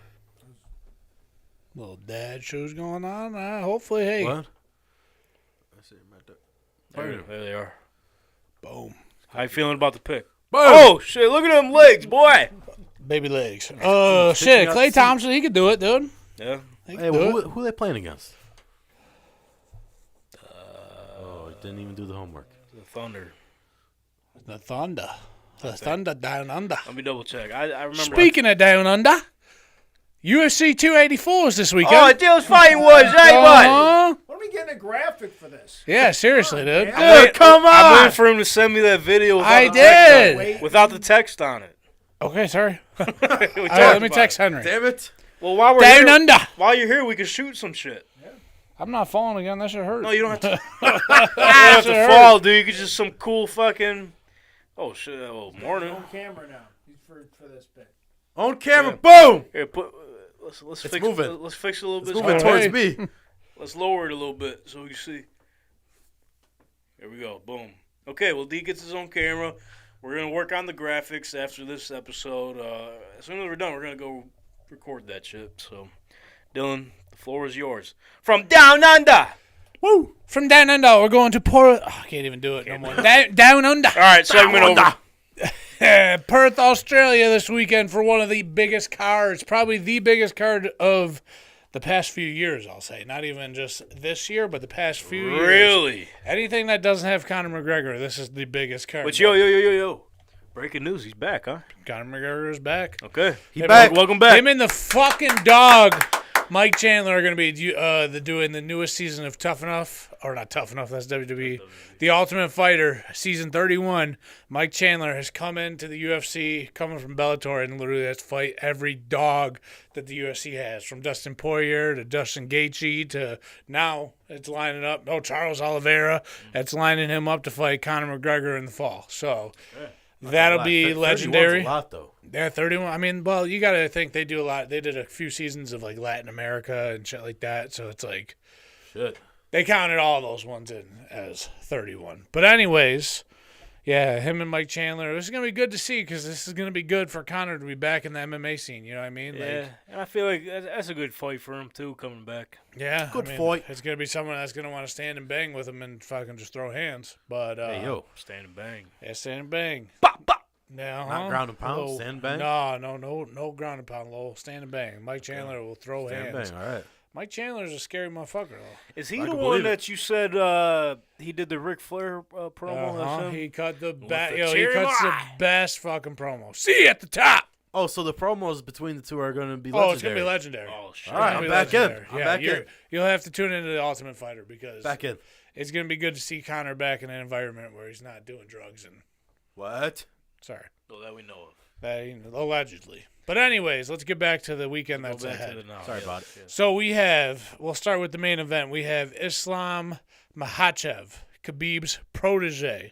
Little dad shows going on. Hopefully, hey. What? I see him right there. There they are. Boom. How you feeling about the pick? Boom. Oh, shit, look at them legs, boy. Baby legs. Oh, shit. Klay Thompson, he could do it, dude. Yeah. He Hey, could do it. who are they playing against? Didn't even do the homework. The Thunder. The Thunder. The Thunder down under. Let me double check. I remember. Speaking of down under, UFC 284 is this weekend. Oh, Dylan's fighting was, hey, bud. Uh-huh. When are we getting a graphic for this? Yeah, seriously, dude. man. Come I'm on! waiting for him to send me that video without I the text on it. did. Without the text on it. Okay, sorry. We All talked right, let me about text it. Henry. Damn it! Well, while we're Down here, under. while you're here, we can shoot some shit. I'm not falling again. That shit hurt. No, you don't have to. You don't have to fall, dude. You can just some cool fucking. Oh shit! Oh, morning. On camera now for this bit. On camera, boom! Here, let's It's fix moving. Let's fix it a little It's bit. moving All towards right. me. Let's lower it a little bit so we can see. Here we go. Boom. Okay. Well, D gets his own camera. We're gonna work on the graphics after this episode. As soon as we're done, we're gonna go record that shit. So, Dylan, the floor is yours. From down under. Woo! From down under, we're going to Perth. Oh, I can't even do it no more. Down under. All right, segment over. Perth, Australia this weekend for one of the biggest cards, probably the biggest card of the past few years, I'll say. Not even just this year, but the past few years. Really? Anything that doesn't have Conor McGregor, this is the biggest card. But yo. Breaking news, he's back, huh? Conor McGregor is back. Okay. He back. Welcome back. Him and the fucking dog, Mike Chandler, are going to be doing the newest season of Tough Enough. Or not Tough Enough, that's WWE. The Ultimate Fighter, season 31. Mike Chandler has come into the UFC, coming from Bellator, and literally has to fight every dog that the UFC has. From Dustin Poirier to Dustin Gaethje to now it's lining up. Charles Oliveira. It's lining him up to fight Conor McGregor in the fall. So that'll be 31's legendary. a lot, though. Yeah, 31. I mean, well, you got to think they do a lot. They did a few seasons of, like, Latin America and shit like that. So it's like Shit. they counted all those ones in as 31. But anyways, yeah, him and Mike Chandler. This is going to be good to see because this is going to be good for Conor to be back in the MMA scene. You know what I mean? Yeah, Like, and I feel like that's a good fight for him, too, coming back. yeah. Good I mean, fight. It's going to be someone that's going to want to stand and bang with him and fucking just throw hands. But, Hey, yo. Stand and bang. yeah, stand and bang. Bop, bop. No, Not ground and pound, Low. stand and bang? No ground and pound, low. Stand and bang. Mike Chandler will throw Stand hands. bang, all right. Mike Chandler's a scary motherfucker, though. Is he I the can one believe it. that you said he did the Ric Flair promo? That's him? He cut the the he cherry cuts the pie. best fucking promo. See you at the top. Oh, so the promos between the two are going to be Oh, it's gonna legendary. be legendary. Oh shit! All right, It's I'm gonna be back in. legendary. I'm Yeah, back you're- in. You'll have to tune into the Ultimate Fighter because Back in. it's gonna be good to see Connor back in an environment where he's not doing drugs and. What? Sorry, So that we know of. allegedly. But anyways, let's get back to the weekend Go that's back ahead. to the now. Sorry about it. So we'll start with the main event. We have Islam Makhachev, Khabib's protege,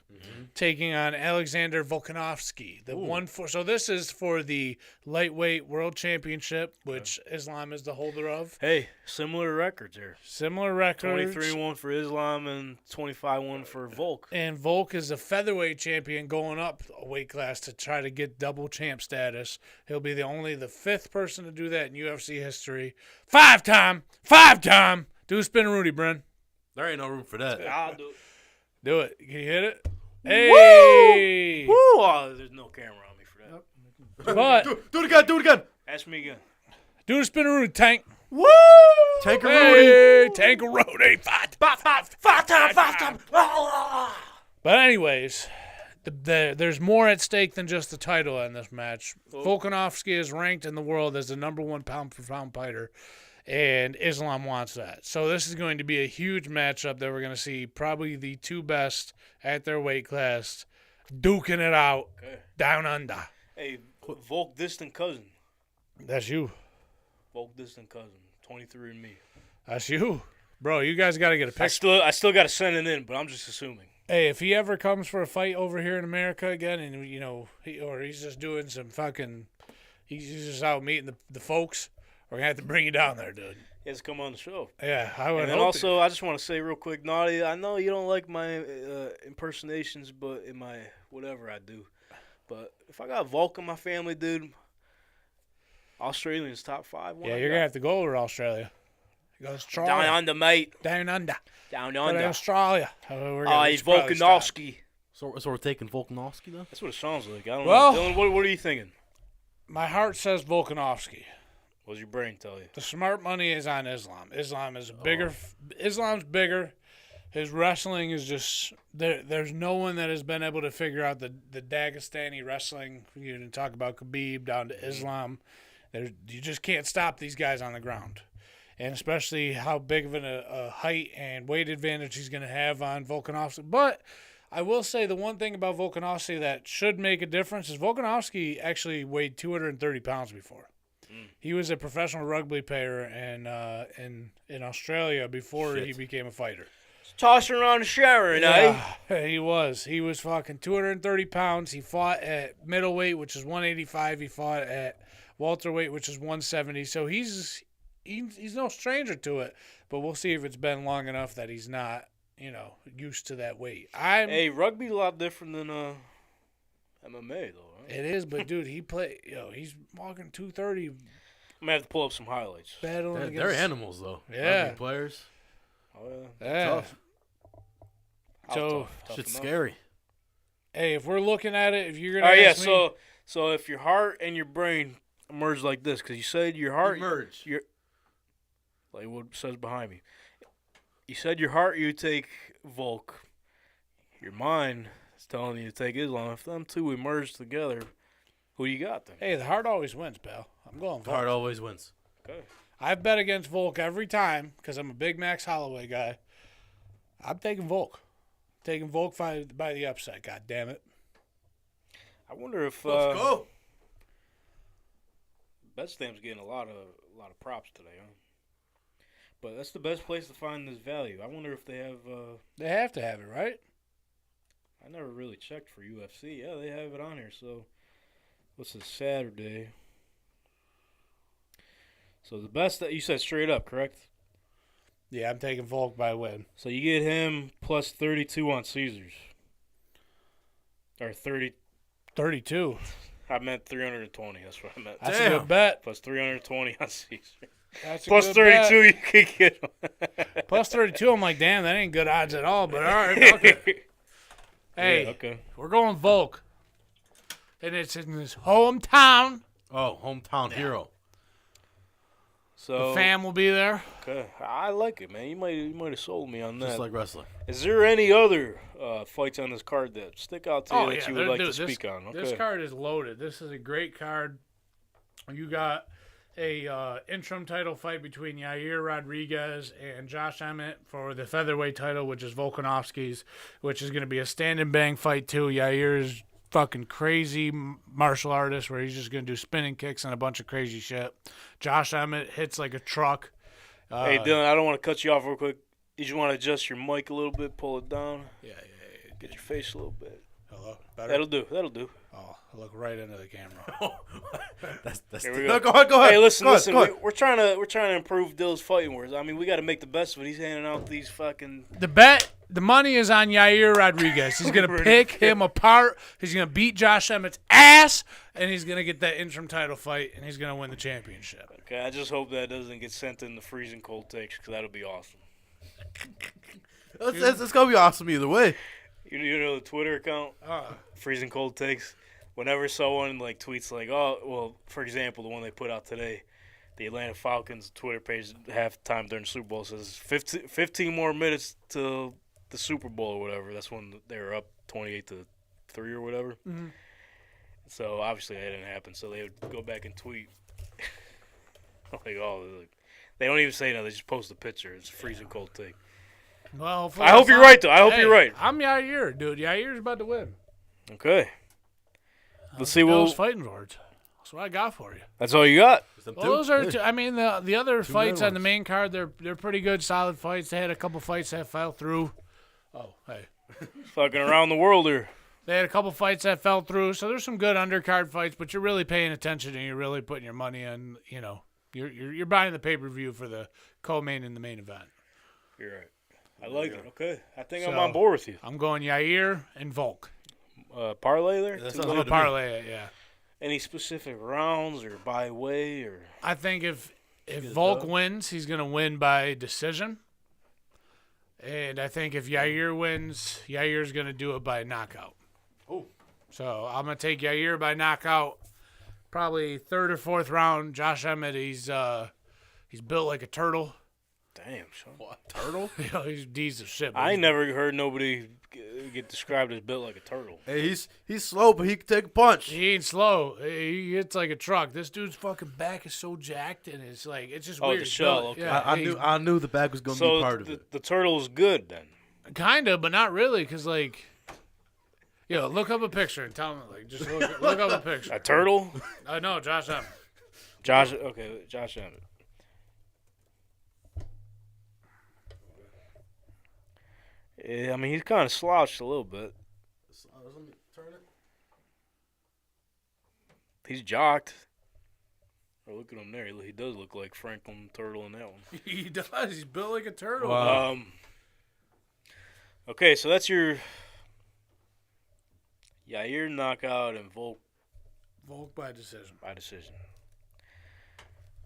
taking on Alexander Volkanovski. So this is for the lightweight world championship, which Islam is the holder of. Hey, similar records here. Similar records. 23-1 for Islam and 25-1 for Volk. And Volk is a featherweight champion going up a weight class to try to get double champ status. He'll be the fifth person to do that in UFC history. Five-time. Do a spin Rudy, Bren. There ain't no room for that. I'll do it. Do it. Can you hit it? Hey! Woo! Oh, there's no camera on me for that. But Do it again. Do it again. Ask me again. do the spin Rudy, Tank. Woo! Tank Rudy. Hey, Tank Rudy. Five-time. But anyways, there's more at stake than just the title in this match. Volkanovski is ranked in the world as the number 1 pound-for-pound fighter, and Islam wants that. So this is going to be a huge matchup that we're going to see probably the two best at their weight class duking it out down under. Hey, Volk distant cousin. That's you. Volk distant cousin. 23andMe. That's you. Bro, you guys got to get a I picture. still got to send it in, but I'm just assuming. Hey, if he ever comes for a fight over here in America again, and he's just doing some fucking, he's just out meeting the folks, we're gonna have to bring you down there, dude. He has to come on the show. Yeah, I would. And then hope also, I just want to say real quick, Naughty, I know you don't like my impersonations, but in my whatever I do. But if I got Volk in my family, dude, Australians top 5. Yeah, you're gonna have to go over to Australia. Go to Australia. Down under, mate. Down under. Down Go to under. Australia. He's Volkanovski. So we're taking Volkanovski though. That's what it sounds like. I don't Well- know. Dylan, what are you thinking? My heart says Volkanovski. What's your brain tell you? The smart money is on Islam. Islam is bigger. Islam's bigger. His wrestling is just there's no one that has been able to figure out the Dagestani wrestling. You can talk about Khabib down to Islam. You just can't stop these guys on the ground, and especially how big of a height and weight advantage he's going to have on Volkanovski. But I will say the one thing about Volkanovski that should make a difference is Volkanovski actually weighed 230 pounds before. He was a professional rugby player in Australia before he became a fighter. Tossing around the shower, eh? Yeah, he was. He was fucking 230 pounds. He fought at middleweight, which is 185. He fought at welterweight, which is 170. So he's no stranger to it. But we'll see if it's been long enough that he's not, used to that weight. Hey, rugby's a lot different than MMA, though, right? It is, but dude, he's walking 230, I'm gonna have to pull up some highlights. battling They're against. animals though. Yeah. Rugby players. Oh, yeah. Yeah. Tough. So, Tough Shit's enough. scary. hey, if we're looking at it, if you're gonna Oh yeah, ask me, so if your heart and your brain merge like this, because you said your heart Merge. like what it says behind me. You said your heart you take Volk. Your mind is telling you to take Islam. If them two would merge together, who you got then? hey, the heart always wins, pal. I'm going Volk. Heart always wins. Okay. I've bet against Volk every time because I'm a big Max Holloway guy. I'm taking Volk. Taking Volk by the upset. God damn it. I wonder if Let's go. Betstamp's getting a lot of props today, huh? But that's the best place to find this value. I wonder if they have. They have to have it, right? I never really checked for UFC. Yeah, they have it on here. So, what's this, Saturday? So the best that you said straight up, correct? Yeah, I'm taking Volk by a win. So you get him plus 32 on Caesars. Or 30. 32. I meant 320. That's what I meant. That's Damn. a good bet. Plus 320 on Caesar. That's a Plus good 32, bet. you could get him. Plus 32, I'm like, damn, that ain't good odds at all. But all right, fuck it. Hey, Yeah, okay. we're going Volk. And it's in his hometown. Oh, hometown hero. So The fam will be there. okay. I like it, man. You might have sold me on that. Just like wrestling. Is there any other fights on this card that stick out to you that you would like to this, speak on? Okay. This card is loaded. This is a great card. You got a interim title fight between Yair Rodriguez and Josh Emmett for the featherweight title, which is Volkanovski's, which is going to be a stand and bang fight too. Yair's fucking crazy martial artist where he's just going to do spinning kicks and a bunch of crazy shit. Josh Emmett hits like a truck. Hey, Dylan, I don't want to cut you off real quick. You just want to adjust your mic a little bit, pull it down. Yeah. Get your face a little bit. Hello? Better? That'll do. Oh, I look right into the camera. That's Here we no, go. go ahead. Hey, listen. Go ahead. We're trying to improve Dill's fighting words. I mean, we got to make the best of it. He's handing out these fucking. The money is on Yair Rodriguez. He's going to pick him apart. He's going to beat Josh Emmett's ass, and he's going to get that interim title fight, and he's going to win the championship. Okay, I just hope that doesn't get sent in the freezing cold takes because that'll be awesome. It's gonna be awesome either way. You know the Twitter account, freezing cold takes. Whenever someone like tweets like, oh, well, for example, the one they put out today, the Atlanta Falcons Twitter page halftime during the Super Bowl says 15 more minutes to the Super Bowl or whatever. That's when they were up 28-3 or whatever. Mm-hmm. So obviously that didn't happen. So they would go back and tweet like, oh, they don't even say no. They just post a picture. It's a freezing cold take. Well, I hope you're right, though. I hope you're right. I'm Yair, dude. Yair's about to win. Okay. Let's see what Those fighting words. That's what I got for you. That's all you got. Well, those are. I mean, the other fights good on the ones. main card, they're pretty good, solid fights. They had a couple fights that fell through. Oh, hey. Fucking around the world here. They had a couple fights that fell through, so there's some good undercard fights. But you're really paying attention and you're really putting your money in. You know, you're buying the pay-per-view for the co-main and the main event. You're right. I like it. Okay. I think I'm So, on board with you. I'm going Yair and Volk. Parlay there? That Two sounds I'm leg? good. gonna parlay it, yeah. Any specific rounds or by way or? I think if Volk wins, he's gonna win by decision. And I think if Yair wins, Yair's gonna do it by knockout. Oh. So I'm gonna take Yair by knockout. Probably third or fourth round. Josh Emmett, he's built like a turtle. Damn, Sean. What, turtle? You know, he's D's of shit. but I he's- ain't never heard nobody get described as built like a turtle. Hey, he's slow, but he can take a punch. He ain't slow. He hits like a truck. This dude's fucking back is so jacked, and it's like it's just Oh, weird. the He's shell, built- okay. Yeah, I knew the back was gonna be part of it. The turtle's good then. Kinda, but not really, cause like, yo, look up a picture and tell me, like, just look up a picture. A turtle? No, Josh Emmett. Josh Emmett. Yeah, I mean, he's kind of slouched a little bit. He's jocked. Oh, look at him there. He does look like Franklin Turtle in that one. He does. He's built like a turtle. Wow. Okay, so that's your Yair knockout and Volk Volk by decision. by decision.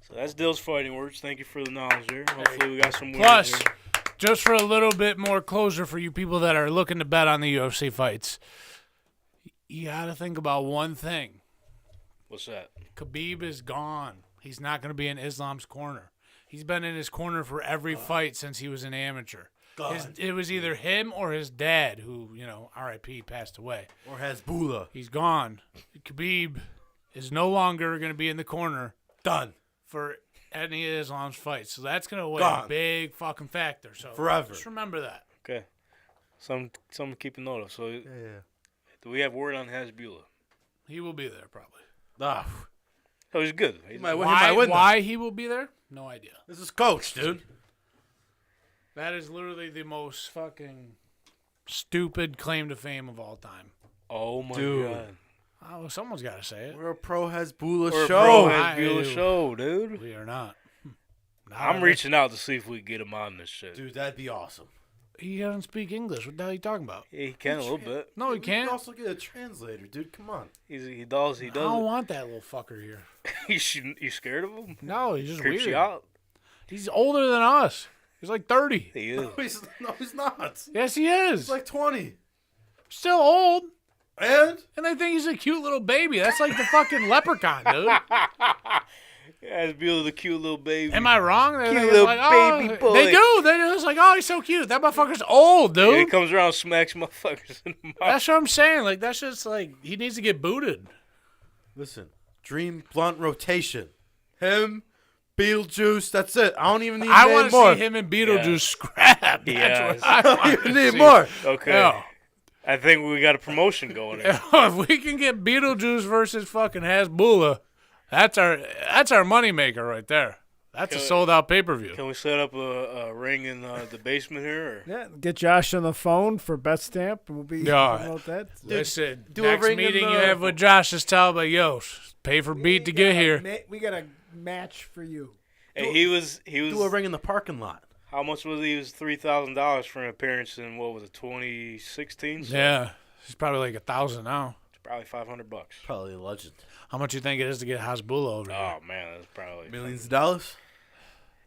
So that's Dill's fighting words. Thank you for the knowledge there. Hopefully we got some wins Plus, here. just for a little bit more closure for you people that are looking to bet on the UFC fights, you got to think about one thing. What's that? Khabib is gone. He's not going to be in Islam's corner. He's been in his corner for every fight since he was an amateur. It was either him or his dad, who, R.I.P., passed away. Or Hezbollah. He's gone. Khabib is no longer going to be in the corner Done. for any of Islam's fights. So that's going to weigh Gone. a big fucking factor. So Forever. just remember that. Okay. Something to keep a note of. So Yeah. do we have word on Hezbollah? He will be there probably. Ah, Oh, he's good. he might win. Why he will be there? No idea. This is coach, dude. That is literally the most fucking stupid claim to fame of all time. Oh, my Dude. God. Oh, someone's got to say it. We're a pro Hezbollah We're a show. pro I- Hezbollah show, dude. We are not. I'm reaching out to see if we can get him on this shit. Dude, that'd be awesome. He doesn't speak English. What the hell are you talking about? Yeah, he can a little bit. No, he We can't. can also get a translator, dude. Come on. He does. I don't want that little fucker here. You scared of him? No, he's just Creeps weird. you out? He's older than us. He's like 30. He is. No, he's not. Yes, he is. He's like 20. Still old. And? And they think he's a cute little baby. That's like the fucking leprechaun, dude. Hezbollah, the cute little baby. Am I wrong? They Cute think it's little like, oh, baby boy. They do. They're just like, oh, he's so cute. That motherfucker's old, Yeah, he dude. comes around and smacks motherfuckers in the mouth. That's what I'm saying. Like, that's just like, he needs to get booted. Listen, Dream Blunt rotation. Him, Beetlejuice. That's it. I don't even need I to want name to more. see him and Beetlejuice scrap. That's Yes. what I I don't want even to need see. more. Okay. Yeah. I think we got a promotion going here. If we can get Beetlejuice versus fucking Hasbulla, that's our moneymaker right there. That's a sold out pay per view. Can we set up a ring in the basement here? Or? Yeah, get Josh on the phone for Betstamp, and we'll be Yeah. about that. Listen, do a next ring in meeting the- you have with Josh, just tell him, yo, pay for beat to get here. We got a match for you. Hey, he was. Do a ring in the parking lot. How much was he? He was $3,000 for an appearance in what was it, 2016? So Yeah, he's probably like 1,000 now. probably $500. Probably a legend. How much you think it is to get Hasbulla over here? Oh man, that's probably Millions of dollars.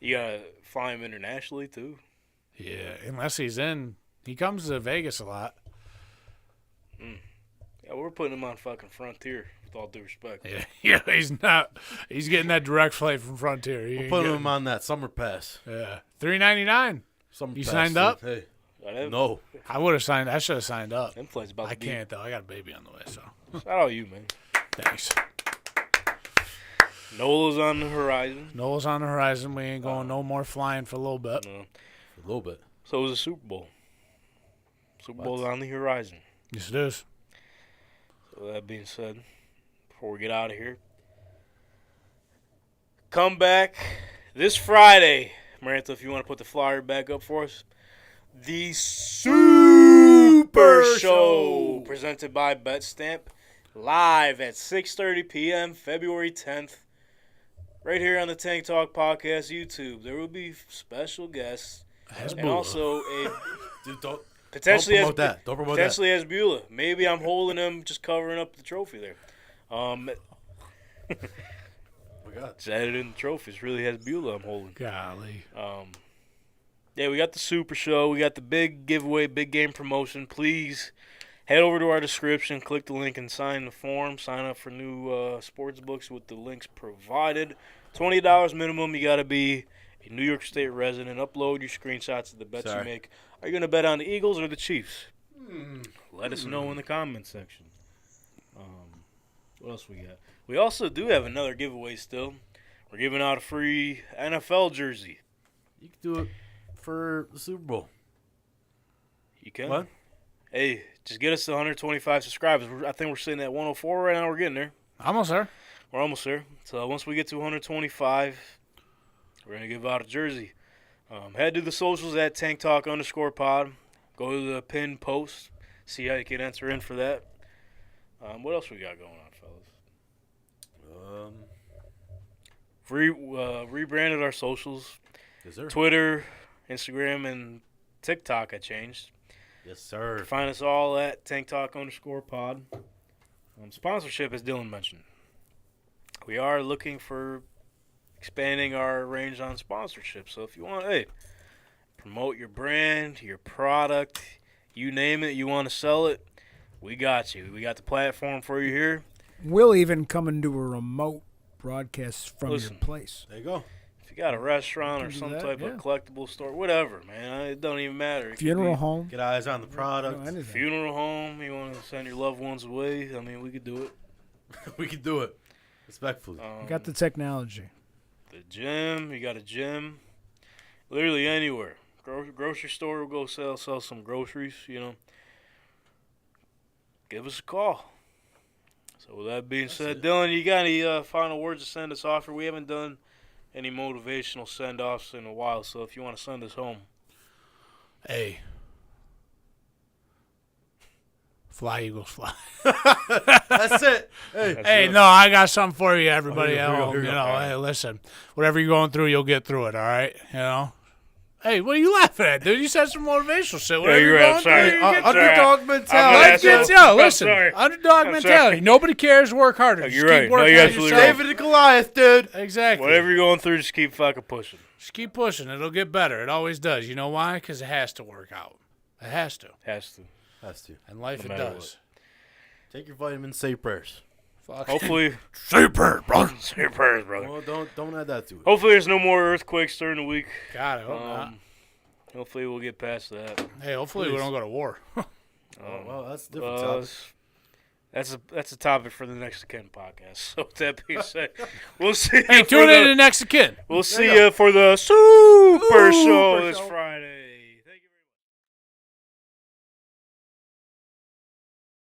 You gotta fly him internationally too. Yeah, unless he's in. He comes to Vegas a lot. Yeah, we're putting him on fucking Frontier. With all due respect. Yeah, yeah, he's not. He's getting that direct flight from Frontier. He ain't Put getting- him on that summer pass. Yeah, $399. Summer You pass, signed dude. up? Hey, Whatever. no. I would have signed. I should have signed up. Them flight's about I to be. can't though. I got a baby on the way, so Shout out you, man. thanks. Nola's on the horizon. Noah's on the horizon. We ain't going no more flying for a little bit. No. A little bit. So is the Super Bowl. Super Bowl's on the horizon. Yes, it is. So that being said, before we get out of here, come back this Friday. Marantha, if you want to put the flyer back up for us. The Super Show, presented by Betstamp, live at 6:30 p.m. February 10th, right here on the Tank Talk Podcast YouTube. There will be special guests and also a Dude, don't potentially promote that. Don't promote potentially Hasbulla. Maybe I'm holding him, just covering up the trophy there. Oh my God. It's added in the trophy. It's really Hasbulla I'm holding. Golly. Yeah, we got the Super Show. We got the big giveaway, big game promotion. Please head over to our description, click the link, and sign the form. Sign up for new sports books with the links provided. $20 minimum. You got to be a New York State resident. Upload your screenshots of the bets you make. Are you going to bet on the Eagles or the Chiefs? Let us know in the comments section. What else we got? We also do have another giveaway still. We're giving out a free NFL jersey. You can do it for the Super Bowl. You can? What? Hey, just get us to 125 subscribers. I think we're sitting at 104 right now. We're getting there. Almost there. We're almost there. So once we get to 125, we're going to give out a jersey. Head to the socials at TankTalk_pod. Go to the pinned post. See how you can enter in for that. What else we got going on, fellas? Rebranded our socials. Yes, sir. Twitter, Instagram, and TikTok I changed. Yes, sir. Find us all at TankTalk_pod. Sponsorship, as Dylan mentioned. We are looking for expanding our range on sponsorship. So if you want, promote your brand, your product, you name it, you want to sell it, we got you. We got the platform for you here. We'll even come and do a remote broadcast from Listen. your place. There you go. If you got a restaurant or can do some that, type yeah. of collectible store, whatever, man, it don't even matter. It could Funeral be home. Get eyes on the product. Anything. funeral home, you want to send your loved ones away, I mean, we could do it. We can do it. Respectfully. We got the technology. The gym, you got a gym, literally anywhere. Grocery store, we'll go sell some groceries, Give us a call. So with that being said, Dylan, you got any final words to send us off? We haven't done any motivational send-offs in a while, so if you want to send us home. Hey. Fly, Eagles, fly. That's it. Hey. Hey, no, I got something for you, everybody here at we go, home. here we You go. know, All right. hey, listen, whatever you're going through, you'll get through it, all right? You know? Hey, what are you laughing at, dude? You said some motivational shit. Whatever you're you're right, I'm going sorry. through, you get through it. Underdog I'm mentality. an Life gets, asshole. listen, I'm sorry. underdog I'm mentality. sorry. Nobody cares. Work harder. Just You're keep right. No, working you're on absolutely yourself. David and Goliath, dude. Exactly. Whatever you're going through, just keep fucking pushing. Just keep pushing. It'll get better. It always does. You know why? Because it has to work out. It has to. Has to. Has to. In life, No it matter does. Take your vitamins, say prayers. Fuck. Hopefully, Super, bro. say your prayers, brother. Well, don't add that to it. Hopefully, there's no more earthquakes during the week. God, I hope not. Hopefully, we'll get past that. Hey, hopefully we please. don't go to war. Well, that's a different Well, topic. That's a topic for the Next to Kin podcast. So with that being said, we'll see. Hey, tune in to Next to Kin. We'll see you for the Super Show this Friday.